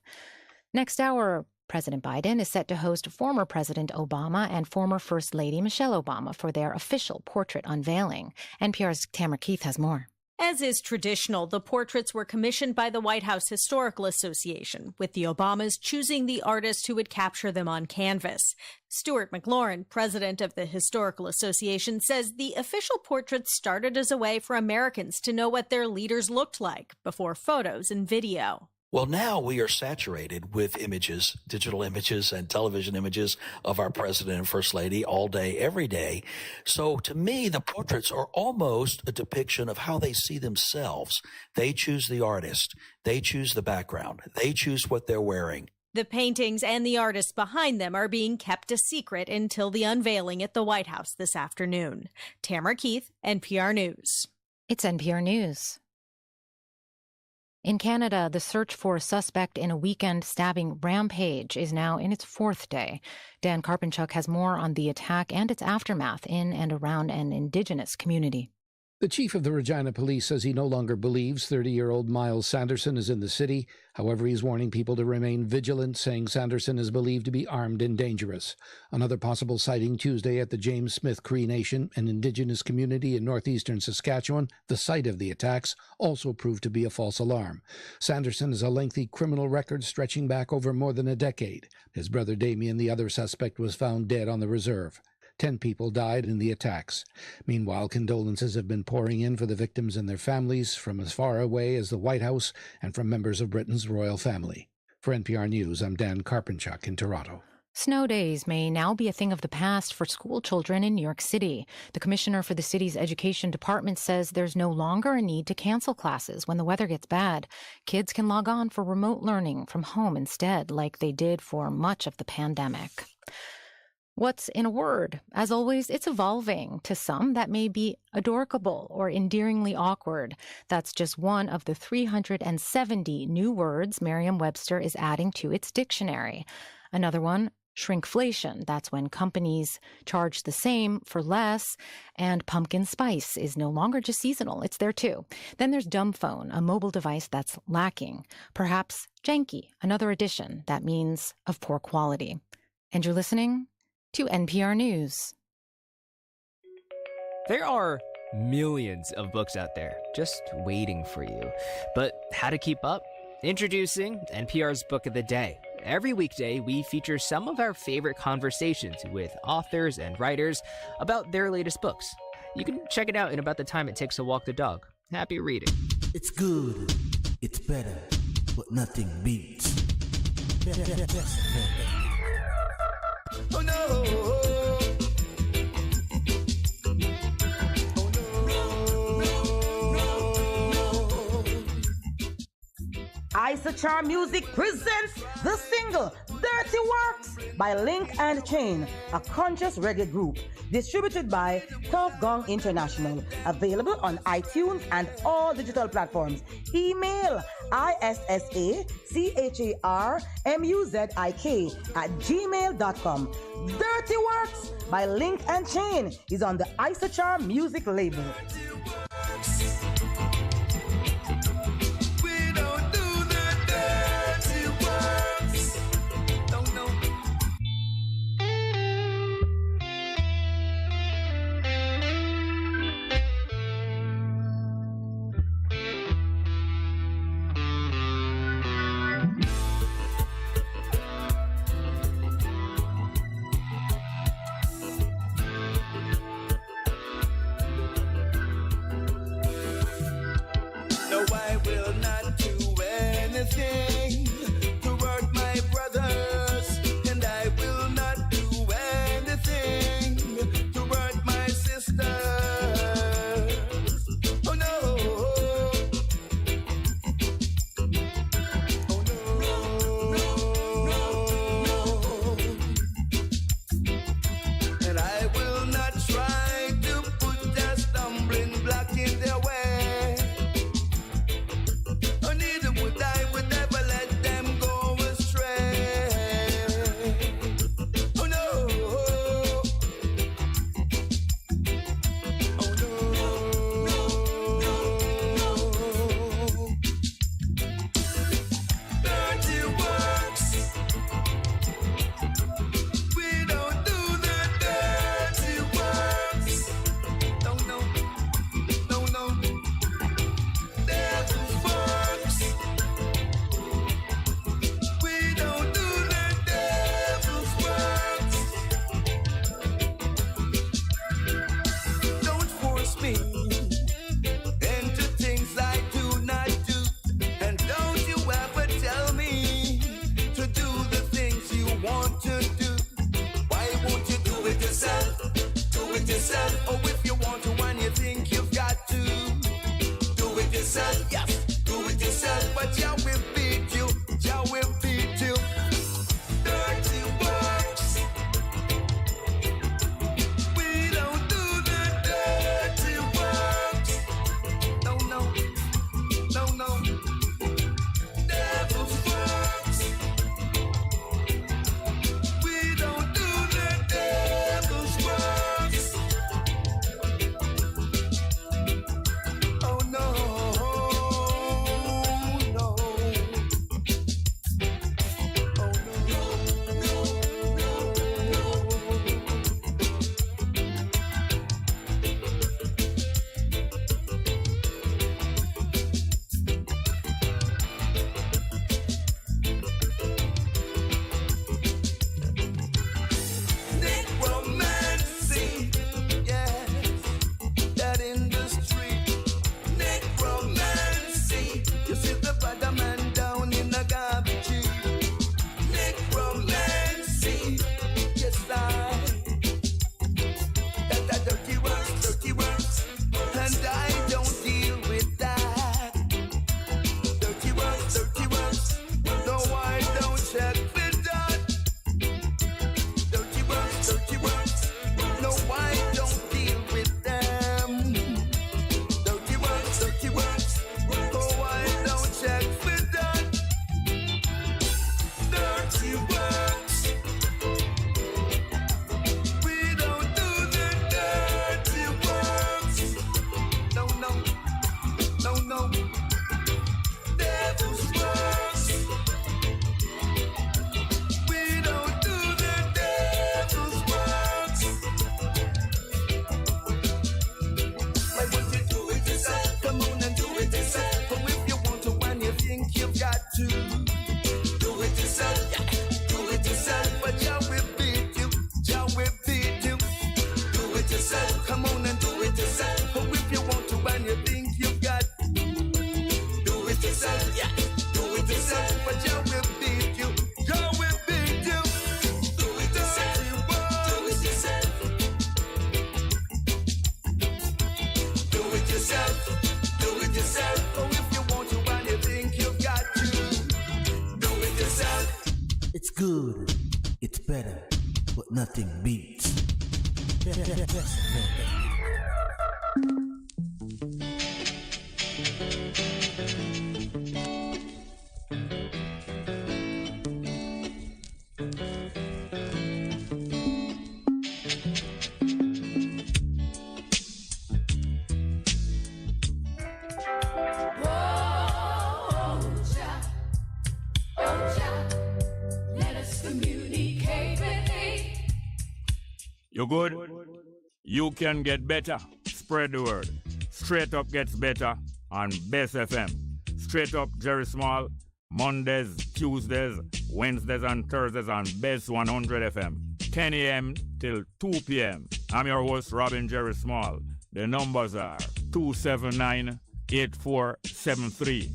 Next hour, President Biden is set to host former President Obama and former First Lady Michelle Obama for their official portrait unveiling. NPR's Tamara Keith has more. As is traditional, the portraits were commissioned by the White House Historical Association, with the Obamas choosing the artist who would capture them on canvas. Stuart McLaurin, president of the Historical Association, says the official portraits started as a way for Americans to know what their leaders looked like before photos and video. Well, now we are saturated with images, digital images and television images of our president and first lady all day, every day. So to me, the portraits are almost a depiction of how they see themselves. They choose the artist. They choose the background. They choose what they're wearing. The paintings and the artists behind them are being kept a secret until the unveiling at the White House this afternoon. Tamara Keith, NPR News. It's NPR News. In Canada, the search for a suspect in a weekend stabbing rampage is now in its fourth day. Dan Karpinchuk has more on the attack and its aftermath in and around an Indigenous community. The chief of the Regina Police says he no longer believes 30-year-old Miles Sanderson is in the city. However, he's warning people to remain vigilant, saying Sanderson is believed to be armed and dangerous. Another possible sighting Tuesday at the James Smith Cree Nation, an Indigenous community in northeastern Saskatchewan, the site of the attacks, also proved to be a false alarm. Sanderson has a lengthy criminal record stretching back over more than a decade. His brother Damien, the other suspect, was found dead on the reserve. 10 people died in the attacks. Meanwhile, condolences have been pouring in for the victims and their families from as far away as the White House and from members of Britain's royal family. For NPR News, I'm Dan Karpinchuk in Toronto. Snow days may now be a thing of the past for school children in New York City. The commissioner for the city's education department says there's no longer a need to cancel classes when the weather gets bad. Kids can log on for remote learning from home instead, like they did for much of the pandemic. What's in a word? As always, it's evolving. To some, that may be adorkable or endearingly awkward. That's just one of the 370 new words Merriam-Webster is adding to its dictionary. Another one, shrinkflation. That's when companies charge the same for less. And pumpkin spice is no longer just seasonal. It's there too. Then there's dumb phone, a mobile device that's lacking. Perhaps janky, another addition that means of poor quality. And you're listening to NPR News. There are millions of books out there just waiting for you. But how to keep up? Introducing NPR's Book of the Day. Every weekday, we feature some of our favorite conversations with authors and writers about their latest books. You can check it out in about the time it takes to walk the dog. Happy reading. It's good, it's better, but nothing beats. Oh no! Isa Charm Music presents the single Dirty Works by Link and Chain, a conscious reggae group. Distributed by Tough Gong International. Available on iTunes and all digital platforms. Email isacharmuzik@gmail.com. Dirty Works by Link and Chain is on the Isachar Music label. It's good, it's better, but nothing beats. You good? You can get better. Spread the word. Straight Up gets better on Bess FM. Straight Up Jerry Small, Mondays, Tuesdays, Wednesdays and Thursdays on Bess 100 FM. 10 a.m. till 2 p.m. I'm your host, Robin Jerry Small. The numbers are 279-8473,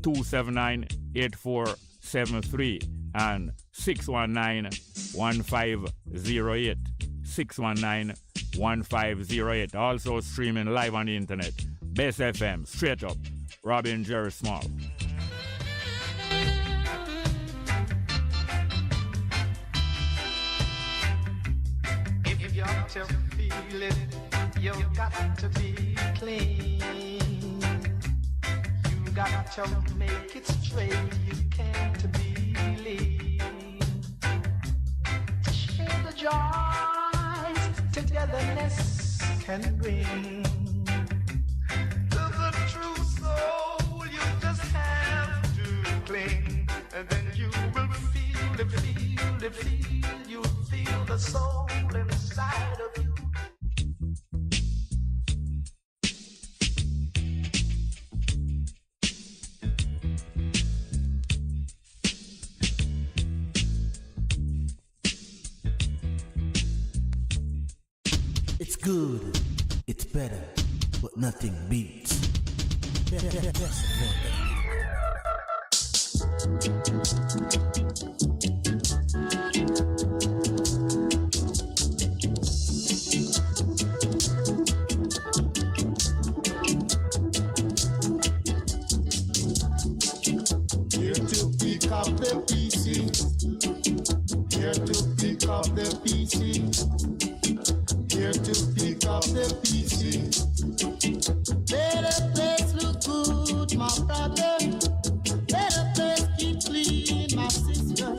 279-8473, and 619-1508. 619-1508. Also streaming live on the internet. Bess FM, Straight Up, Robin Jerry Small. If you got to feel it, you got to be clean. You got to make it straight, you can't be lean. Share the joys togetherness can bring. To the true soul, you just have to cling, and then you will feel it, you'll feel the soul inside of you. It's good, it's better, but nothing beats. Here to pick up the pieces. Here to pick up the pieces. Here to pick up the pieces. Let the place look good, my brother. Let the place keep clean, my sister.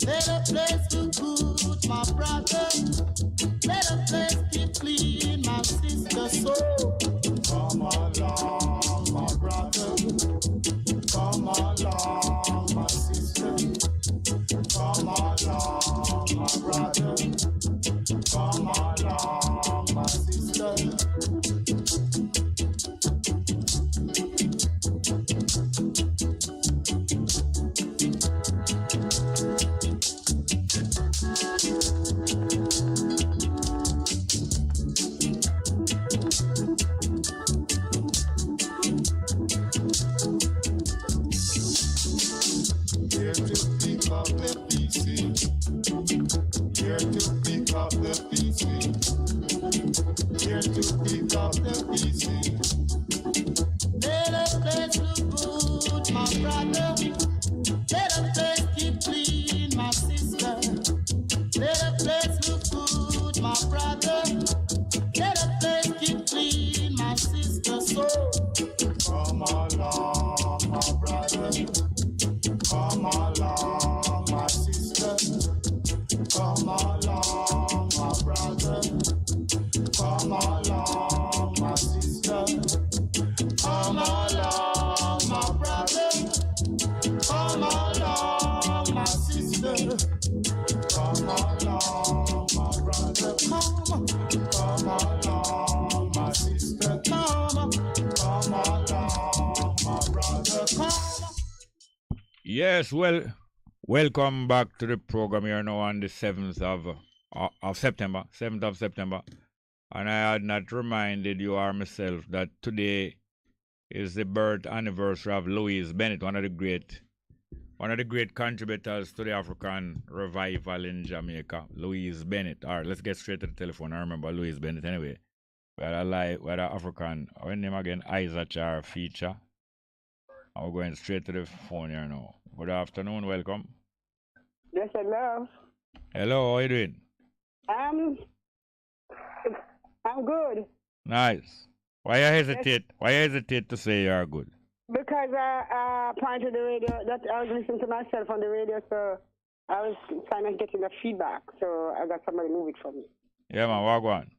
Let the place look good, my brother. Let the place keep clean, my sister. So come along, my brother. Come along, my sister. Come along, my brother. Come along, my sister. Here to pick up the pieces. Here to pick up the pieces. Here to pick up the pieces. Let the place look good, my brother. Let the place keep clean, my sister. Let the place look good, my brother. Let the place keep clean, my sister. So come along, my brother. Come along, my sister. Come along, my brother. Come along, my sister. Come along, my brother. Come along, my sister. Come along, my brother. Come along, my sister. Come along, my brother. Yes, well, welcome back to the program here now on the 7th of September, 7th of September. And I had not reminded you or myself that today is the birth anniversary of Louise Bennett, one of the great contributors to the African revival in Jamaica. Louise Bennett. All right, let's get straight to the telephone. I remember Louise Bennett anyway. We had a African, our name again, Isaac feature. And we're going straight to the phone here now. Good afternoon, welcome. Yes, hello. Hello, how you doing? I'm good. Nice. Why you hesitate? Why you hesitate to say you're good? Because I pointed the radio, that I was listening to myself on the radio, so I was kind of getting the feedback, so I got somebody to move it for me. Yeah, man, walk on.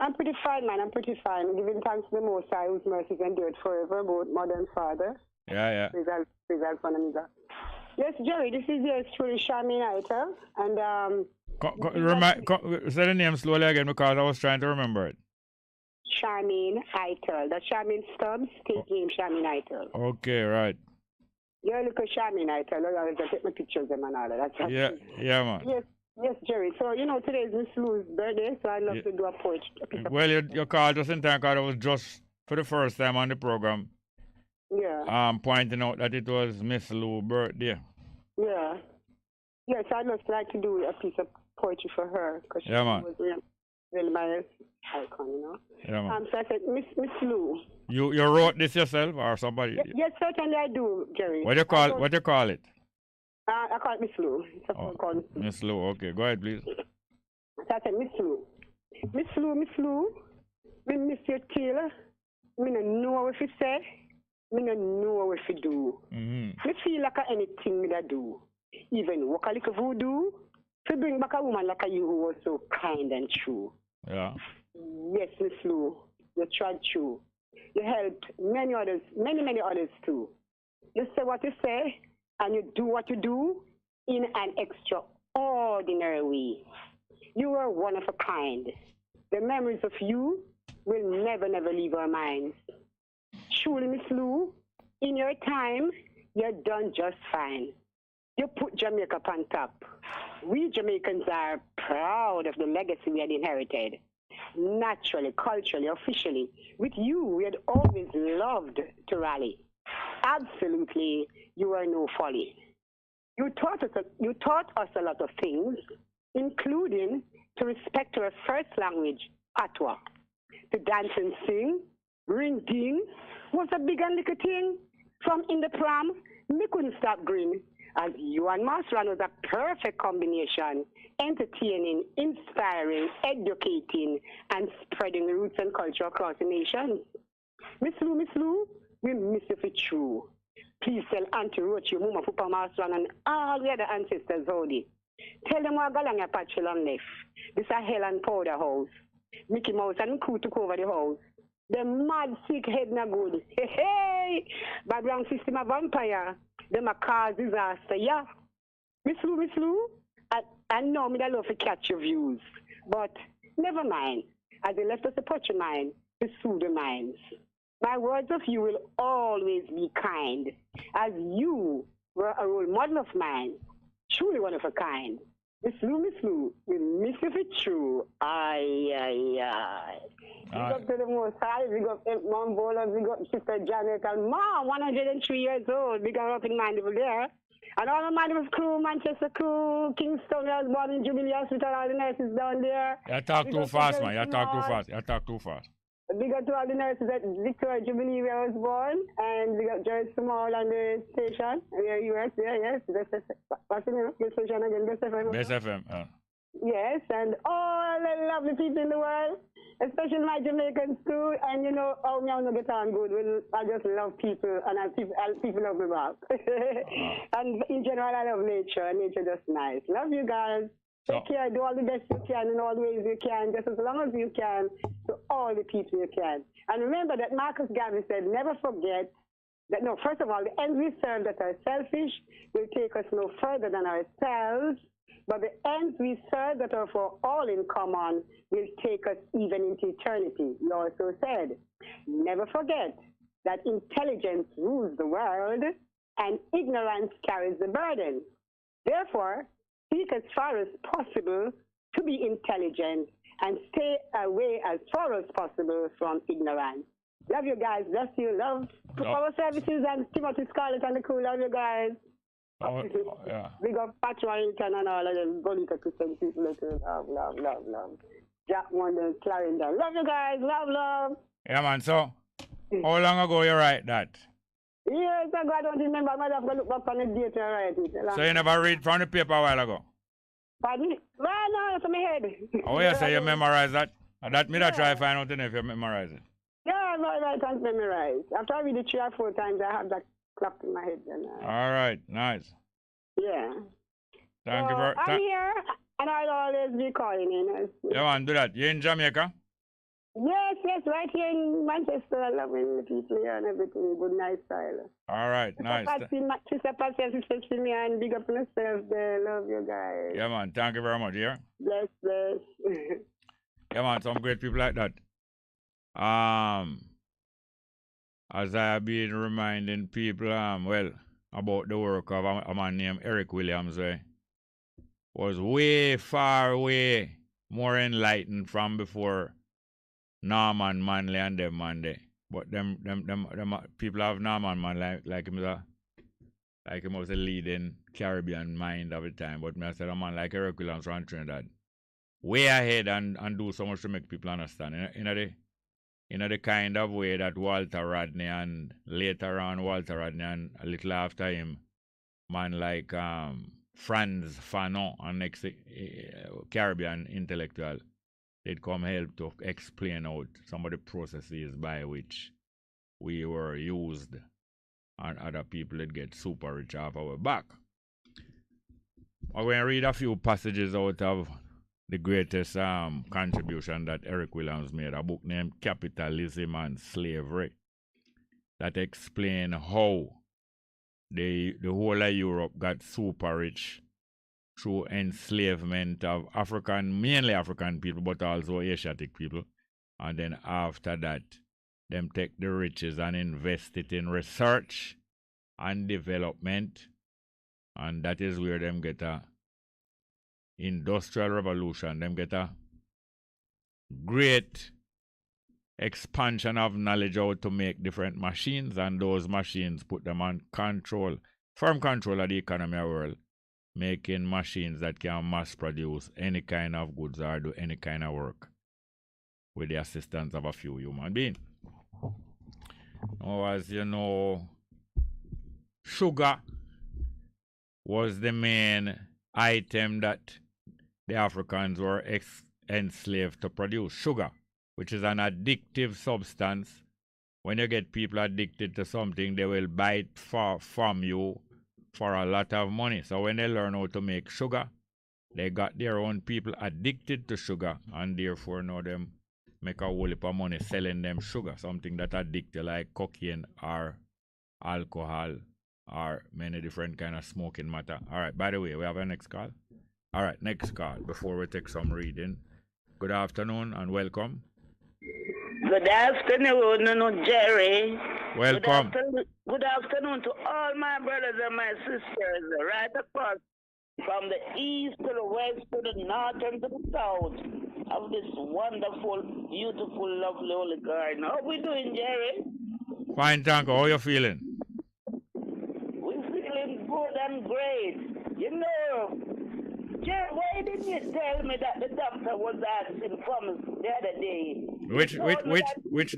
I'm pretty fine, man. I'm pretty fine. Giving thanks to the Most High, whose mercies endure forever, both mother and father. Yeah. Result from Amiga. Yes, Jerry, this is yours truly, Charmaine Iter, and say the name slowly again because I was trying to remember it. Charmaine Iter. That's Charmaine Stubbs, state name Charmaine Iter. Okay, right. Yeah, look at Charmaine Iter. I just take my pictures of them and all that. Yeah, man. Yes, Jerry. So, today is Miss Lou's birthday, so I'd love to do a poetry. Well, you called just in time because I was just, for the first time on the program, pointing out that it was Miss Lou's birthday. Yeah. Yes, I'd just like to do a piece of poetry for her because she was really my icon, Yeah, man. So I said, Miss Lou. You wrote this yourself or somebody? Yes, certainly I do, Jerry. What do you call it? I call it Miss Lou. It's a phone call Miss Lou. Okay, go ahead, please. So I said, Miss Lou. Miss Lou, we miss your tail. Me no know what you say. Me no know what you do. Me feel like anything me that do. Even work a little voodoo to bring back a woman like you who was so kind and true. Yeah. Yes, Miss Lou, you tried true. You helped many others too. You say what you say, and you do what you do in an extraordinary way. You are one of a kind. The memories of you will never leave our minds. Truly, Miss Lou, in your time, you're done just fine. You put Jamaica on top. We Jamaicans are proud of the legacy we had inherited. Naturally, culturally, officially. With you, we had always loved to rally. Absolutely, you are no folly. You taught us a lot of things, including to respect our first language, Patois. To dance and sing, ring ding, was a big and little thing. From in the pram, me couldn't stop grin. As you and Masteran was a perfect combination, entertaining, inspiring, educating, and spreading the roots and culture across the nation. Miss Lou, we miss you for true. Please tell Auntie Roach, your mama, Papa Masteran, and all the other ancestors, Howdy. Tell them what galang your patchel on left. This is a hell and powder house. Mickey Mouse and crew took over the house. The mad sick head na good. Hey! Background system a vampire. Them a cause disaster, yeah. Miss Lou, I know me that love to catch your views. But never mind. As they left us to touch your mind, to soothe the minds. My words of you will always be kind. As you were a role model of mine. Truly one of a kind. Miss Lou, we miss you for true. Aye. We go to the Most High, we got Mom Bola, we got Sister Janet, and Mom, 103 years old. We got up in Mandeville there. And all the Mandeville crew, Manchester crew, Kingston, I was born in Jubilee Hospital, all the nurses down there. You talk too fast, man. You talk too fast. We got to all the nurses at Victoria Jubilee where I was born, and we got Jerry Small on the station. Yes. What's the name of the station again? Bess FM. Bess FM. Yes, and all the lovely people in the world, especially my Jamaicans too. And you know, how me I get on good. I just love people, and people love me back. And in general, I love nature, and nature just nice. Love you guys. Take care, do all the best you can in all the ways you can, just as long as you can, to all the people you can. And remember that Marcus Garvey said, never forget that, first of all, the ends we serve that are selfish will take us no further than ourselves, but the ends we serve that are for all in common will take us even into eternity. He also said, never forget that intelligence rules the world and ignorance carries the burden. Therefore, seek as far as possible to be intelligent and stay away as far as possible from ignorance. Love you guys. Bless you. Love Power Services and Timothy Scarlett and the crew. Love you guys. Yeah. We got Pat Warrington and all of them. Bonita Christian people. Love. Jack Wonder, Clarendon. Love you guys. Love. Yeah, man. So, how long ago you write that? Yes, I don't remember. I might have to look back on the date and write it. So you never read from the paper a while ago? Pardon? Well, no, it's in my head. Oh, yeah, so you memorize that? That me that try to find out if you memorize it. Yeah, I can't memorize. After I read it 3 or 4 times, I have that clock in my head. All right, nice. Yeah. Thank you very much. I'm here, and I'll always be calling in. Yeah, man, do that. You in Jamaica? Yes, right here in Manchester. I love the people here and everything. Good, nice style. All right, nice. Sister Patsy, sister me, and big up yourself there. Love you guys. Yeah, man, thank you very much, yeah? Bless. Yeah, man, some great people like that. As I have been reminding people, about the work of a man named Eric Williams, was way far away more enlightened from before Norman Manley and them man there. But them people have Norman Man like him was a leading Caribbean mind of the time. But me I said a man like Eric Williams from Trinidad, way ahead and do so much to make people understand. In the kind of way that Walter Rodney and later on Walter Rodney and a little after him, man like Franz Fanon, an Caribbean intellectual, they'd come help to explain out some of the processes by which we were used and other people that get super rich off our back. I'm going to read a few passages out of the greatest contribution that Eric Williams made, a book named Capitalism and Slavery, that explain how the whole of Europe got super rich through enslavement of mainly African people, but also Asiatic people. And then after that, them take the riches and invest it in research and development. And that is where them get a industrial revolution. Them get a great expansion of knowledge how to make different machines, and those machines put them on firm control of the economy of the world, making machines that can mass produce any kind of goods or do any kind of work with the assistance of a few human beings. Now, as you know, sugar was the main item that the Africans were enslaved to produce. Sugar, which is an addictive substance. When you get people addicted to something, they will buy it from you for a lot of money. So when they learn how to make sugar, they got their own people addicted to sugar, and therefore now them make a whole heap of money selling them sugar, something that addicted like cocaine or alcohol or many different kind of smoking matter. All right, by the way, we have a next call. All right, next call before we take some reading. Good afternoon and welcome. Good afternoon, Jerry. Welcome. Good afternoon to all my brothers and my sisters right across from the east to the west to the north and to the south of this wonderful, beautiful, lovely holy garden. How we doing, Jerry? Fine, thank you. How you feeling? We're feeling good and great. You know, Jerry, why didn't you tell me that the doctor was asking from the other day? Which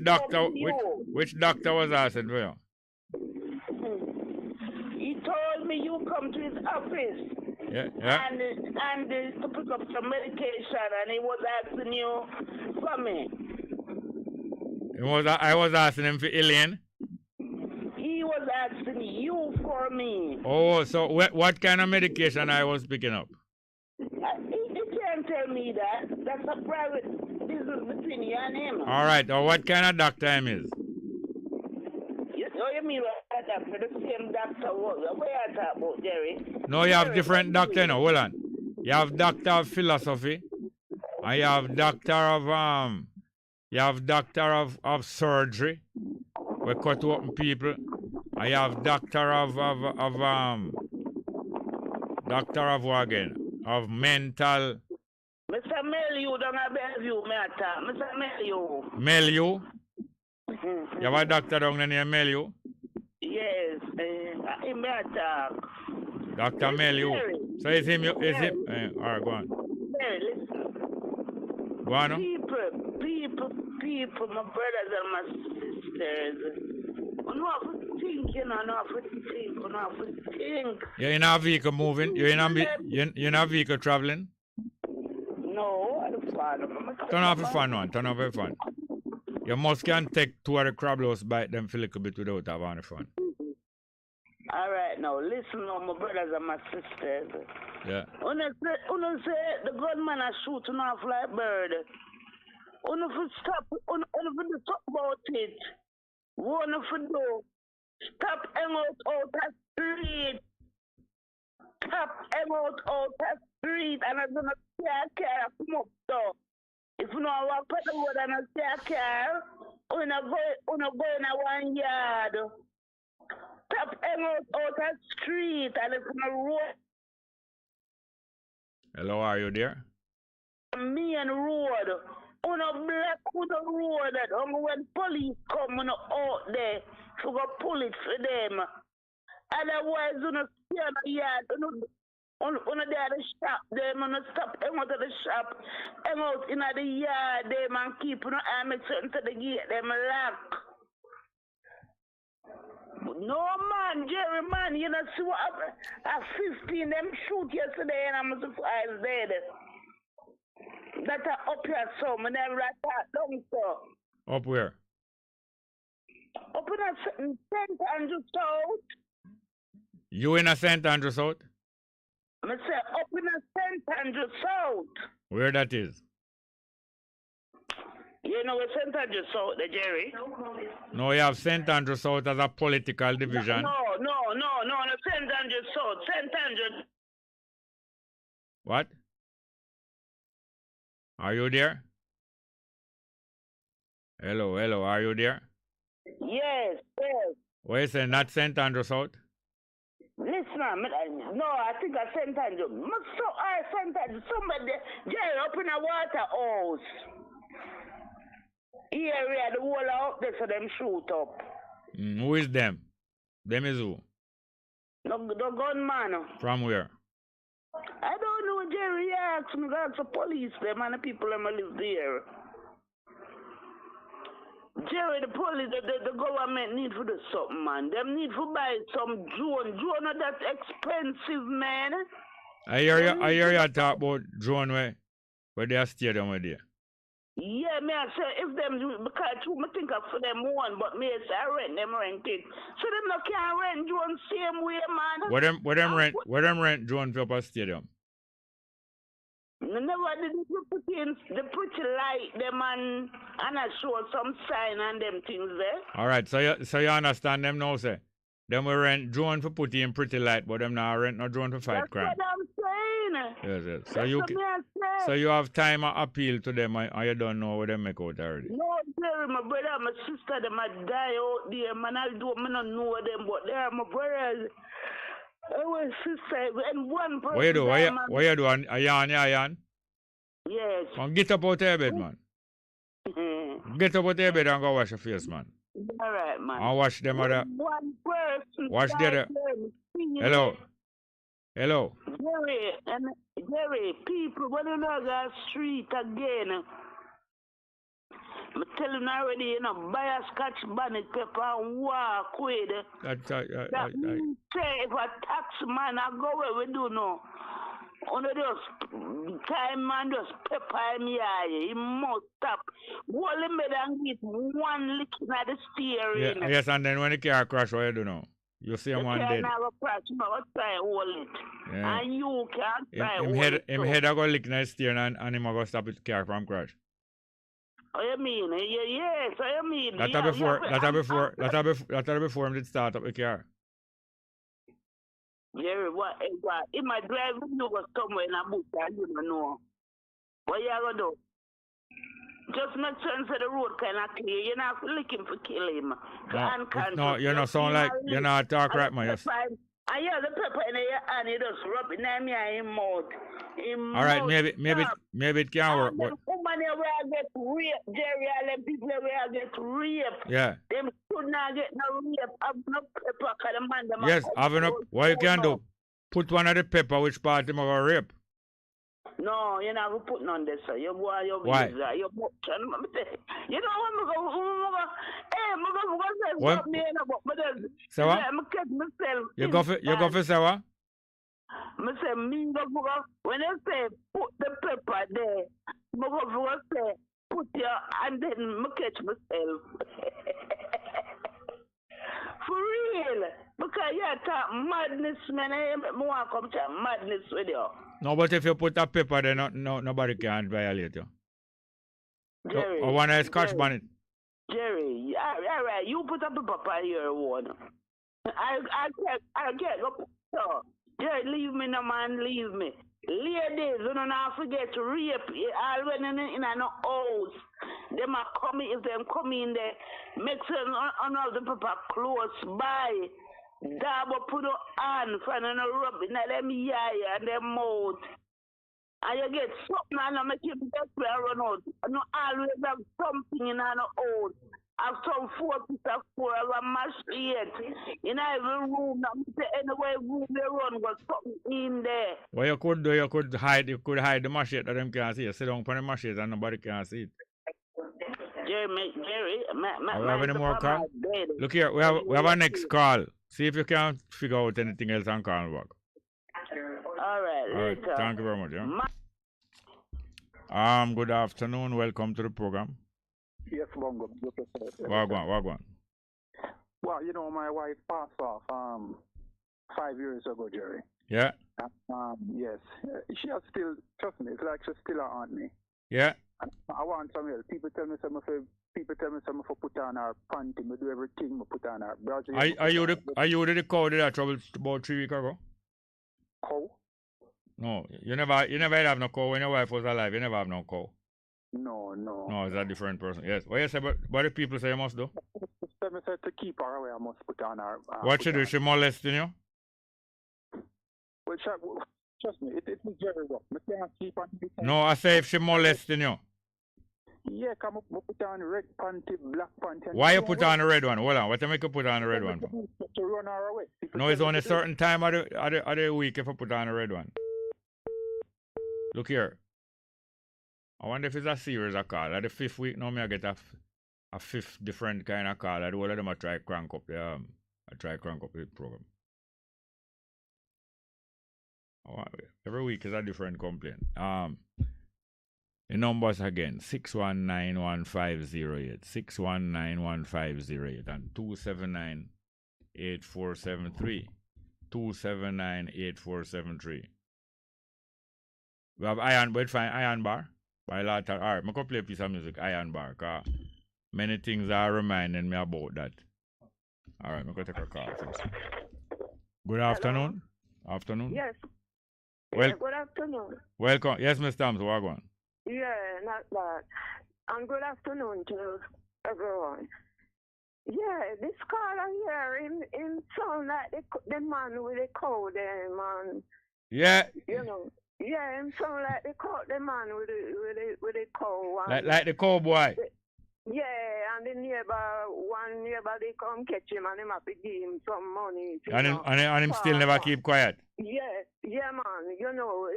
doctor was asking for you? He told me you come to his office. Yeah. And to pick up some medication, and he was asking you for me. I was asking him for Elaine? He was asking you for me. Oh, so what kind of medication I was picking up? He can't tell me that. That's a private business between you and him. All right. Or what kind of doctor him is? You mean that doctor? The same doctor? What are you talking about, Jerry? No, you have different doctor, no. Hold on. You have doctor of philosophy. And you have doctor of surgery. We cut open people. And you have doctor of what again? Of mental. Mr. Meliu, don't have Bellevue, Mr. Meliu. Meliu? You have a doctor down there named Meliu? Yes, he may talk. Dr. Meliu. So is him? All right, go on. Mary, listen. Go on. People, my brothers and my sisters. You have to think, you know, not for think, not for think. You're in a vehicle moving? You're in a vehicle traveling? No, I don't find them. Turn off the fan one. Turn off the fan. You must can take two of the crab loaves, bite them for a little bit without having the fun. All right, now listen, now, my brothers and my sisters. Yeah. Una say the gunman are shooting off like bird. Una for stop. Una for talk about it. Una for do. Stop hang out the street. Stop hang out the street, and I'm gonna see a car come up though. If you know walk on the road and I see a car, una go in a 1 yard. Stop hang out the street, and if you know road. Hello, are you there? Me and road. Una black with the road that when police come out there to go pull it for them. Otherwise, una stay on the yard. Una there at the shop them, una stop hang out at the shop, hang out in the yard them and keep make certain to the gate them lock. No man, Jerry man, you know see what happened? At 15 them shoot yesterday and I'm surprised dead. That are up here so man never right down so. Up where? Up in a St. Andrew South. You in a St. Andrew South? I say up in a St. Andrew South. Where that is? You know where St. Andrew South, the Jerry? No, you have St. Andrew South as a political division. No, St. Andrew South. St. Andrew. What? Are you there? Hello, are you there? Yes. Where is it? Not St. Andrew South? Listen, no, I think I St. Andrew. St. Andrew, somebody, Jerry, up in a water house. Here, the wall out there, so them shoot up. Who is them? Them is who? The gunman. From where? I don't know, Jerry. Asked me, that's the police, them and the people that live there. Jerry, the police, the government need to do something, man. Them need to buy some drone. Drone are that expensive, man. I hear you talk about drone where they are stadium with there. Yeah, me I say if them because I think of for them one, but me I say I rent it. So them no can rent drone same way, man. Where them rent drone for a stadium? Never did you put in the pretty light them and I show some sign and them things there. Alright, so you understand them now, say. Them will rent drone for put in pretty light, but them now rent no drone for fight crime. That's what I'm saying. Yes. So you have time to appeal to them and you don't know what they make out already. No, Jerry, my brother, my sister, them might die out there, man. I don't know them, but they are my brothers. Oh, sister, and one person. What you do? Ayan? Yes. Man, get up out of your bed, man. Get up out of your bed and go wash your face, man. All right, man. And wash them other. One person. Wash the other. Hello. Jerry, people, when you know the street again, I'm telling you already, you know, buy a Scotch bonnet pepper and walk with it. That means say if a tax man, I go where we do now. Only just time man just pepper him here. He must stop. Go limit and get one lick at the steering. Yeah, yes, and then when the car crash, what you do now? You see him one dead. Crash, you know, try hold it. Yeah. And you can't try hold it. Him head I go lick in the steering and him go stop the car from crash. Oh, you mean? Yes, I mean. That before him did start up the car. Jerry, what? If my driver you was somewhere in a bush, I don't know. What you gonna do? Just make sense of the road kind of clear. You're not looking for kill him. No, you know, sound like you're not talk right, man. I hear the pepper in your hand, you just rub it in your mouth. All right, maybe it can work. But woman where get raped, Jerry, all them people where get raped. Yeah. Them should not get no rape. Have no pepper, cause the man them. Yes, having up. What you can do? Put one of the pepper which part him go rape. No, you're not putting on this, sir. You boy, you're Why? busy. You're you know what I'm going to What? stop me, but So what? I'm catch myself. You go for say what? I say, when I say put the pepper there, I say put your, and then I catch myself. For real. Because you talk madness, man. I want to come to madness with you. No, but if you put a pepper there, nobody can violate you. Jerry. Or one scotch bonnet. Jerry, all right. You put a pepper on your one. I can't go. So, Jerry, leave me, no man, leave me. Ladies, you don't forget to rape. All when in an house, them are coming, if them come in there, make sure on all the pepper close by. Double put on, find a rub in them eye and them mouth. And you get something and make you get where run out. No always have something in an house. Have some 4 pieces of 4 of a machete. In every room, anyway room they run got something in there. What you could do, you could hide the machete that them can't see. You sit down on the machete and nobody can see it. Jerry, we have any more call? Look here, we have a next call. See if you can figure out anything else and call back. All right. Thank you very much. Good afternoon. Welcome to the program. Yes, Bongo. Wagwan. Well, you know, my wife passed off 5 years ago, Jerry. Yeah. Yes. She has still, trust me, it's like she's still on me. Yeah. I want some help. People tell me something for put on her panty. I do everything I put on her. Are you the cow that had trouble about 3 weeks ago? Cow? No, you never have no cow when your wife was alive. You never have no cow. No. No, it's a different person. Yes. What you say? What do people say you must do? Tell me to keep her away. I must put on her. What she do? She molesting you? Well, trust me, it's very rough. I can't keep on. No, I say if she molesting you. Yeah, come up, put on red panty, black panty. Why you put on the red one? Hold on, what you make you put on the red one? To run her away. No, it's only a certain time of the week if I put on the red one. Look here. I wonder if it's a series of call. At the 5th week now, I get a 5th different kind of call. All of them I try crank up the program. Every week is a different complaint. The numbers again, 6191508, 6191508, and 2798473, 2798473. We have iron bar. By lot of, all right, I'm going to play a piece of music, iron bar, because many things are reminding me about that. All right, I'm going to take a call first. Good afternoon. Hello. Afternoon. Yes. Well, good afternoon. Welcome. Yes, Mr. Thompson, what going? Yeah, not bad. And good afternoon to everyone. Yeah, this caller here, in sound like the man with the cow there, man. Yeah. You know. Yeah, him sound like the man with the cow. Like the cowboy. Yeah, and the one neighbor, they come catch him and him have to give him some money. And him still never keep quiet. Yeah, man. You know,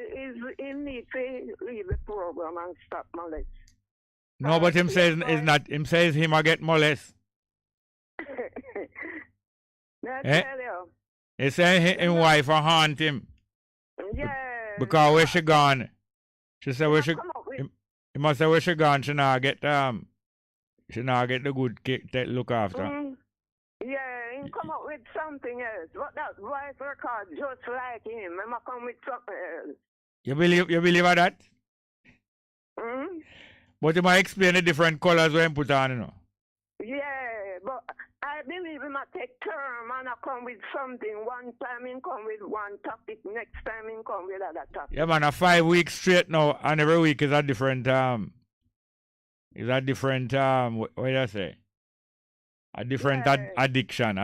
he needs to leave the program and stop molest. No, but him says is not. Him says him a get molest. Tell you. He say his wife a haunt him. Yeah. Because where she gone? She said where she. He must say where she gone. She not get the good look after. Yeah, he come up with something else. But that voice record just like him. He must come with something else. You believe of that? But you might explain the different colors when put on, you know. Yeah, but I believe he might take term and I come with something. One time he come with one topic, next time he come with other topic. Yeah, man, 5 weeks straight now, and every week is a different what do you say? A different addiction.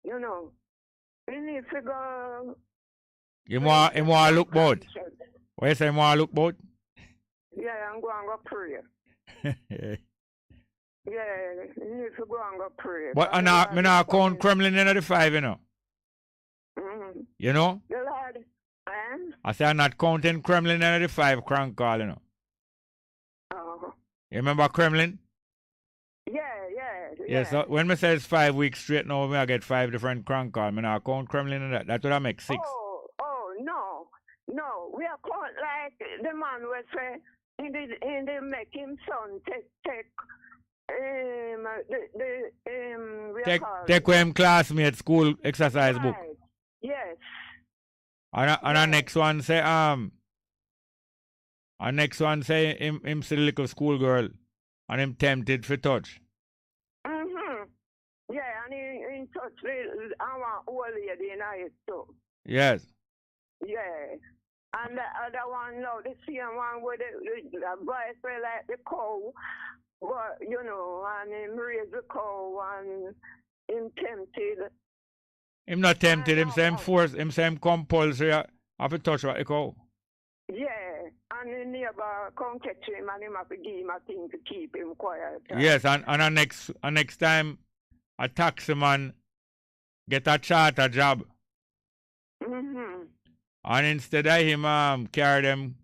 You know, we need to go. You want to look both? What you say, you want to look both? Yeah, I'm going to go pray. Yeah, you need to go and go pray. But I'm not count Kremlin in the 5, you know. You know? The Lord, I say I'm not counting Kremlin and the 5 crank call, you know. Oh. You remember Kremlin? Yeah. So when I say it's 5 weeks straight now, I get 5 different crank calls. I now count Kremlin and that. That's what I make 6. No. We are caught like the man was say, in the make him son take take him classmate school exercise book. Yes. And our next one say him see the little school girl and him tempted for touch. Yeah, and he touch with our old lady in it too. Yes. Yeah. And the other one, no, the same one with the boy feel like the cow, but you know, and him raise the cow and him tempted. Him not tempted, him say him force, him say him compulsory have to touch what he cow. Yeah, and the neighbor come catch him and him have to give him a thing to keep him quiet. Yes, and next time a taxi man get a charter job. And instead of him carry them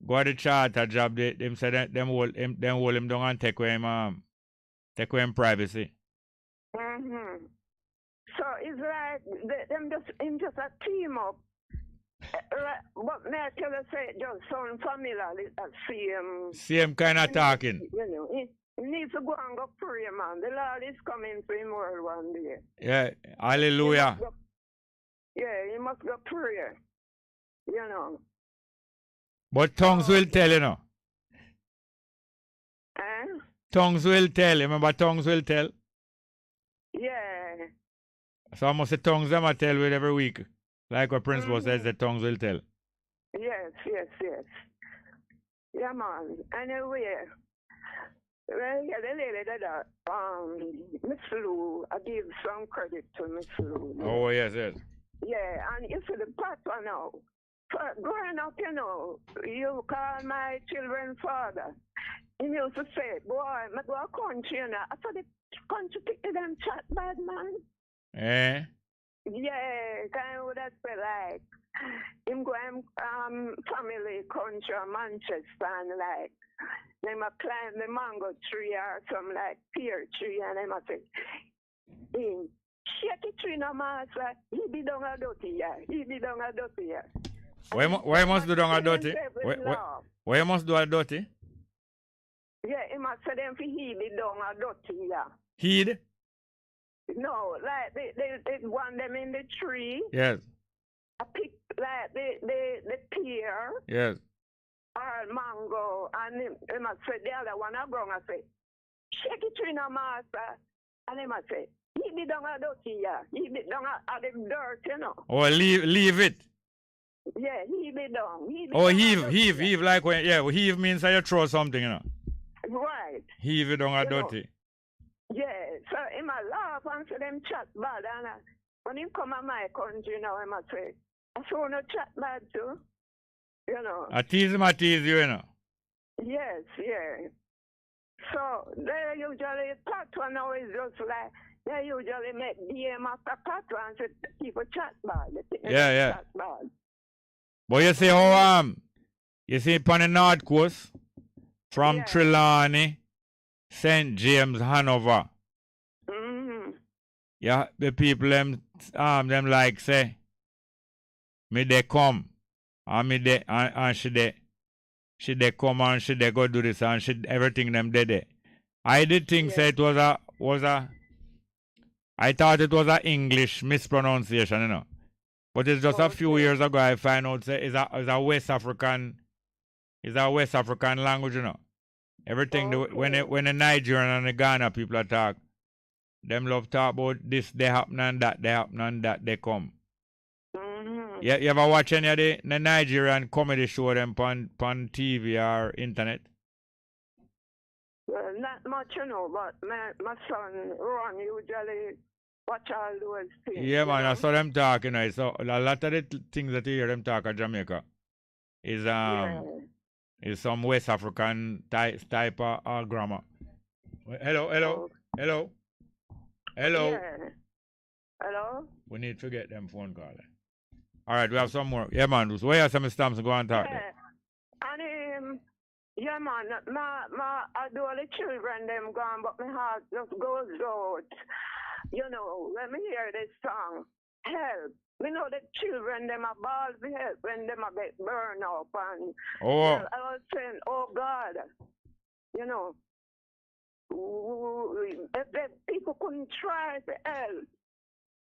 go to the charter job, them say that them hold him down and take away him privacy. So it's like them just a team up. But may I tell you, say just sound familiar, same kind of talking. You know, he needs to go and go pray, man. The Lord is coming for him world one day. Yeah, hallelujah. He must go pray. You know. But tongues will tell, you know. Tongues will tell. Remember, tongues will tell? Yeah. So I must say tongues them I tell with every week. Like what principal says, the tongues will tell. Yes. Yeah, man. Anyway, well, yeah, the lady that Miss Lou, I give some credit to Miss Lou. Oh, yes. Yeah, and you see the pastor now. Growing up, you know, you call my children's father. He used to say, boy, I go to country, you know. I said, the country pick them chat bad, man. Yeah, kind of that say like, him go family country, Manchester, and like, they might climb the mango tree or some like pear tree, and they might say, shake the tree no master, he be down a dirty, yeah. Why must do down a dirty? Why must do a dirty? Yeah, he must say them for he be down a dirty, yeah. Heed? No, like they want them in the tree. Yes. I pick like the pear. Yes. Or mango, and they must say the other one I bring. I say, shake the tree now, master, and they must say, he be down a dirty, yeah. He be down a the dirt, you know. Oh, leave it. Yeah, he be down. Heave like when heave means that you throw something, you know. Right. Heave it down a dirty. Yeah, so in my laugh and say them chat bad, and when him come to my country, you know, I must say, I saw no chat bad too, you know. I tease him, I tease you, you know. Yes, yeah. So they usually patwa now is just like they usually make DM after patwa and say people chat bad. Yeah. Chat bad. But you see how you see upon the north coast from Trelawney, St. James, Hanover. Yeah, the people them like say, me they come, and me they and she they come and she they go do this and she everything them did. I did think say it was a I thought it was a English mispronunciation, you know. But it's just a few years ago I find out say it's a West African language, you know. Everything when the Nigerian and the Ghana people talk, them love talk about this they happen and that they come. Yeah, you ever watch any of the Nigerian comedy show them on TV or internet? Well, not much, you know, but my son Ron usually watch all those things. Yeah, man, I saw them talking. You know, so a lot of the things that you hear them talk at Jamaica is some West African type of grammar. Hello. Yeah. Hello? We need to get them phone call. All right, we have some more. Yeah, man. So where are some stamps go and talk? Yeah. And yeah, man, I do all the children them gone, but my heart just goes out. You know, when me hear this song, help. We know the children them are balls for help when them are get burned up and Oh. I was saying, oh God, you know, if the people couldn't try to help,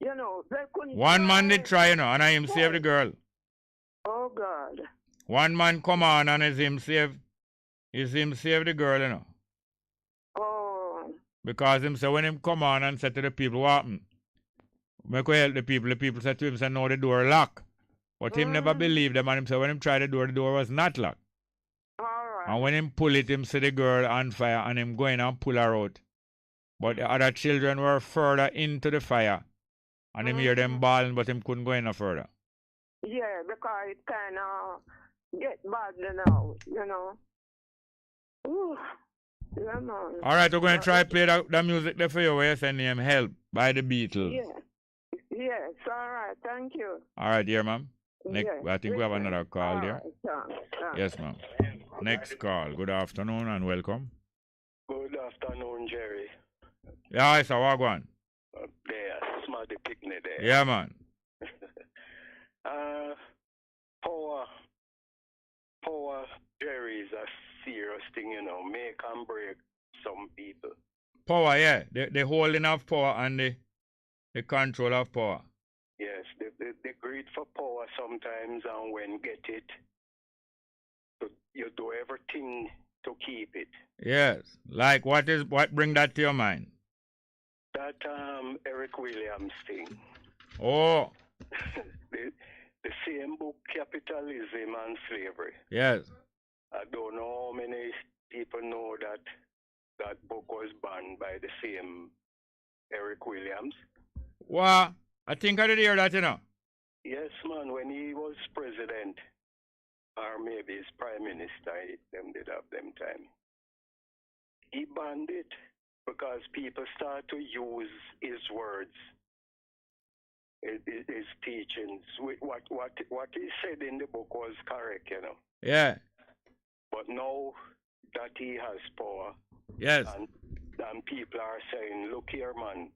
you know, they couldn't. One man did try, you know, and I him save the girl. Oh God. One man come on and is him save the girl, you know. Oh. Because him say when him come on and said to the people what happened, make we help the people said to him, say no, the door locked. But him never believed them, and him say when him tried the door was not locked. Alright. And when him pull it, him see the girl on fire and him going and pull her out. But the other children were further into the fire. And him hear them bawling, but him couldn't go any further. Yeah, because it kind of get bad now, you know. Ooh. Yeah, man. All right, we're going to try play the music there for you where you send him Help by the Beatles. Yeah. Yes, all right, thank you. All right, dear ma'am. Next, Yes, I think we have another call there. Right, thanks. Yes, ma'am. Next call. Good afternoon and welcome. Good afternoon, Jerry. Yeah, it's a wagwan. There, smarty picnic there. Yeah, man. Power, Jerry, is a serious thing, you know. Make and break some people. Power, yeah. The holding of power and the control of power. Yes, they greed for power sometimes, and when get it, you do everything to keep it. Yes. Like what bring that to your mind? That Eric Williams thing. Oh. the same book, Capitalism and Slavery. Yes. I don't know how many people know that book was banned by the same Eric Williams. Well, I think I did hear that, you know. Yes, man, when he was president, or maybe his prime minister, them did have them time. He banned it because people start to use his words, his teachings. What he said in the book was correct, you know. Yeah. But now that he has power, yes, and people are saying, look here, man,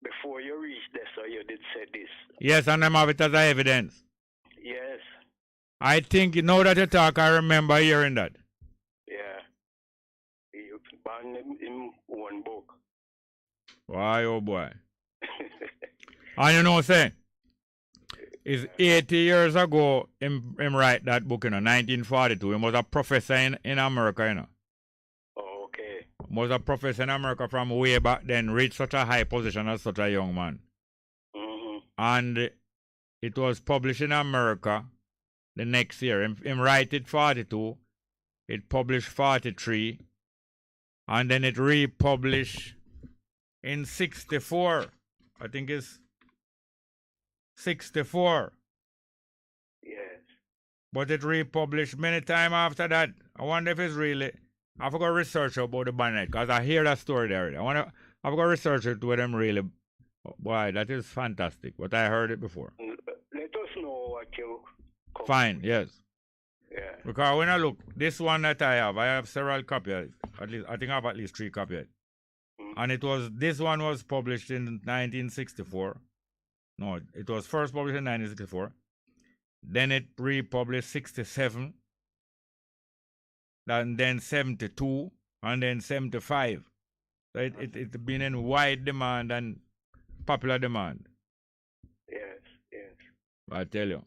before you reach this, you did say this. Yes, and I'm have it as evidence. Yes. I think now that you talk, I remember hearing that. Yeah. He banned him in one book. Why, oh boy. And you know, say, it's 80 years ago, him write that book, you know, 1942. He was a professor in America, you know. Oh, okay. Was a professor in America from way back then, reached such a high position as such a young man. Mm-hmm. And it was published in America the next year. Him write it 42, it published 43, and then it republished in 64. I think it's 64. Yes. But it republished many times after that. I wonder if it's really... I forgot to research about the Bennett, because I hear that story there. I forgot to research it with them really. Boy, that is fantastic. But I heard it before. Let us know what you... Fine, yes. Yeah. Because when I look, this one that I have several copies. At least I think I have at least 3 copies. And this one was published in 1964. No, it was first published in 1964. Then it republished 67. And then 72. And then 75. So it's been in wide demand and popular demand. Yes, yes. I tell you.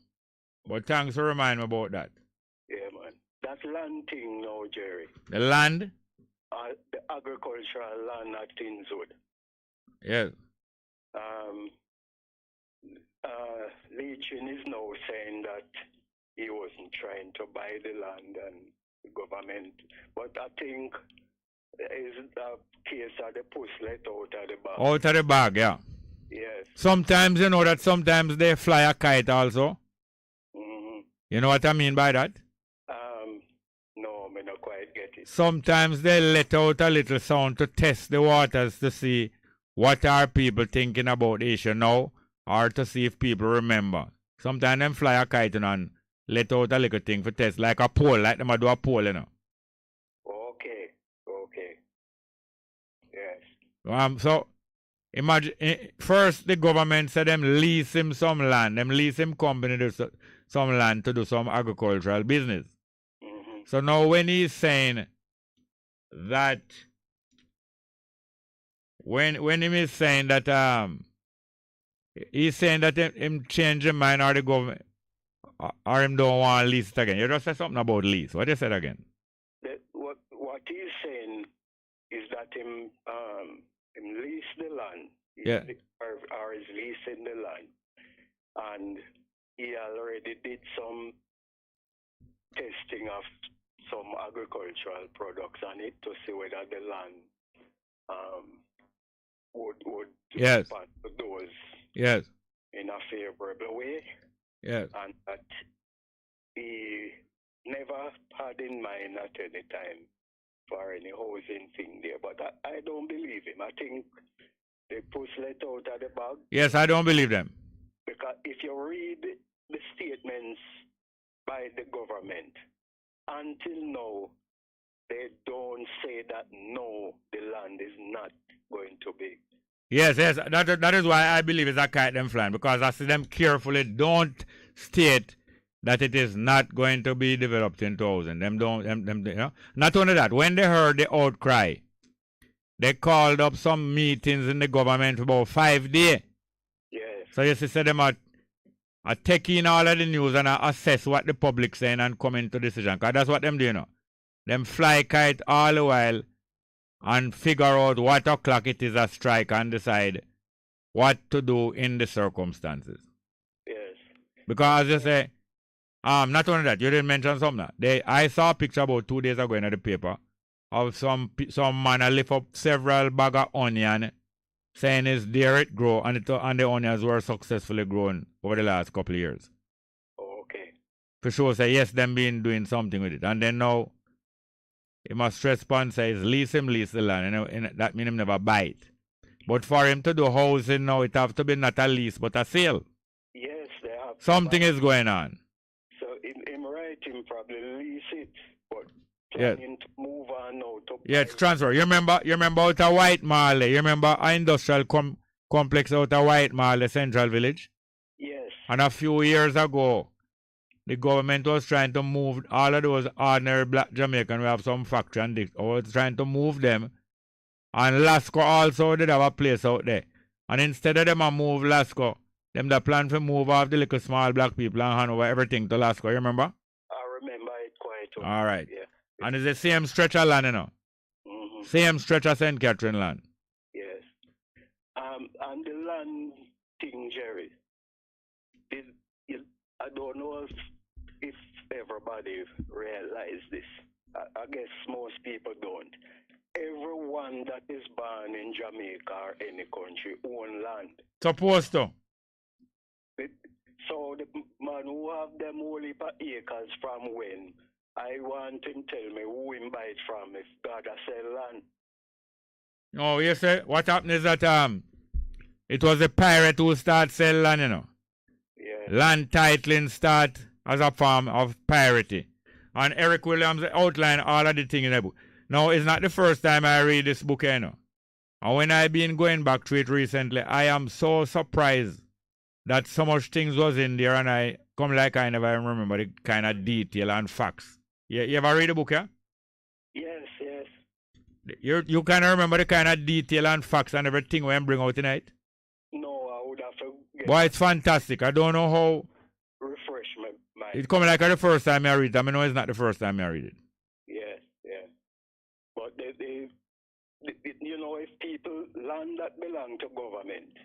But thanks for reminding me about that. Yeah, man. That land thing now, Jerry. The land? The agricultural land at Tinswood. Yes. Leachin is now saying that he wasn't trying to buy the land and the government. But I think is the case of the puss let out of the bag. Out of the bag, yeah. Yes. Sometimes, you know that sometimes they fly a kite also. Mm-hmm. You know what I mean by that? No, I don't quite get it. Sometimes they let out a little sound to test the waters to see what are people thinking about the issue now, or to see if people remember. Sometimes them fly a kite and let out a little thing for test, like a pole, like them a do a pole, you know. Okay. Yes. So imagine first the government said them lease him some land, them lease him company to some land to do some agricultural business. So now when he's saying that when him is saying that he's saying that him change his mind or the government or him don't want to lease it again. You just said something about lease. What you said again? What he's saying is that him lease the land. Yeah. Or is leasing the land. And he already did some testing of some agricultural products on it to see whether the land would Yes. respond to those Yes. in a favorable way. Yes. And that he never had in mind at any time for any housing thing there. But I don't believe him. I think they push let out of the bag. Yes, I don't believe them. Because if you read the statements by the government, until now, they don't say that no, the land is not going to be. Yes, that is why I believe it's a kite them flying, because I see them carefully don't state that it is not going to be developed into housing. Them, you know. Not only that, when they heard the outcry, they called up some meetings in the government for about 5 days. Yes. So you see, them are taking all of the news and assess what the public saying and coming to decision. Because that's what them do, you know. Them fly kite all the while and figure out what o'clock it is a strike and decide what to do in the circumstances. Yes. Because as you say, not only that, you didn't mention something. I saw a picture about 2 days ago in the paper of some man lift up several bag of onion, saying it's there it grow, and the onions were successfully grown over the last couple of years. Okay. For sure, say yes, them been doing something with it, and then now he must respond, say lease the land, and that means him never buy it. But for him to do housing now, it have to be not a lease but a sale. Yes, they have. Something is going on. So him right, him probably lease it, but Yes. planning to move on now to Yeah, it's transfer. You remember out of White Marley? You remember an industrial complex out of White Marley, Central Village? Yes. And a few years ago, the government was trying to move all of those ordinary black Jamaicans who have some factory and was trying to move them. And Lasco also did have a place out there. And instead of them to move Lasco, them the plan to move off the little small black people and hand over everything to Lasco. You remember? I remember it quite well. All right. Yeah. And it's the same stretch of land, you know. Same stretch of St. Catherine land. Yes. And the land thing, Jerry, I don't know if everybody realize this. I guess most people don't. Everyone that is born in Jamaica or any country own land. Supposed to. So the man who have them whole heap of acres from when, I want him tell me who him buy it from if God a sell land. No, you say what happened is that it was a pirate who started selling land, you know. Yeah. Land titling start as a form of piracy. And Eric Williams outlined all of the things in the book. Now, it's not the first time I read this book, you know. And when I've been going back to it recently, I am so surprised that so much things was in there, and I come like I never remember the kind of detail and facts. You ever read the book, yeah? Yes, yes. You kind of remember the kind of detail and facts and everything we bring out tonight? No, I would have to get Boy, it's fantastic. I don't know how refresh my mind. it come like the first time I read it. I know it's not the first time I read it. Yes, yes. But they you know, if people, land that belong to government,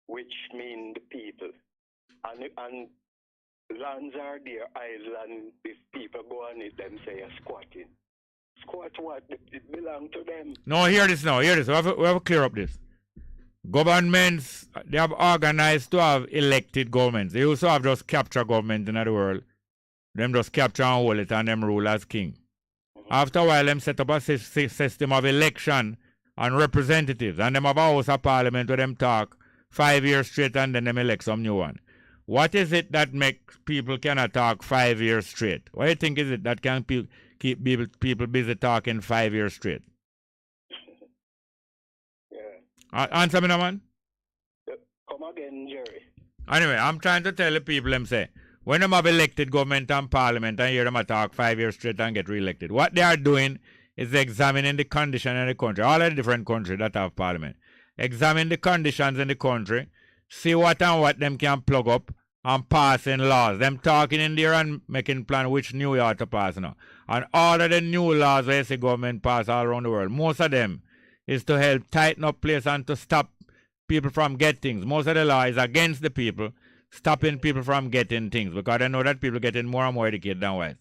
which mean the people, and lands are there, island, if people go on it, them say a squatting. Squat what? It belong to them. No, hear this now. Hear this. We have to clear up this. Governments, they have organized to have elected governments. They also have just capture government in the world. Them just capture and hold it and them rule as king. After a while, them set up a system of election and representatives. And them have a house of parliament where them talk 5 years straight and then them elect some new one. What is it that makes people cannot talk 5 years straight? What do you think is it that can keep people busy talking 5 years straight? Yeah. Answer me, no, man. Come again, Jerry. Anyway, I'm trying to tell the people, them say, when them have elected government and parliament and hear them talk 5 years straight and get re-elected, what they are doing is examining the condition in the country, all of the different countries that have parliament. Examine the conditions in the country, see what and what them can plug up and passing laws. Them talking in there and making plan which new law to pass now. And all of the new laws where the government pass all around the world, most of them is to help tighten up place and to stop people from getting things. Most of the law is against the people, stopping people from getting things because they know that people getting more and more educated than wise.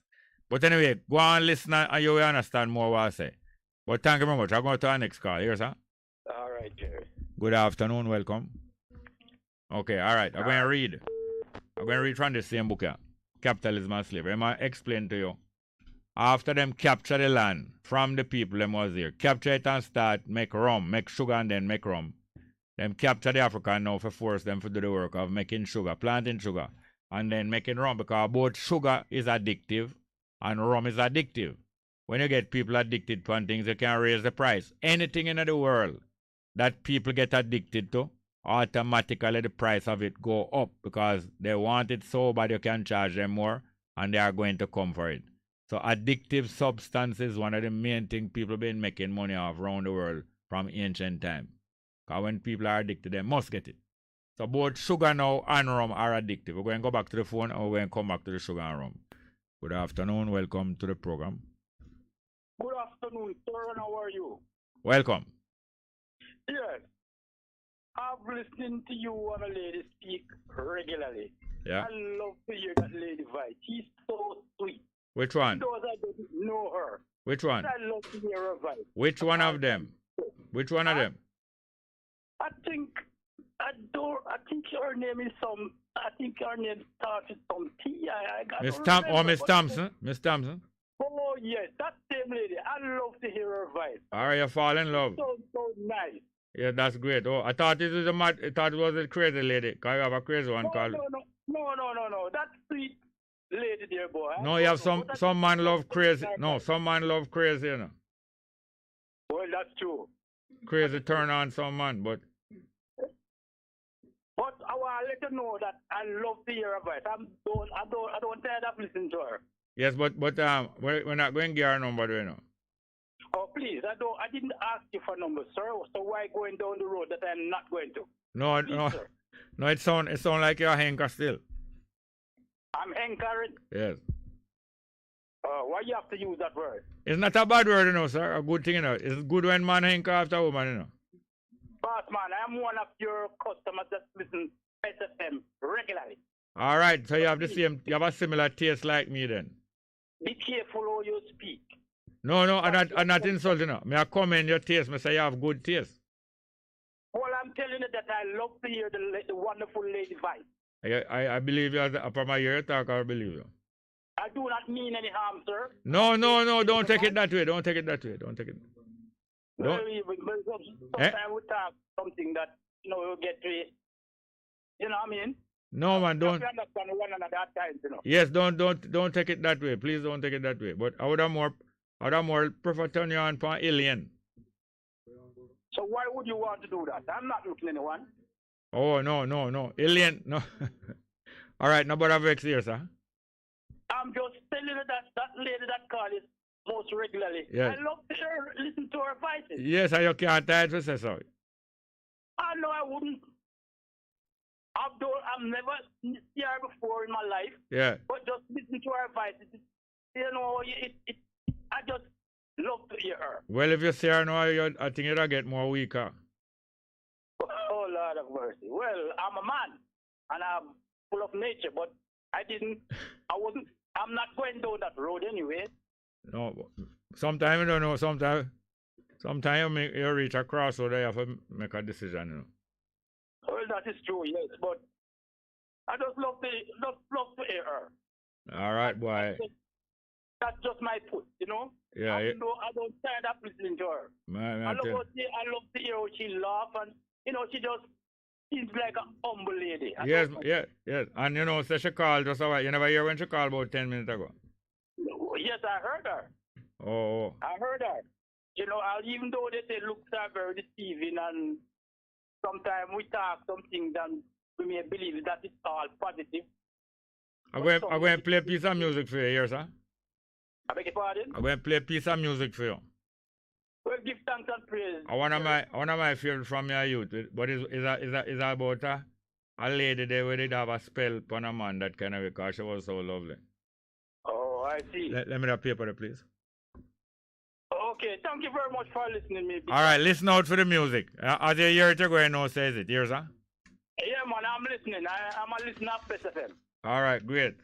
But anyway, go on listen and you will understand more what I say. But thank you very much. I'm going to our next call. Here, sir. All right, Jerry. Good afternoon. Welcome. Okay, all right. I'm going to read. I'm going to read from the same book here. Capitalism and Slavery. I'm going to explain to you. After them capture the land from the people them was here, capture it and start make rum, make sugar and then make rum. Them capture the African now for force them to do the work of making sugar, planting sugar, and then making rum because both sugar is addictive and rum is addictive. When you get people addicted to things, you can raise the price. Anything in the world that people get addicted to, automatically the price of it go up because they want it so bad you can charge them more and they are going to come for it. So addictive substances is one of the main things people been making money off around the world from ancient time. Because when people are addicted, they must get it. So both sugar now and rum are addictive. We're going to go back to the phone and we're going to come back to the sugar and rum. Good afternoon. Welcome to the program. Good afternoon, sir. And how are you? Welcome. Yes. I've listened to you and a lady speak regularly. Yeah. I love to hear that lady voice. She's so sweet. Which one? Those I don't know her. Which one? I love to hear her voice. Which one of them? Which one of them? I think her name is her name starts with some T. Miss Thompson? Miss Thompson? Oh yes, that same lady. I love to hear her voice. All right, you fall in love. So nice. Yeah, that's great. Oh, I thought it was a crazy lady. Because you have a crazy one called. No. That sweet lady there, boy. No, you have some man love crazy. No, some man love crazy, you know. Well, that's true. Crazy turn on some man, but I want to let you know that I love to hear her voice. I don't tired of listening to her. yes, but we're not going to get her number, you know. Oh, please, I didn't ask you for number, sir. So why going down the road that I'm not going to? No, please, no, sir. No. It sound like you're a hanker still. I'm hankering. Yes. Why you have to use that word? It's not a bad word, you know, sir. A good thing, you know. It's good when man hanker after woman, you know. Boss man, I'm one of your customers that listen to SFM regularly. All right, so you have a similar taste like me then. Be careful how you speak. No, I'm not insulting you. May I comment your taste? Me say you have good taste. Well, I'm telling you that I love to hear the wonderful lady voice. I believe you from my ear talk. I believe you. I do not mean any harm, sir. No. Don't take it that way. Don't take it that way. Don't take it. Well, sometimes we talk something that you get to it. You know what I mean? No, man, don't. We understand one another at times, you know. Yes, don't take it that way. Please don't take it that way. But I would have more prefer turn you on for alien. So why would you want to do that? I'm not looking at anyone. Oh no. Alien, no. All right, no bother vex here, sir. I'm just telling you that lady that called is most regularly. Yes. I love to listen to her voices. Yes, and you can't tell to say so. I know I wouldn't. I've never seen her before in my life. Yeah. But just listen to her voices. I just love to hear her. Well, if you see her now, I think you'll get more weaker. Oh, Lord of mercy. Well, I'm a man, and I'm full of nature, but I'm not going down that road anyway. No, sometimes you don't know, sometimes you reach a crossroad, you have to make a decision, you know. Well, that is true, yes, but I just love to hear her. All right, boy. That's just my put, you know. Yeah. I don't stand up listening to her. Man, I love to hear how she laugh and she just Seems like a humble lady. Yes, yes. And you know, so she called just a while. You never hear when she called about 10 minutes ago? Yes, I heard her. Oh. I heard her. You know, even though they say looks are very deceiving and sometimes we talk some things and we may believe that it's all positive. I'm going to play a piece of music for you here, sir. I beg your pardon? I'm going to play a piece of music for you. Well, give thanks and praise. One of my favorite from your youth, but is about a lady there where did have a spell upon a man that kind of because she was so lovely. Oh, I see. Let me that paper there, please. Okay, thank you very much for listening to me. All right, listen out for the music. As you hear it, you're going to know says it. Here's sir? Yeah, man, I'm listening. I'm a listener of Bess FM. All right, great.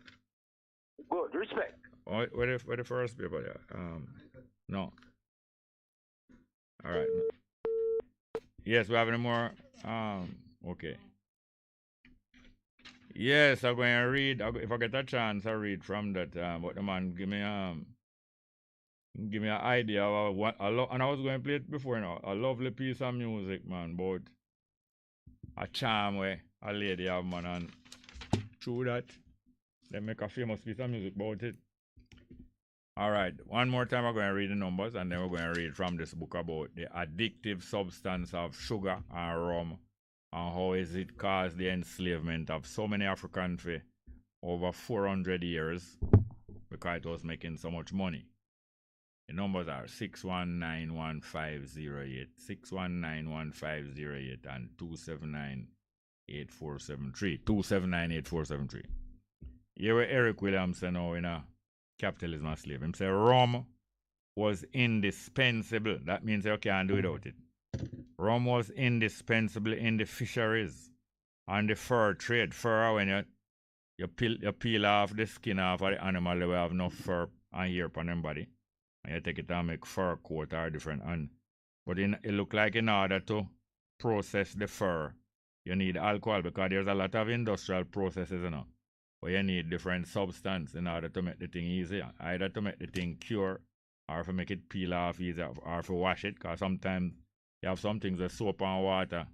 Good, respect. Oh, where the first paper there? No. All right. Yes, we have any more? Okay. Yes, I'm going to read. If I get a chance, I'll read from that. But the man give me an idea of what and I was going to play it before now. A lovely piece of music, man, about a charm where a lady have, man, and through that, they make a famous piece of music about it. All right, one more time we're going to read the numbers and then we're going to read from this book about the addictive substance of sugar and rum and how is it caused the enslavement of so many Africans for over 400 years because it was making so much money. The numbers are 6191508, 6191508 and 2798473, 2798473. Here where Eric Williamson now in a Capitalism and Slave. Him say rum was indispensable. That means you can't do without it. Rum was indispensable in the fisheries and the fur trade. Fur, when you peel off the skin off of the animal, they will have no fur and hair upon them body. And you take it and make fur coat or different. But it look like in order to process the fur, you need alcohol because there's a lot of industrial processes, you know. But you need different substance in order to make the thing easier. Either to make the thing cure, or to make it peel off easier, or to wash it. Because sometimes you have some things with soap and water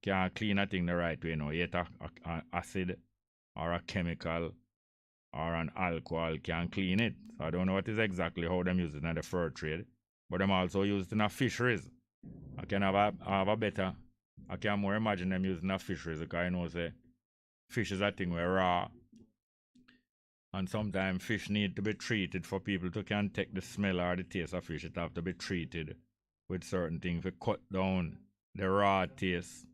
can't clean a thing the right way. You know, yet an acid or a chemical or an alcohol can clean it. So I don't know what is exactly how them use it in the fur trade. But them also use it in the fisheries. I can have a better, I can more imagine them using the fisheries because you know say fish is a thing where raw. And sometimes fish need to be treated for people to can take the smell or the taste of fish. It have to be treated with certain things to cut down the raw taste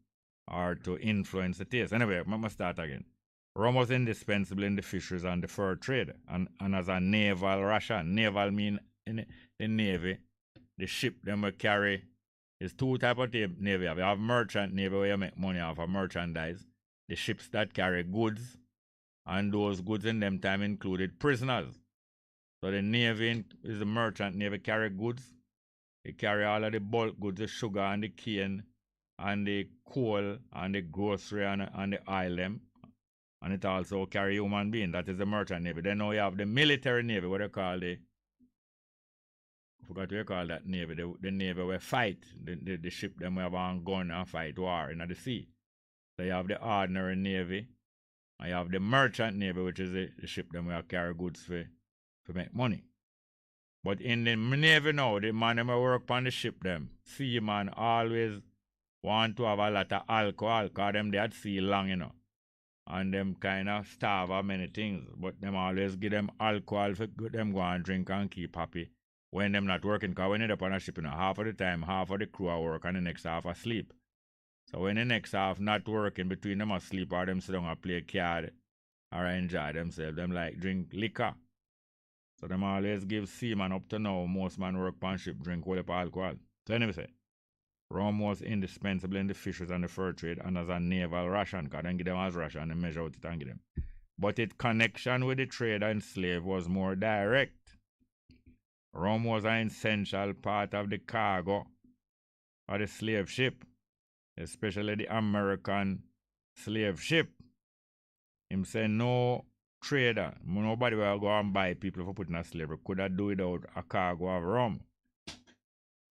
or to influence the taste. Anyway, I'm going to start again. Rum was indispensable in the fisheries and the fur trade. And as a naval ration, naval mean in the navy, the ship them will carry, there's two types of navy. You have merchant navy where you make money off of merchandise. The ships that carry goods. And those goods in them time included prisoners. So the navy is the merchant navy carry goods. They carry all of the bulk goods, the sugar and the cane and the coal and the grocery and the oil them. And it also carry human being. That is the merchant navy. Then now you have the military navy, what they call I forgot what you call that navy. The navy will fight. The ship them will have a gun and fight war in the sea. So you have the ordinary navy. I have the merchant navy, which is the ship them will carry goods for make money. But in the navy now, the man them work on the ship them. Seaman always want to have a lot of alcohol because them they at sea long, you know. And them kind of starve of many things. But them always give them alcohol for them go and drink and keep happy when them not working. Because when they're up on a ship, you know, half of the time, half of the crew are work and the next half asleep. So when the next half not working, between them asleep or them sit down and play card or enjoy themselves, them like drink liquor. So them always give seaman up to now, most man work on ship, drink whole heap of alcohol. So anyway say, rum was indispensable in the fisheries and the fur trade and as a naval ration, because then give them as ration and measure out it and give them. But its connection with the trade and slave was more direct. Rum was an essential part of the cargo of the slave ship. Especially the American slave ship. Him say no trader, nobody will go and buy people for putting a slavery could have do without a cargo of rum.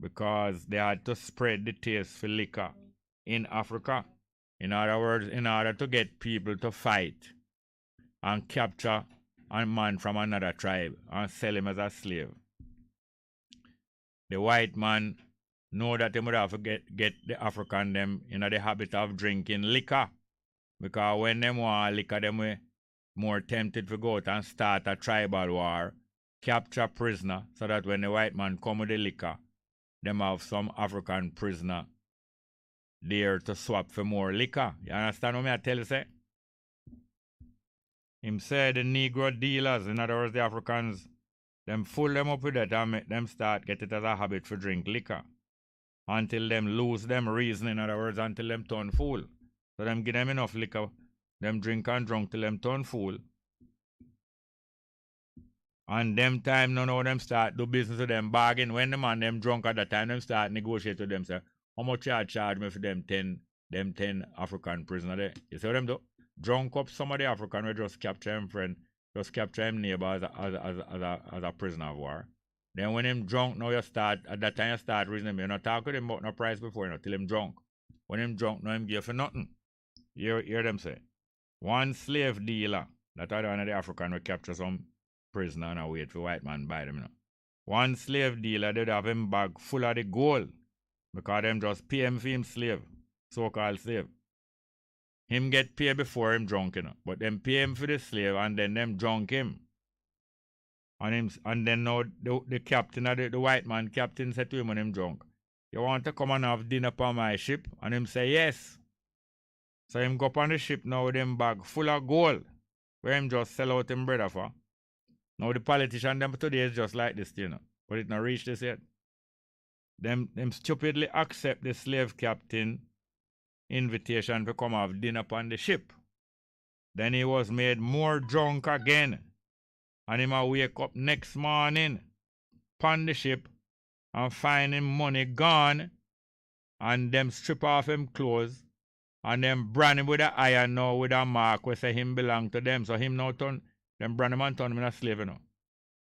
Because they had to spread the taste for liquor in Africa. In other words, in order to get people to fight and capture a man from another tribe and sell him as a slave, the white man know that he would have to get the African them in the habit of drinking liquor. Because when them want liquor, them were more tempted to go out and start a tribal war, capture prisoner, so that when the white man come with the liquor, them have some African prisoner there to swap for more liquor. You understand what I tell you, say? Him say the Negro dealers, in other words, the Africans, them fool them up with that and make them start get it as a habit to drink liquor. Until them lose them reason, in other words, until them turn fool. So them give them enough liquor, them drink and drunk till them turn fool. And them time, none of them start do business with them bargain. When the man them drunk at that time, them start negotiate with them, say, how much you charge me for them 10 African prisoner there? You see what them do? Drunk up some of the African, we just capture him friend, just capture him neighbor as a prisoner of war. Then when him drunk, now you start, at that time you start reasoning, you not talk with him about no price before, you know, till him drunk. When him drunk, now him give for nothing. Hear them say. One slave dealer, that are one of the African will capture some prisoner and wait for white man buy them, you know. One slave dealer, they'd have him bag full of the gold, because them just pay him for him slave, so-called slave. Him get paid before him drunk, you know. But them pay him for the slave and then them drunk him. And then now the captain, the white man captain said to him when him drunk, you want to come and have dinner upon my ship? And him say yes. So him go up on the ship now with him bag full of gold, where him just sell out him brother for. Now the politician them today is just like this, you know. But it not reach this yet. Them stupidly accept the slave captain invitation to come have dinner upon the ship. Then he was made more drunk again. And him a wake up next morning upon the ship and find him money gone, and them strip off him clothes and them brand him with a iron now with a mark where say him belong to them. So him now turn, them brand him and turn him in a slave, you know.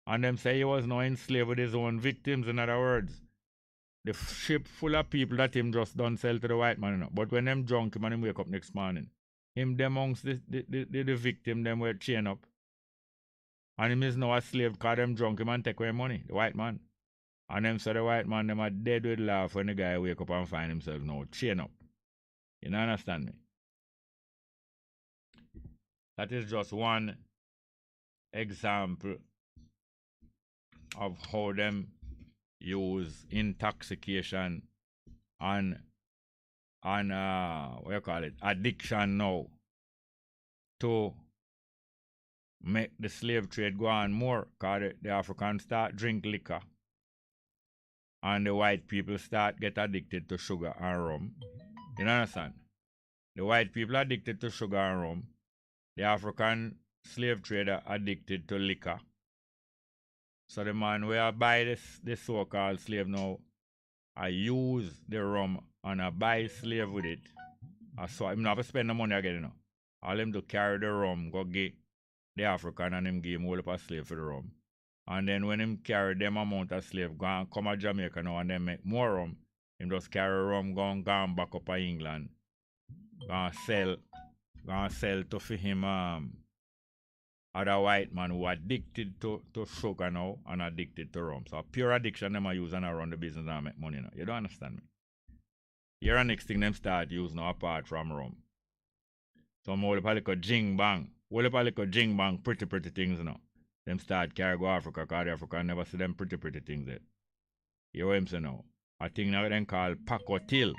And them say he was now enslaved with his own victims, in other words. The ship full of people that him just done sell to the white man, you know. But when them drunk him and him wake up next morning, him them amongst the victim, them were chained up. And him is now a slave because them drunk him and take away money, the white man. And them say the white man, them are dead with laugh when the guy wake up and find himself now chained up. You don't understand me? That is just one example of how them use intoxication and what you call it, addiction now to make the slave trade go on more, because the Africans start drink liquor and the white people start get addicted to sugar and rum. You understand? The white people addicted to sugar and rum. The African slave trader addicted to liquor. So the man where I buy this so-called slave now, I use the rum and I buy slave with it. So I'm not spend the money again, you know. All him to carry the rum, go get the African and him give him all up a slave for the rum. And then when him carry them amount of slave, go and come to Jamaica now and then make more rum, him just carry rum, go and back up to England. Go and sell to for him other white man who addicted to sugar now and addicted to rum. So pure addiction them are use and run the business and make money now. You don't understand me? Here the next thing them start use now apart from rum. Some whole little jing bang. Whole little jing bang pretty things now. Them start carry go Africa because the African never see them pretty things yet. You know what I'm saying now? A thing now them call pacotil.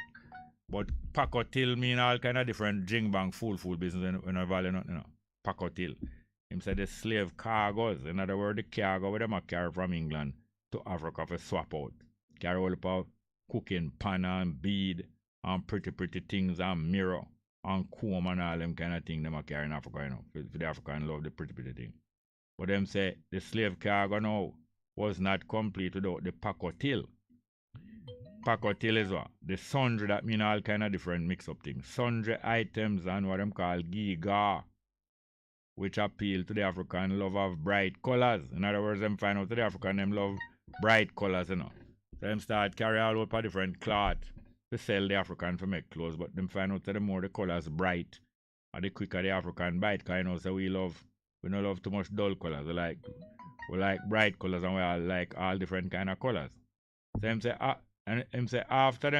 But pacotil mean all kind of different jing bang fool business when I value nothing, you know. Pacotil. Him say the slave cargoes. In other words, the cargo where them a carry from England to Africa for swap out. Carry all about cooking pan and bead and pretty things and mirror and comb and all them kind of thing them a carry in Africa, you know. For the African love the pretty thing. But them say the slave cargo now was not complete without the pacotil. Pacotil is what? The sundry, that mean all kind of different mix-up things. Sundry items and what them call giga, which appeal to the African love of bright colors. In other words, them find out to the African them love bright colors, you know. So them start carry all over different cloth to sell the African for make clothes, but them find out that the more the colours bright, or the quicker the African bite, because you know, so we don't love too much dull colours. We like bright colours, and we all like all different kind of colours. So him say after the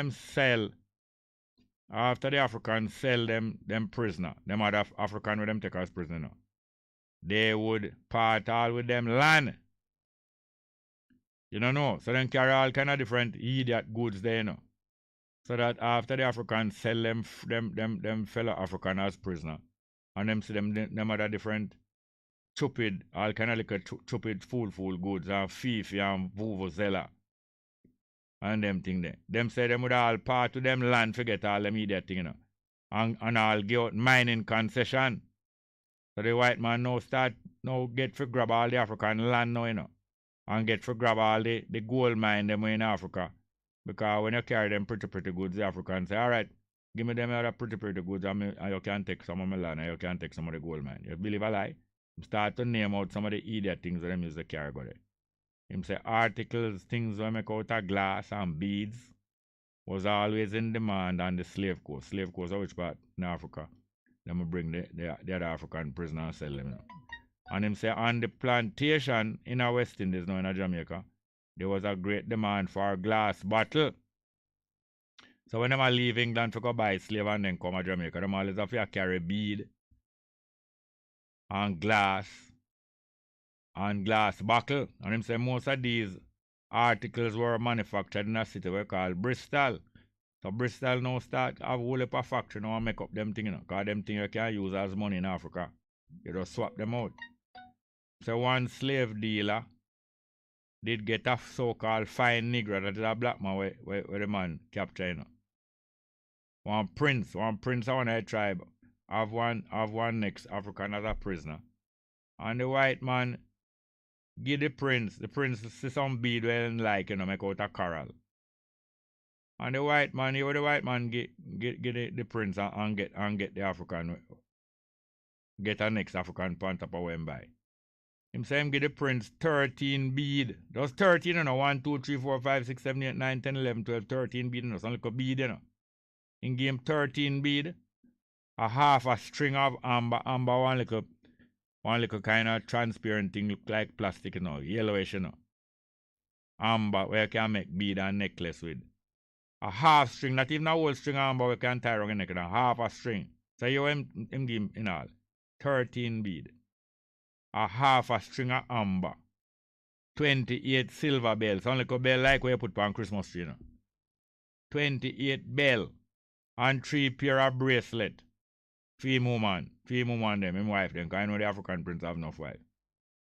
Africans sell them prisoner, them other African with them take as prisoner, they would part all with them land. You don't know. So then carry all kind of different idiot goods there, you know. So that after the Africans sell them fellow African as prisoner, and them see them other different stupid, all kind of like stupid fool goods and fifi and vuvuzela and them thing there. Them say them would all part to them land forget all them idiot thing, you know. And all give out mining concession. So the white man now get for grab all the African land now, you know. And get for grab all the gold mine them in Africa. Because when you carry them pretty goods, the Africans say, all right, give me them other pretty goods and you can take some of my land and you can take some of the gold mine. You believe a lie? Start to name out some of the idiot things that them use to carry go there. Him say articles, things that make out of glass and beads was always in demand on the slave coast. Slave coast of which part in Africa? Them will bring the other African prisoner and sell them. You know. And him say on the plantation in our West Indies now in Jamaica, there was a great demand for a glass bottle. So when them a leave England to go buy slave and then come to Jamaica, them always have to carry bead and glass bottle. And him say most of these articles were manufactured in a city we call Bristol. So Bristol now start have a whole heap of factory now and make up them thing, you know, because them thing you can use as money in Africa. You just swap them out. So one slave dealer did get a so-called fine Negro, that is a black man where the man captured, you know. One prince of one of the tribe have one next African as a prisoner. And the white man give the prince see some bead where he like, you know, make out a coral. And the white man get the prince and get the African, get a next African pant up away by. Him say him give the prince 13 bead. Those 13, you know, 1, 2, 3, 4, 5, 6, 7, 8, 9, 10, 11, 12, 13 bead, you know, some little bead, you know. He give him 13 bead, a half a string of amber, one little kind of transparent thing look like plastic, you know, yellowish, you know. Amber where you can make bead and necklace with. A half string, not even a whole string of amber we can tie around your neck, you know, half a string. So you him give him in all 13 bead. A half a string of amber, 28 silver bells, only a bell like where you put on Christmas tree, you know. 28 bell, and 3 pair of bracelet. Female woman them, him wife them, because I know the African prince have enough wife.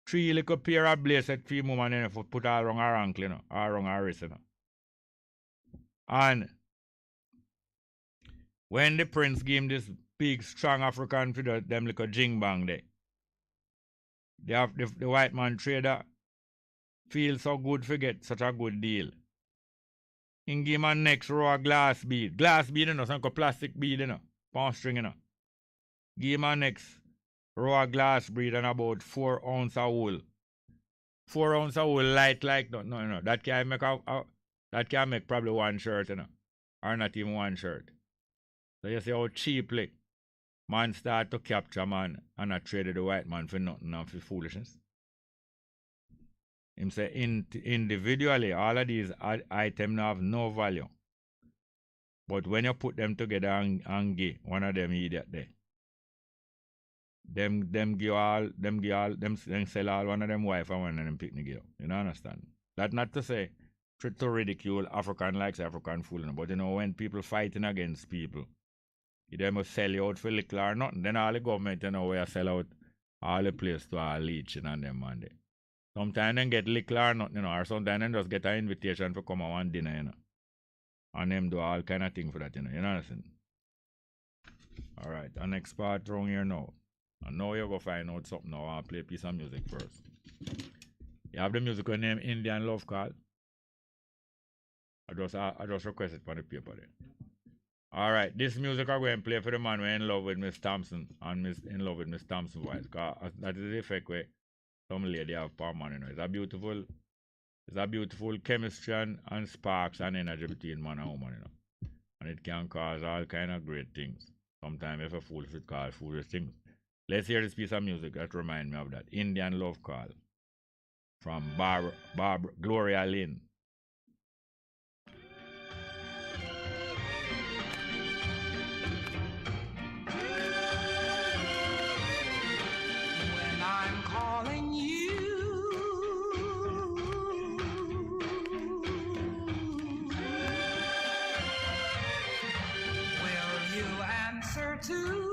3 little pair of bracelet, female woman then for put all around her ankle, you know, all around her wrist, you know. And when the prince gave him this big, strong African for them little jing bang there, the white man trader feels so good to get such a good deal. He give him a next row of glass bead. Glass bead, you know, some plastic bead, you know, palm string, you know. Give him a next row of glass bead and about 4 ounces of wool. 4 ounces of wool light like that. No. That can make probably 1 shirt, you know. Or not even 1 shirt. So you see how cheaply man start to capture man and I traded the white man for nothing and for foolishness. Him say individually all of these items have no value. But when you put them together and give one of them idiot there, them sell all one of them wife and one of them picnic girl. You know understand? That not to say to ridicule African likes African fool, but you know when people fighting against people, they must sell you out for little or nothing. Then all the government, you know, where sell out all the place to all leeching and them and they. Sometimes they get little or nothing, you know, or sometimes they just get an invitation for come on one dinner, you know. And them do all kind of thing for that, you know. You know what I'm saying? Alright, the next part wrong here now. And now you go find out something now. I'll play a piece of music first. You have the music name Indian Love Call. I just requested for the paper there. Alright, this music I'm going to play for the man who in love with Miss Thompson and in love with Miss Thompson's voice. Because that is the effect where some lady have power man, you know. It's a beautiful chemistry and sparks and energy between man and woman, you know. And it can cause all kind of great things. Sometimes if a fool should call foolish things. Let's hear this piece of music that reminds me of that. Indian Love Call from Gloria Lynn. When I'm calling you, will you answer too?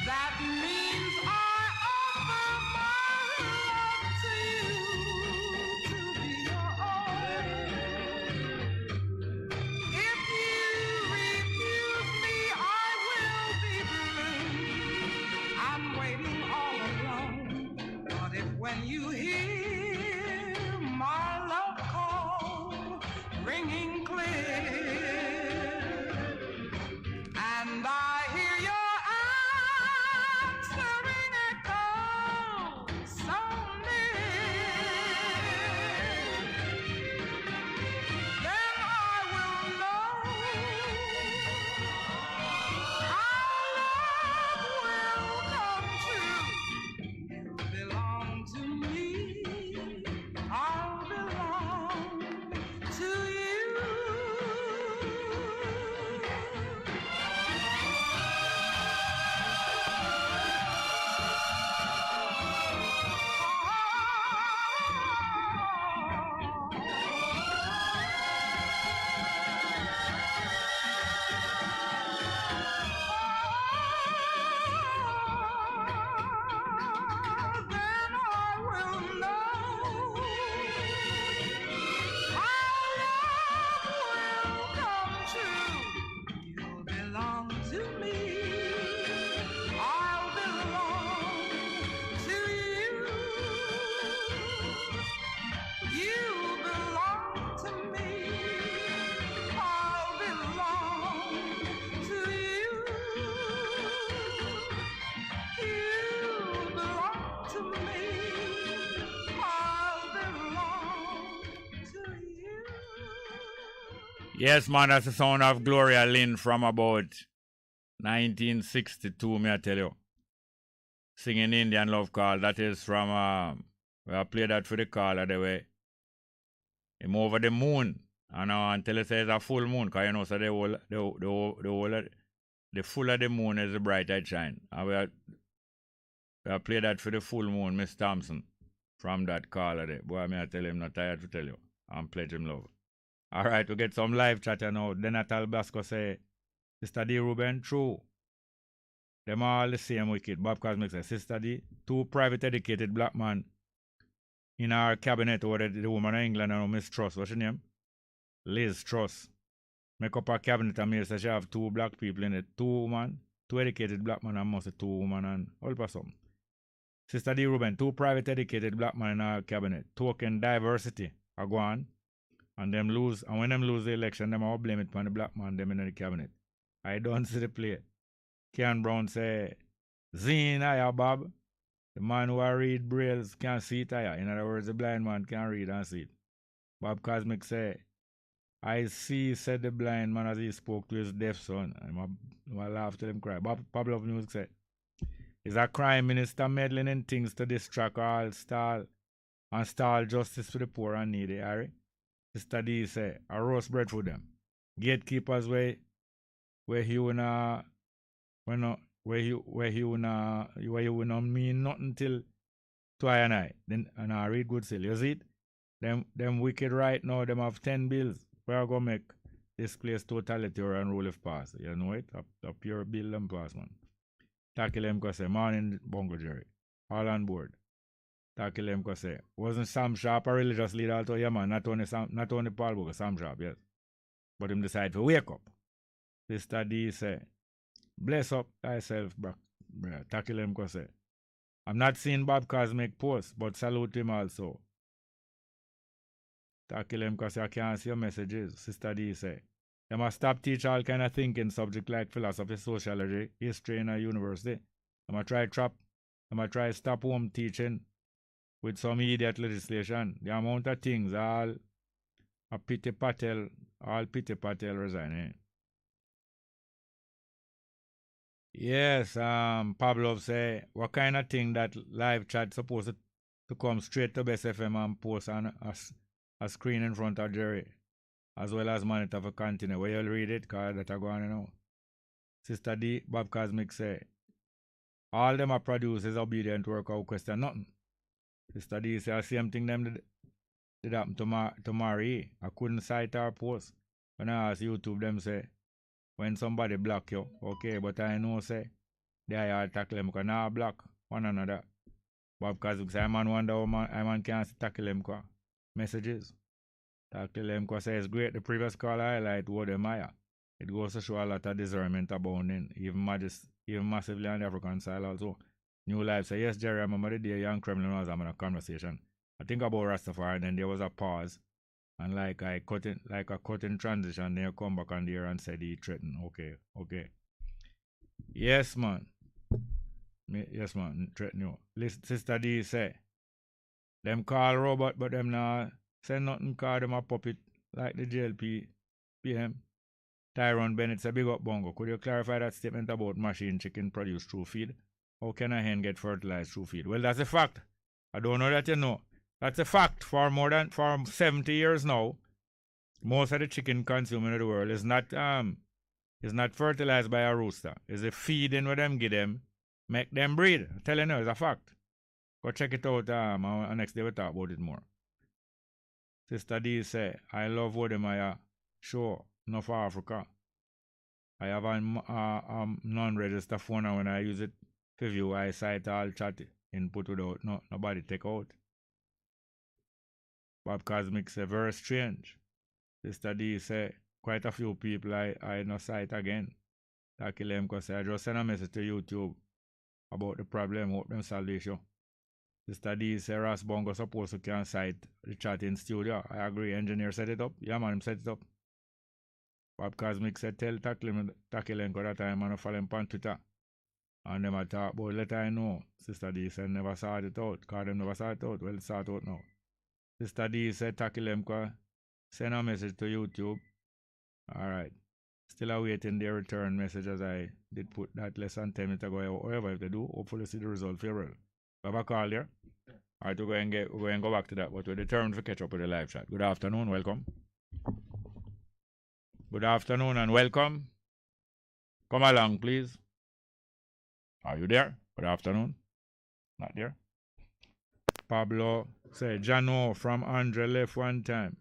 That means I offer my love to you to be your own. If you refuse me, I will be blue. I'm waiting all alone. But if when you hear my love call ringing clear, and I hear your answering echo so near, then I will know our love will come true. You belong to me, I'll belong to you. Yes, man, that's the sound of Gloria Lynn from about 1962, may I tell you. Singing Indian Love Call. That is from, I played that for the caller the way. Him over the moon. And until it says a full moon, because you know, so the full of the moon is the bright light shine. And we played that for the full moon, Miss Thompson, from that caller there. Boy, may I tell him, not tired to tell you. I'm pledge him love. All right, we get some live chat now. Denatal Basco say, Sister D. Ruben, true. Them all the same wicked. Bob Cosmic say, Sister D, 2 private educated black man in our cabinet over the woman of England and Miss Truss. What's her name? Liz Truss. Make up her cabinet and me say she have 2 black people in it. 2 women, 2 educated black men and mostly 2 women and all for something. Sister D. Ruben, 2 private educated black men in our cabinet. Token diversity. I go on. And them lose, and when them lose the election, them all blame it on the black man, them in the cabinet. I don't see the play. Ken Brown say, Zine higher, Bob. The man who read brails can't see it higher. In other words, the blind man can't read and see it. Bob Cosmic say, I see, said the blind man as he spoke to his deaf son. I laugh till him cry. Bob Pablo Music said, is a crime minister meddling in things to distract all stall justice for the poor and needy, Harry? Sister D say, a roast bread for them. Gatekeepers where you na where you not mean nothing till to I and I. Then and I read good still. You see it? Them wicked right now, them have 10 bills. Where I go make this place totalitarian rule if pass. You know it? A pure bill and pass, man. Tackle them cause say, morning Bongo Jerry. All on board. Tackle him cause say, wasn't Sam Sharp a religious leader also? Yeah, man, not only Paul Boga, Sam Sharp, yes. But him decide to wake up. Sister D say, bless up thyself, bro. Tackle him cause say, I'm not seeing Bob Cosmic post, but salute him also. Tackle him cause I can't see your messages. Sister D say, they must stop teach all kind of thinking subject like philosophy, sociology, history in a university. They must try trap I'm going to try to stop home teaching with some idiot legislation. The amount of things, all Pity Patel resigning. Yes, Pablo say, what kind of thing that live chat supposed to come straight to Bess FM and post on a screen in front of Jerry, as well as monitor for continue. Where you'll read it, because that are going now. Sister D, Bob Cosmic say, all them are producers obedient work out question nothing. Sister D say, the same thing them did happen to Marie. I couldn't cite her post. When I asked YouTube, them say, when somebody block you, okay, but I know say, they are tackle them because now block one another. Bob Cosmic say, I man wonder how man can't tackle them because messages. Tackle them because say it's great. The previous call highlight what them higher. It goes to show a lot of discernment abounding, even massively on the African side also. New Life say, yes, Jerry, I remember the day young Kremlin was having a conversation. I think about Rastafari, and then there was a pause. And like a cutting transition, then you come back on there and said he threatened. Okay. Yes, man. Yes, man, threaten you. Listen, Sister D say, them call robot, but them now say nothing, call them a puppet like the JLP PM. Tyrone Bennett say, big up Bongo. Could you clarify that statement about machine chicken produced through feed? How can a hen get fertilized through feed? Well, that's a fact. I don't know that you know. That's a fact. For 70 years now, most of the chicken consumed in the world is not fertilized by a rooster. It's a feeding what them give them, make them breed. I'm telling you, it's a fact. Go check it out. Next day we'll talk about it more. Sister D say, I love what them I show. Not for Africa. I have a non-registered phone, and when I use it for view, I cite all chat input without nobody take out. Bob Cosmic say, very strange. Sister D say, quite a few people I no cite again. Taki Lemko say, I just send a message to YouTube about the problem, hope them solve the issue. Sister D say, Ras Bongo supposed to can cite the chat in studio. I agree, engineer set it up. Yeah, man, him set it up. Bob Cosmic said, tell Takilenko that time and follow him on Twitter. And them a talk about let I know. Sister D said, never sort it out. Because them never sort it out. Well, sort out now. Sister D said, Takilenko, send a message to YouTube. Alright. Still awaiting their return message as I did put that less than 10 minutes ago. However, if they do, hopefully see the result favorable. We have a call there. Alright, we're going to go back to that. But we're determined to catch up with the live chat. Good afternoon. Welcome. Good afternoon and welcome. Come along, please. Are you there? Good afternoon. Not there. Pablo said, Jano from Andre left one time.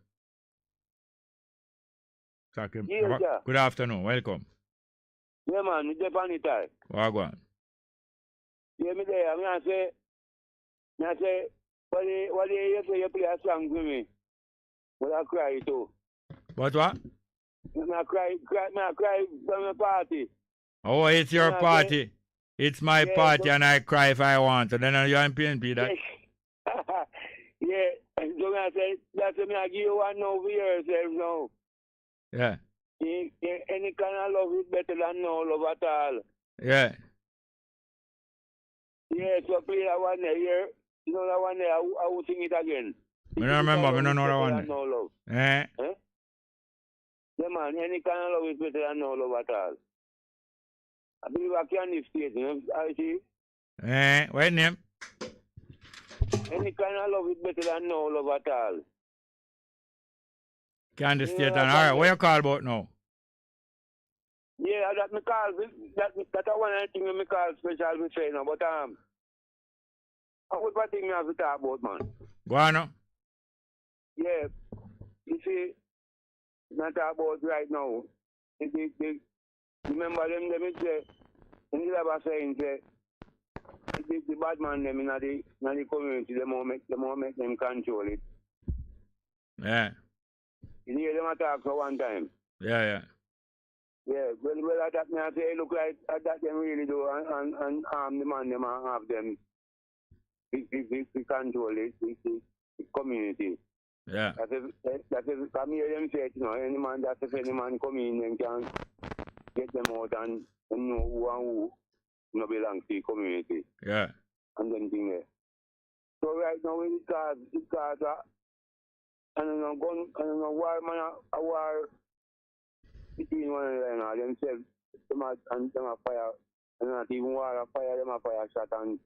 Yeah. Good afternoon. Welcome. Yeah, man. It's Japan time. Wagwan. Yeah, me there. I say, what do you say you play a song for me? Well, I cry too. What? I cry from the party. Oh, it's your party. It's my party and I cry if I want. So then you're in PNP that. Yeah. So I say, that's me I give you one over yourself now. Yeah. Any kind of love is better than no love at all. Yeah. Yeah, so play that one there. You know that one there, I will sing it again. I don't remember, I don't know that one. No love. Eh? Yeah, man, any kind of love is better than no love at all. I believe I can state, you know, I see. What name? Any kind of love is better than no love at all. Candy State, and alright, what you call about now? Yeah, that me call, that one of the things me call special me say now, but I would think me have to talk about, man. Go on now. Yeah, you see, not talk about right now. Remember them say, in the labor saying, say, the bad man them in the community, they more make them control it. Yeah. You hear them attack for one time. Yeah. Yeah, well, that me I say, look like that them really do, and arm the man them and have them we control it, the community. Yeah. That's if come here them say, you know, any man that's if any man come in, them can get them out and know who and who no belong to the community. Yeah. and then thing there. So right now with the cars and then a gun and then a war man a war between one another and themselves and them a fire and not even war a fire, them a fire shot and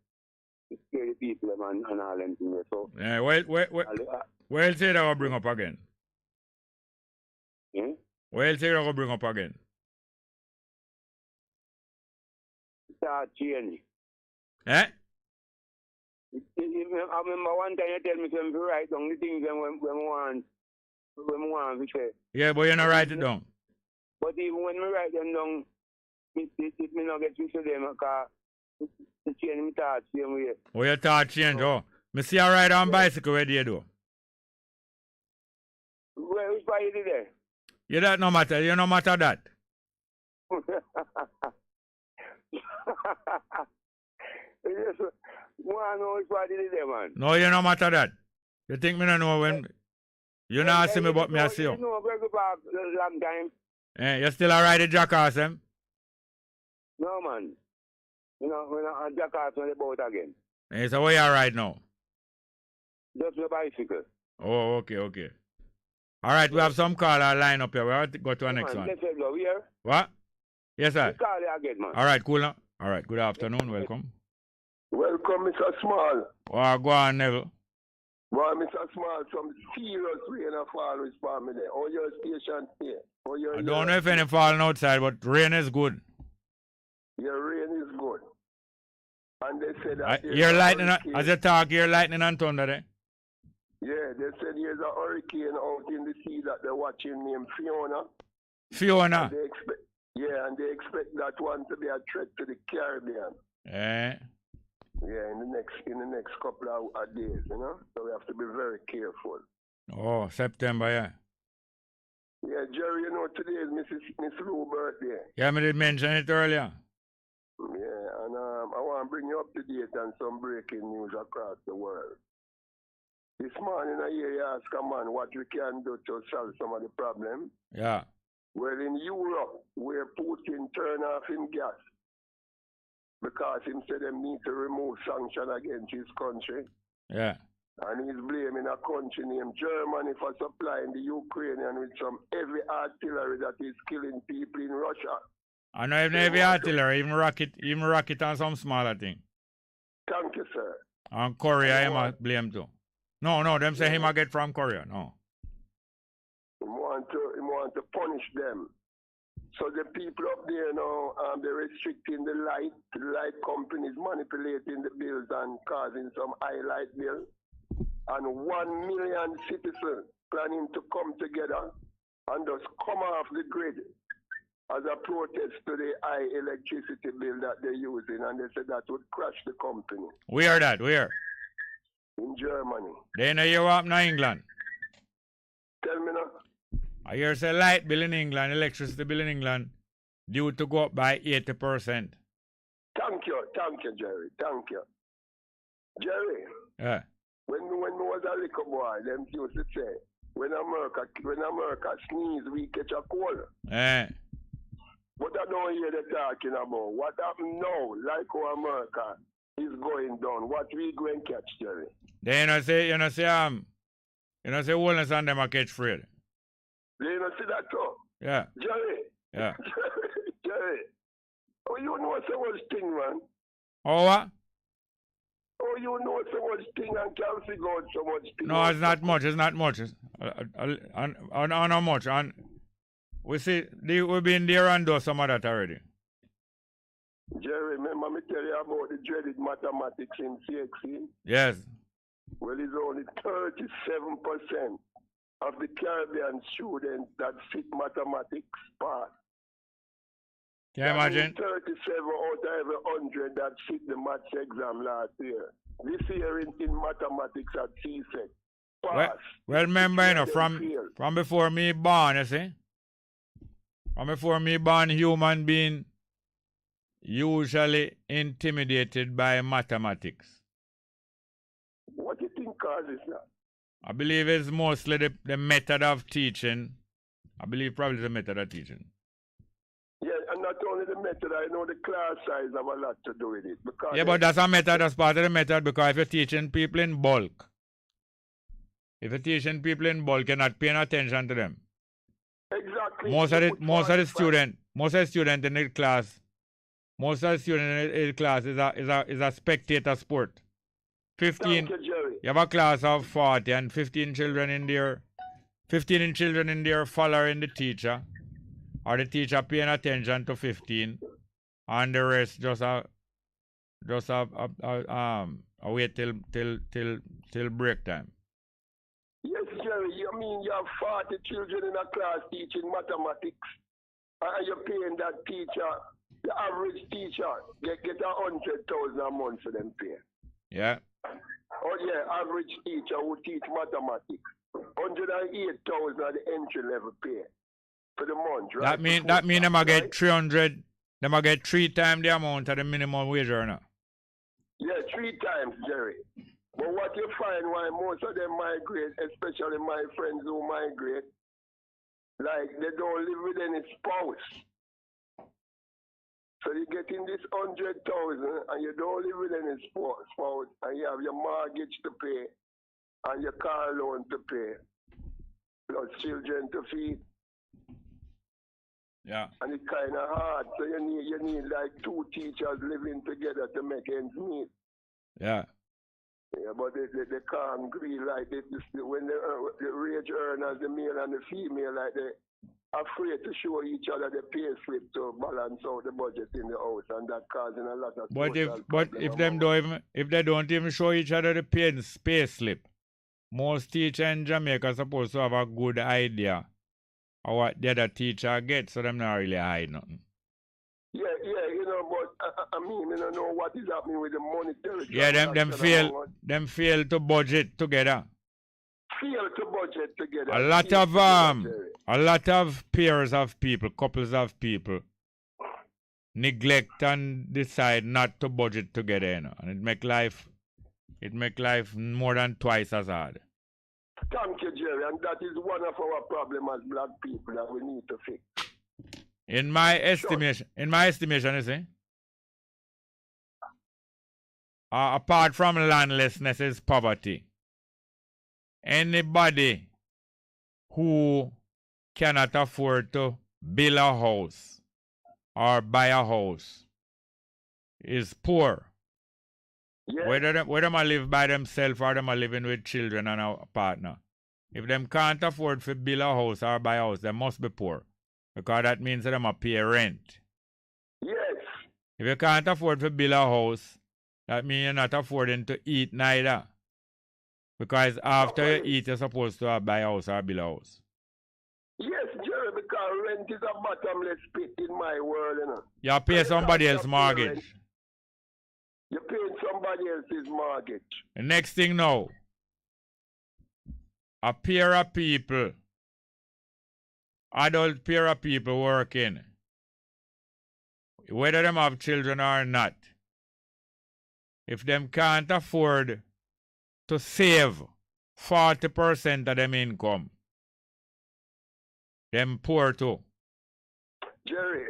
scare the people and all them things there. So yeah, well say that I'll bring up again. Yeah? Well say that I'll bring up again. Start change. Eh? I remember one time you tell me something to write down the things when we want to say. Yeah, but you not write it down. But even when we write them down, it may not get used to them because it change my thoughts same way. Oh, your thought change, oh. Me see you ride on bicycle where do you do? Where, which part you did there? You that no matter, you no matter that. I know which part you did there, man. No, you no matter that. You think me no know when... You not see me but me I see you. You know, Gregory Park a long time. Eh, you still a ride the jackass, them? No, man. You know, we're not a jackass on the boat again. Eh, so where you ride now? Just the bicycle. Oh, okay. All right, we have some caller line up here. We have to go to our next one. Let's go here. What? Yes, sir. We call you again, man. All right, cool now. All right, good afternoon. Welcome. Welcome, Mr. Small. Oh, go on, Neville. Well, Mr. Small, some serious rain and fall with family there. All your station here. I don't know if any falling outside, but rain is good. Your rain is good. And they said that... You're lightning, as you talk, you're lightning and thunder there. Yeah, they said there's a hurricane out in the sea that they're watching named Fiona. Fiona? And they expect that one to be a threat to the Caribbean. Yeah, in the next couple of days, you know. So we have to be very careful. Oh, September, yeah. Yeah, Jerry, you know, today is Miss Lou's birthday. Yeah, I did mention it earlier. Yeah, and I want to bring you up to date on some breaking news across the world. This morning I hear you ask a man what we can do to solve some of the problems. Yeah. Well, in Europe, where Putin turned off his gas because he said they need to remove sanctions against his country. Yeah. And he's blaming a country named Germany for supplying the Ukrainian with some heavy artillery that is killing people in Russia. I know even heavy artillery, even rocket and some smaller thing. Thank you, sir. And Korea, he might blame too. No, them say he might get from Korea, no. He want to punish them. So the people up there now, they're restricting the light. The light companies manipulating the bills and causing some high light bill. And 1 million citizens planning to come together and just come off the grid as a protest to the high electricity bill that they're using. And they said that would crash the company. Where that? Where? In Germany. They know you up in England. Tell me now. I hear say light bill in England, electricity bill in England, due to go up by 80%. Thank you, Jerry. Thank you. Jerry. Yeah. When we was a little boy, them used to say, when America sneeze, we catch a cold. But I don't hear they talking about. What happened now, like how America is going down, what we going to catch, Jerry? Then you know say Wellness and them a catch Fred. You know see that too? Yeah. Jerry. Yeah. Jerry. Oh, you know so much thing, man. Oh, what? Oh, you know so much thing and can figure out so much thing. No, it's not much. It's not much. Not much. And we see, we've been there and do some of that already. Jerry, remember me tell you about the dreaded mathematics in CXC? Yes. Well, it's only 37% of the Caribbean students that sit mathematics pass. Can you imagine? 37 out of every 100 that sit the maths exam last year. This year in mathematics at CSEC. Pass. Well, remember, you know, from before me born, you see? From before me born, human being usually intimidated by mathematics. What do you think causes that? I believe it's mostly the method of teaching. I believe probably the method of teaching. Yeah, and not only the method. I know the class size have a lot to do with it. Because Yeah, but that's a method. That's part of the method because if you're teaching people in bulk, you're not paying attention to them. Exactly. Most of the student in the class is a spectator sport. 15. Thank you, Jerry. You have a class of 40 and 15 children in there. 15 children in there following the teacher, or the teacher paying attention to 15, and the rest just wait till break time. Yes, Jerry. You mean you have 40 children in a class teaching mathematics, and you're paying that teacher, the average teacher, get 100,000 a month for them pay. Yeah. Oh yeah, average teacher who teach mathematics, 108,000 at the entry level pay for the month, right? That mean them get 300. Them get 3 times the amount of the minimum wage earner. Yeah, 3 times, Jerry. But what you find why most of them migrate, especially my friends who migrate, like they don't live with any spouse. So you get in this 100,000 and you don't live with any spouse, and you have your mortgage to pay and your car loan to pay, plus children to feed. Yeah. And it's kind of hard. So you need like 2 teachers living together to make ends meet. Yeah. Yeah, but they can't agree like this. When the wage earners, the male and the female, like they afraid to show each other the pay slip to balance out the budget in the house, and that causing a lot of. But if they don't even show each other the pay slip, most teachers in Jamaica are supposed to have a good idea of what the other teacher gets, so them not really hide nothing. Yeah, but I mean, you don't know what is happening with the monetary. Yeah, them fail to budget together. Fail to budget together. A lot of pairs of people, couples of people, neglect and decide not to budget together, you know, and it make life more than twice as hard. Thank you, Jerry, and that is one of our problems as black people that we need to fix. In my estimation, you see, apart from landlessness is poverty. Anybody who cannot afford to build a house or buy a house is poor. Yeah. Whether them live by themselves or them are living with children and a partner. If them can't afford to build a house or buy a house, they must be poor. Because that means that them a pay rent. Yes. If you can't afford to build a house, that means you're not affording to eat neither. Because after you eat, you're supposed to buy a house or build a house. Yes, Jerry, because rent is a bottomless pit in my world, you know. You pay somebody else's mortgage. You're paying somebody else's mortgage. The next thing now, a pair of people, adult pair of people working, whether them have children or not, if them can't afford to save 40% of them income, them poor too. Jerry,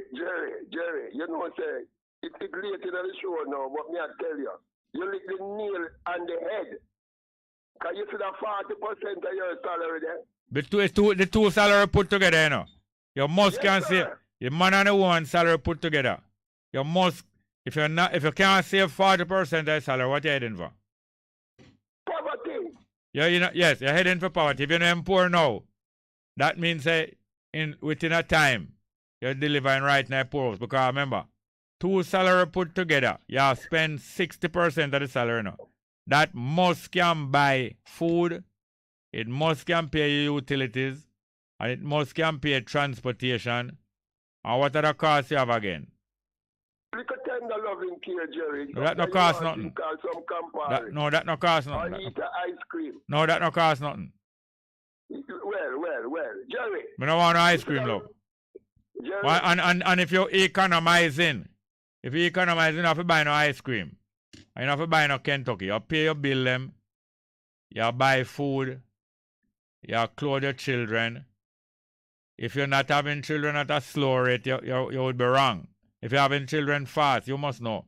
you know, say, it's late in the show now, but me I tell you, you lick the nail on the head. Can you see that 40% of your salary there? The two salary put together, you know. You must can save your man and the woman salary put together. You must, if you can't save 40% of your salary, what you heading for? Poverty. Yeah, yes, you're heading for poverty. If you're not poor now, that means within a time you're delivering right now poor house. Because remember, 2 salary put together, you spend 60% of the salary now. That must can buy food, it must can pay your utilities, and it must can pay transportation. And what other costs you have again? Look at tender loving care, Jerry. No, that no cost nothing. That no cost nothing. Or eat ice cream. No, that no cost nothing. Well, Jerry. We don't want no ice cream, love. And if you're economizing, you have to buy no ice cream. And you have to buy no Kentucky. You pay your bill them. You buy food. You clothe your children. If you're not having children at a slow rate, you would be wrong. If you're having children fast, you must know.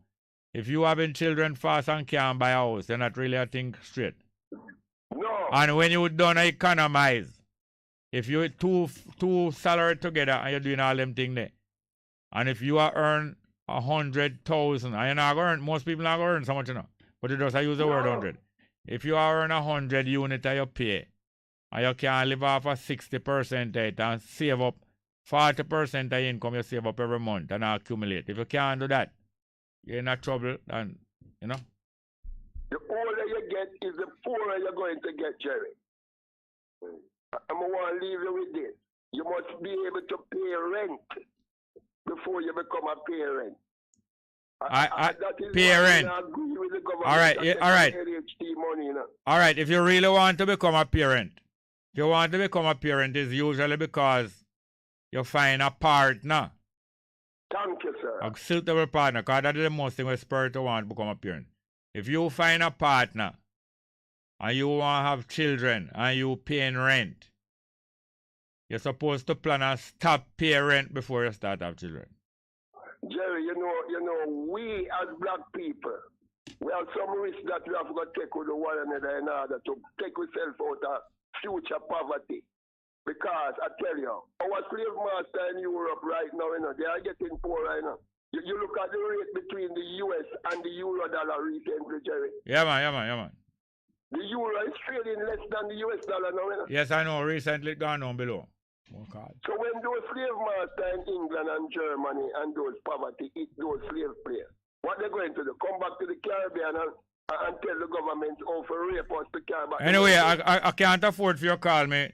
If you having children fast and can't buy a house, you're not really a thing straight. No. And when you done economize, if you two salary together and you're doing all them thing there, and if you are earn 100,000, and you're not gonna earn, most people not gonna earn so much, you know. But you just use the word 100. If you are earn 100 unit of your pay, and you can live off a 60% it and save up 40% of income you save up every month and accumulate. If you can't do that, you're in a trouble, and you know. The older you get is the poorer you're going to get, Jerry. I'm going to leave you with this. You must be able to pay rent before you become a parent. Pay rent. All right, all right. Money, you know? All right, if you really want to become a parent, it's usually because you find a partner. Thank you, sir. A suitable partner, because that is the most thing where spirit want to become a parent. If you find a partner and you want to have children and you paying rent, you're supposed to plan and stop paying rent before you start have children. Jerry, you know, we as black people, we have some risks that we have to take with one another in order to take ourselves out of future poverty. Because I tell you, our slave master in Europe right now, you know, they are getting poorer, you know. You look at the rate between the US and the euro dollar recently, Jerry. Yeah, man. The euro is trading less than the US dollar now, you know. Yes, I know. Recently gone down below. Oh, God. So when those slave masters in England and Germany and those poverty eat those slave players, what they're going to do? Come back to the Caribbean and tell the government, oh, for rape us to carry back. Anyway, I can't afford for you to call me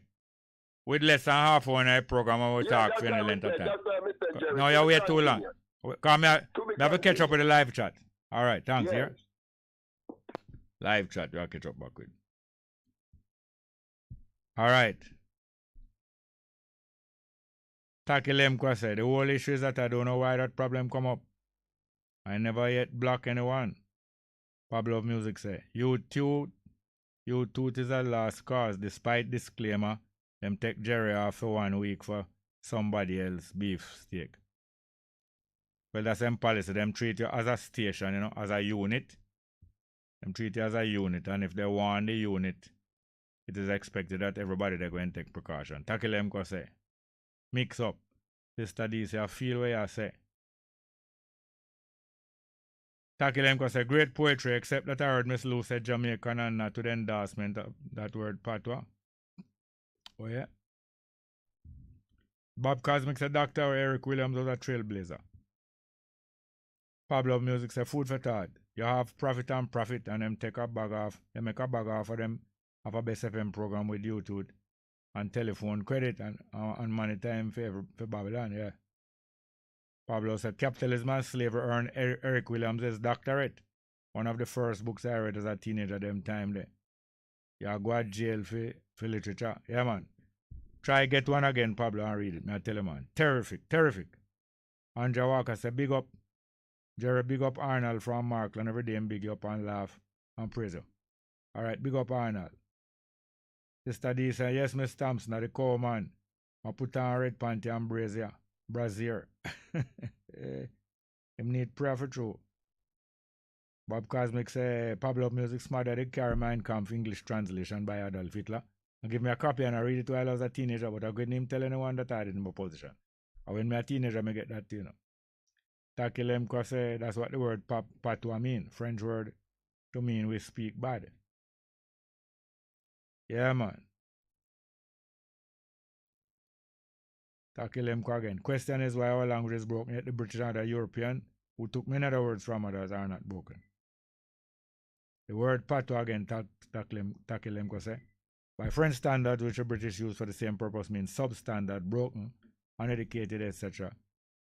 with less than half an hour program and we talk for any length of time. No, you wait too long. Come here, we have to catch up with the live chat. All right, thanks, yeah. Live chat, we'll catch up back with. All right. Takilemko said, the whole issue is that I don't know why that problem come up. I never yet block anyone. Pablo of Music say, you tooth is a lost cause. Despite disclaimer, them take Jerry off for 1 week for somebody else beef steak. Well, that's them policy. Them treat you as a station, you know, as a unit. Them treat you as a unit. And if they want the unit, it is expected that everybody they're going to take precaution. Takilemko say, mix up. Sister D say, I feel what you say. Takilemko say, great poetry, except that I heard Miss Lou said Jamaican and not to the endorsement of that word patois. Oh, yeah. Bob Cosmic said, Dr. Eric Williams was a trailblazer. Pablo of Music said, food for thought. You have profit, and them take a bag off. They make a bag off for them of a Bess FM program with YouTube and telephone credit and money time for Babylon, yeah. Pablo said, Capitalism and Slavery earned Eric Williams' doctorate. One of the first books I read as a teenager them time there. You go to jail for literature. Yeah, man. Try get one again, Pablo, and read it. I tell you, man. Terrific. Andrew Walker said, big up. Jerry, big up Arnold from Markland. Every day, big up and laugh and praise you. All right, big up Arnold. Sister D said, yes, Miss Thompson, the cow man. I put on red panty and brazier. Him need prayer for true. Bob Cosmic say, Pablo Music smart that they carry Mein Kampf English translation by Adolf Hitler. And give me a copy and I read it while I was a teenager, but I couldn't even tell anyone that I did in my position. And when I was a teenager, I get that, you know. Takilemko say, that's what the word patois mean. French word to mean we speak bad. Yeah, man. Takilemko again. Question is why our language is broken, yet the British and the European who took many other words from others are not broken. The word patois again, Takilemko say, by French standards, which the British use for the same purpose, means substandard, broken, uneducated, etc.,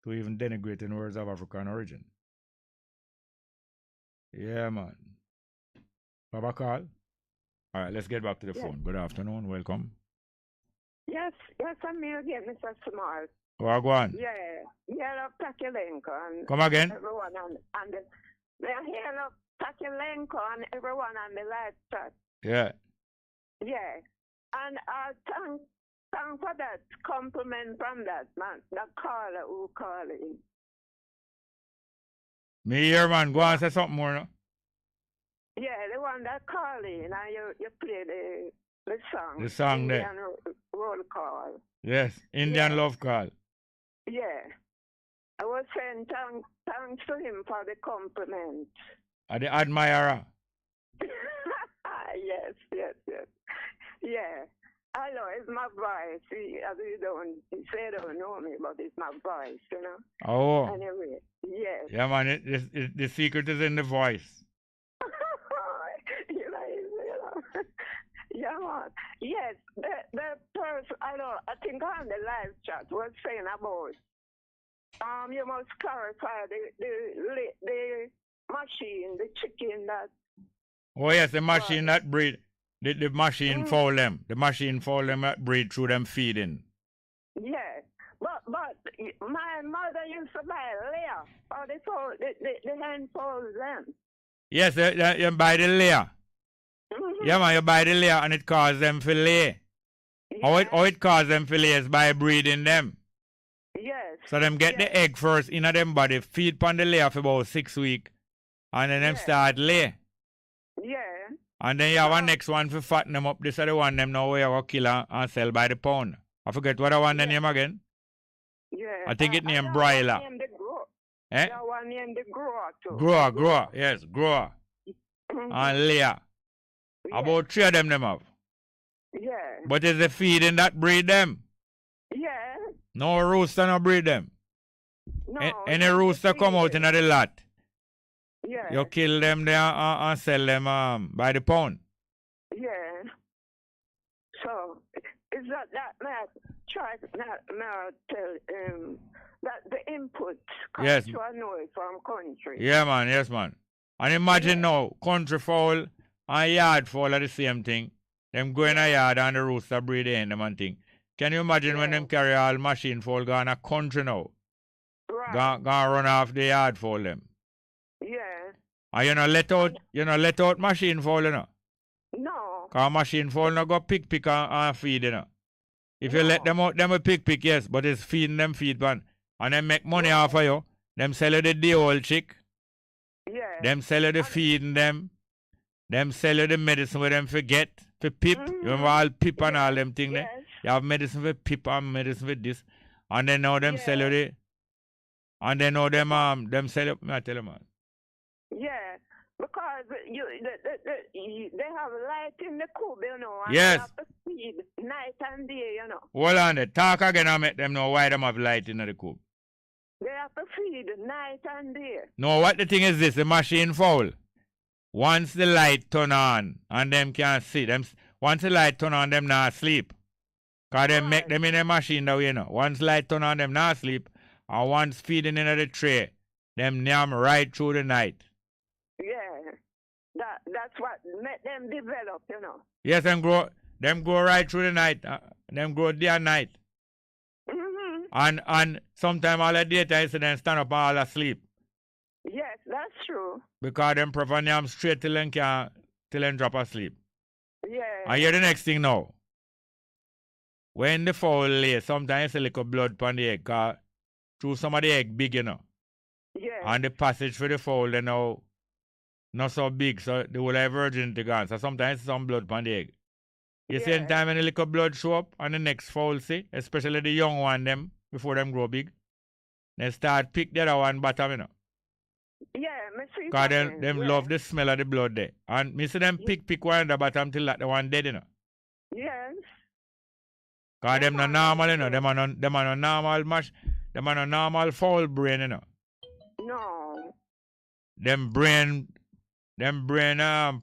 to even denigrate in words of African origin. Yeah, man. Baba call. All right, let's get back to the phone. Good afternoon. Welcome. Yes, I'm me again, Mr. Small. Go on. Yeah, Takilenko and come again. Everyone and Takilenko and everyone on the live chat. Yeah. Yeah, and thank for that compliment from that man, that caller who called in. Me hear, man. Go on, say something more, no? Yeah, the one that called in and you play the song. The song there. Indian roll call. Yes, Indian love call. Yeah. I was saying thanks to him for the compliment. The admirer. Yes. Yeah. I know, it's my voice. He say don't know me, but it's my voice, you know. Oh. Anyway, yes. Yeah, man, the secret is in the voice. you know. Yeah, man. Yes, the person, I think on the live chat was saying about, you must clarify the machine, the chicken that. Oh, yes, the machine that breed. The machine foul them. The machine foul them that breed through them feeding. Yeah. But my mother used to buy layer. Or the hen fouls them. Yes, you buy the layer. Yeah, man, you buy the layer and it causes them to lay. Yeah. How it causes them to lay is by breeding them. Yes. So them get the egg first in them body, feed upon the layer for about 6 weeks, and then them start lay. Yeah. And then you have a next one for fatten them up. This is the one them now we have to kill and sell by the pound. I forget what I want the name again. Yeah. I think it named broiler. Eh? That one named the grower too. Grower, yes, grower. And layer. About 3 of them have. Yeah. But it's the feeding that breed them. Yeah. No rooster no breed them. No. Any rooster come out in the lot. Yeah. You kill them there and sell them by the pound. Yeah. So is that try now tell that the input comes to a noise from country. Yeah, man, yes, man. And imagine now, country fowl and yard fowl are the same thing. Them go in a yard and the rooster breed in them and thing. Can you imagine when them carry all machine fowl go in a country now? Right. Go run off the yard fowl them. Yeah. And you know let out machine fowl, you know. No. Cause machine fowl no go pick and feed, you know. If you let them out, them will pick, yes, but it's feeding them feed pan. And them make money off of you. Them sell you the day old chick. Yeah. Them sell you the feeding them. Them sell you the medicine where them forget for pip. You remember all pip and all them thing there? You have medicine for pip and medicine for this. And then now them sell you the and then now them sell you, I tell you, man. Yeah, because they have light in the coop, you know. And yes. They have to feed night and day, you know. Hold on there. Talk again and make them know why them have light in the coop. They have to feed night and day. No, what the thing is this, the machine foul. Once the light turn on and them can't see, once the light turn on, them not sleep. Because they make them in a machine that way, you know. Once light turn on, them not sleep. And once feeding in the tray, them yam right through the night. Yeah. That's what make them develop, you know. Yes, them grow right through the night. Them grow day and night. Mm-hmm. And sometimes all the daytime, so them stand up and all asleep. Yes, that's true. Because them prefer them straight till them drop asleep. Yeah. And hear the next thing now. When the fowl lay, sometimes a little blood on the egg, cause through some of the egg big, you know. Yeah. And the passage for the fowl, they now not so big, so the whole virginity gone. So sometimes some blood on the egg. You see in time when the little blood show up on the next fowl, see, especially the young one them, before them grow big, they start pick the other one bottom, you know. Yeah, me see. Because them love the smell of the blood there. And me see them pick one at the bottom till that the one dead, you know. Yes. Because them no normal, you know. Them are no normal mash. Them are no normal foul brain, you know. No. Them brain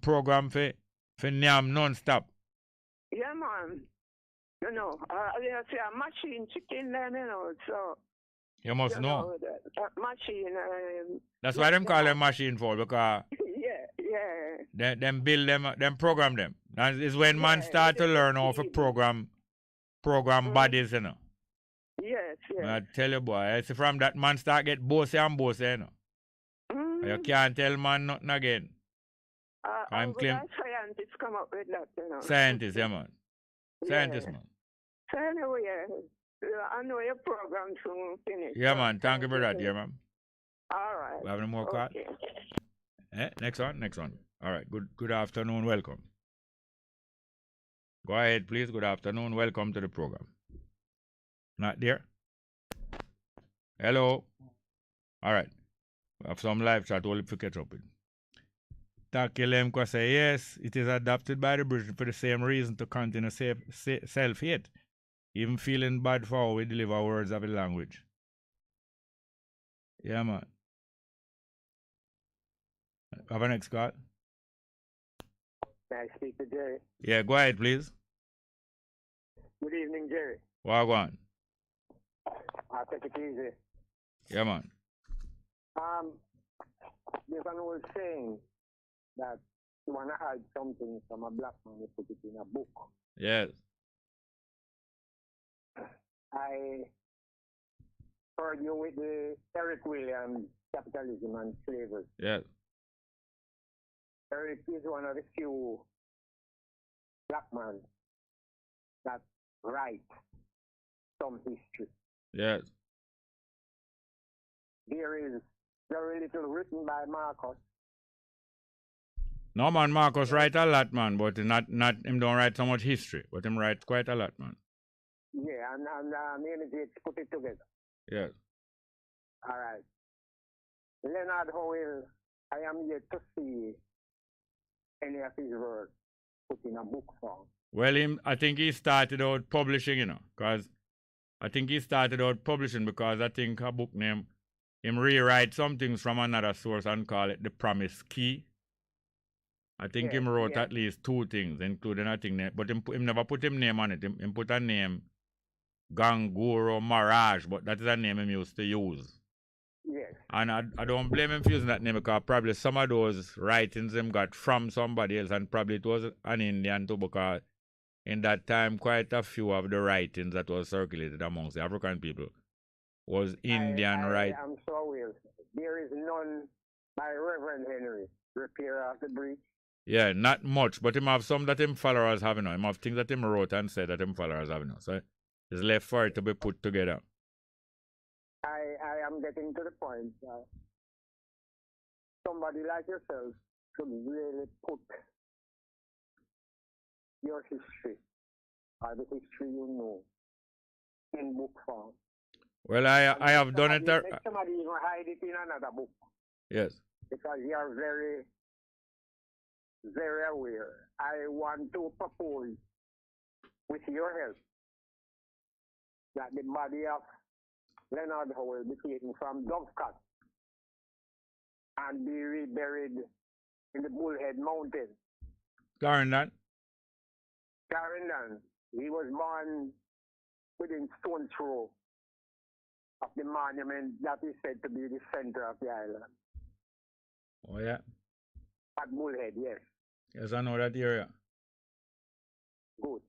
program for nyam non-stop. Yeah, man. You know, you see a machine chicken then, you know, so. You must know. That machine. That's why them call them machine foul, because yeah. Them build them program them. That is when man start to learn how to program bodies, you know. Yes. I tell you, boy, I see from that man start get bossy, you know. You can't tell man nothing again. I'm claim scientists come up with that, you know. Scientists, yeah, man. Scientists, man. So anyway, I know your program soon finish. Yeah, man. Thank you for that, yeah, man. All right. We have any more cards? Next one. All right. Good afternoon. Welcome. Go ahead, please. Good afternoon. Welcome to the program. Not there? Hello. All right. We have some live chat. We'll catch up with. Takelemko say yes, it is adopted by the British for the same reason, to continue self-hate, even feeling bad for how we deliver words of the language. Yeah, man. Have a next call. Can I speak to Jerry? Yeah, go ahead, please. Good evening, Jerry. Wagwan. I'll take it easy. Yeah, man. There's an old saying that you want to hide something from a black man, you put it in a book. Yes. I heard you with the Eric Williams, Capitalism and Slavery. Yes. Eric is one of the few black men that write some history. Yes. There is very little written by Marcus. No, man, Marcus write a lot, man, but not him don't write so much history, but him write quite a lot, man. Yeah, and Images put it together. Yes. All right. Leonard Howell, I am yet to see any of his work put in a book form. Well, I think he started out publishing, because I think a book name, him rewrite some things from another source and call it The Promise Key. I think him wrote at least 2 things, including a thing, but him never put him name on it. Him put a name, Ganguro Mirage, but that is a name him used to use. Yes. And I don't blame him for using that name, because probably some of those writings him got from somebody else, and probably it was an Indian too, because in that time quite a few of the writings that was circulated amongst the African people was Indian writings. I'm so aware. There is none by Reverend Henry, Repairer of the Breach. Yeah, not much, but him have some that him followers have now. Him have things that him wrote and said that him followers have now. So it's left for it to be put together. I am getting to the point that somebody like yourself should really put your history or the history you know in book form. Well, I have done it. Let somebody even hide it in another book. Yes. Because you are very, very aware. I want to propose, with your help, that the body of Leonard Howell be taken from Dovecot and be reburied in the Bullhead Mountain. Clarendon? Clarendon. He was born within stone's throw of the monument that is said to be the center of the island. Oh, yeah? At Bullhead, yes. Yes, I know that area. Good.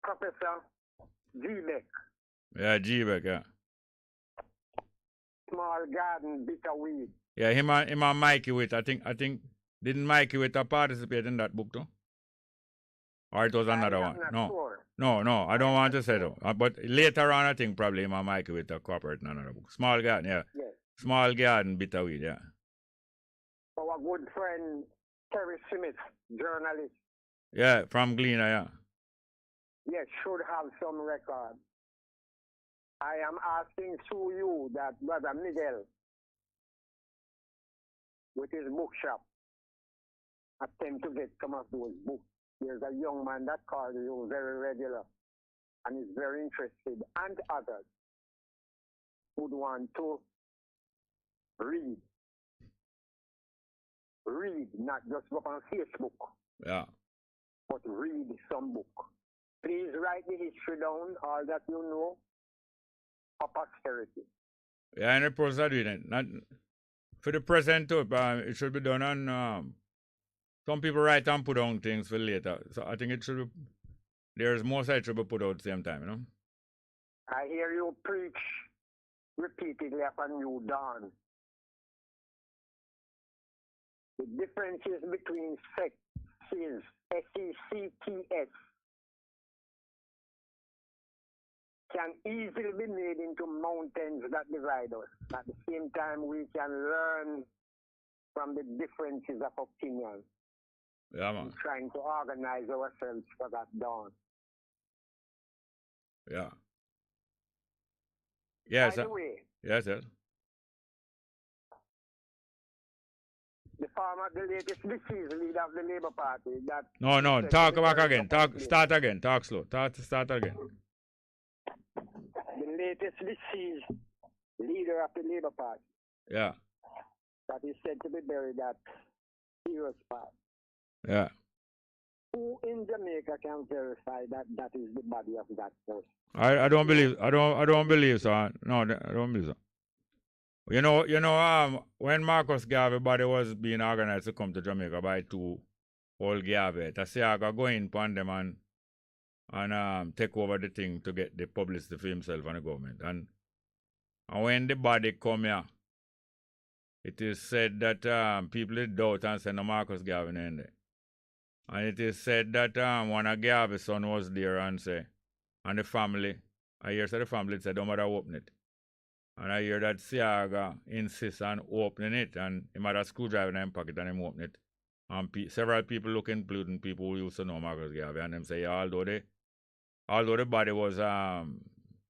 Professor G-Beck. Yeah, G-Beck, yeah. Small Garden, Bitterweed. Yeah, him and Mikey Witt. I think didn't Mikey Witt participate in that book too? Or it was another one? No. Sure. No, I don't want to say though. But later on, I think probably him and Mikey Witt cooperate in another book. Small Garden, yeah. Yes. Small Garden, Bitterweed, yeah. Our good friend Terry Smith, journalist. Yeah, from Gleaner, yeah. Yes, should have some record. I am asking through you that Brother Miguel, with his bookshop, attempt to get some of those books. There's a young man that calls you very regular and is very interested, and others would want to read. Read, not just go on Facebook. Yeah. But read some book. Please write the history down, all that you know, for posterity. Yeah, and the process doing it. Not for the present too, it should be done on some people write and put down things for later. So I think it should be there's more side should be put out at the same time, I hear you preach repeatedly upon New Dawn. The differences between sects, S-E-C-T-S, can easily be made into mountains that divide us. At the same time, we can learn from the differences of opinion. Yeah, man. Trying to organize ourselves for that dawn. Yeah. Yes, By the way, yes, sir. the latest deceased leader of the Labour Party. No. Talk back again. Start again. Talk slow. Start again. The latest deceased leader of the Labour Party. Yeah. That is said to be buried at Heroes Park. Yeah. Who in Jamaica can verify that is the body of that person? I don't believe so. No, I don't believe so. You know, when Marcus Garvey body was being organized to come to Jamaica by two old Garvey, I say I go in upon them and take over the thing to get the publicity for himself and the government. And when the body come here, it is said that people doubt and say no Marcus Garvey in there. And it is said that one of Garvey's son was there and say, and the family, I hear the family said don't matter open it. And I hear that Siaga insists on opening it, and he had a screwdriver in his pocket and him open it. And several people look, including people who used to know Marcus Garvey, and them say, yeah, although the body was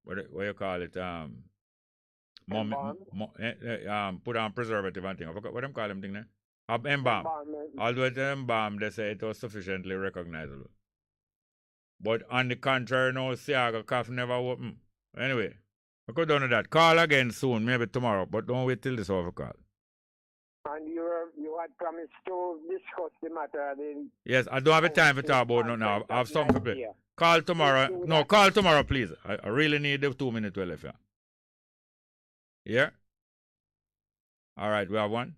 what you call it, put on preservative and thing. What them call them thing there? Embalm. Although it's embalmed, they say it was sufficiently recognizable. But on the contrary, no, Siaga cough never open. Anyway. I could do that. Call again soon, maybe tomorrow, but don't wait till this over call. And you had promised to discuss the matter. Yes, I don't have time to talk about it now. I have something to play. Call tomorrow. No, call tomorrow, please. I really need the 2 minutes left here. Yeah? All right, we have one?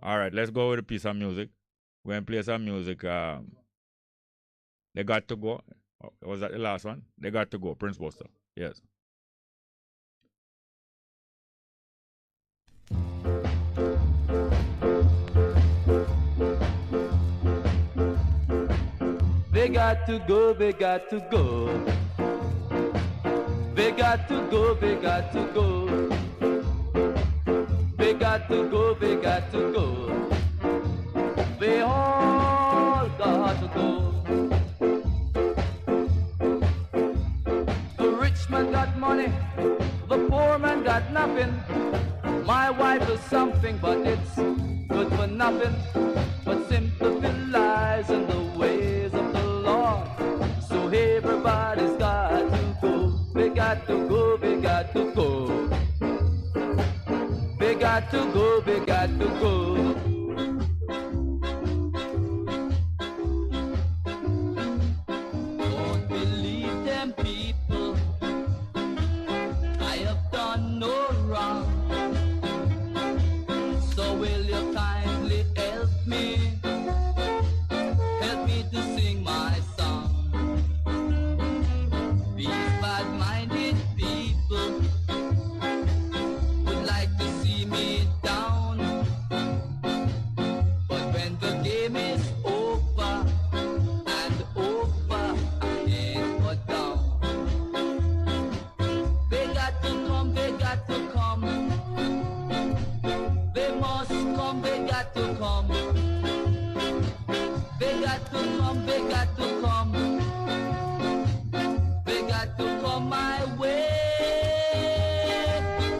All right, let's go with a piece of music. We're going to play some music. They Got to Go. Was that the last one? They Got to Go. Prince Buster. Yes. They got to go, they got to go. They got to go, they got to go. They got to go, they got to go. They all got to go. The rich man got money, the poor man got nothing. My wife is something, but it's good for nothing. But sympathy lies in the ways of the Lord. So everybody's got to go. They got to go, they got to go. They got to go, they got to go. Don't believe them people. I have done no wrong. So will you kindly help me? Help me to sing my song. These bad-minded people would like to see me down. But when the game is over and over, I ain't go down. They got to come, they got to come. They must come, they got to come. They got to come, they got to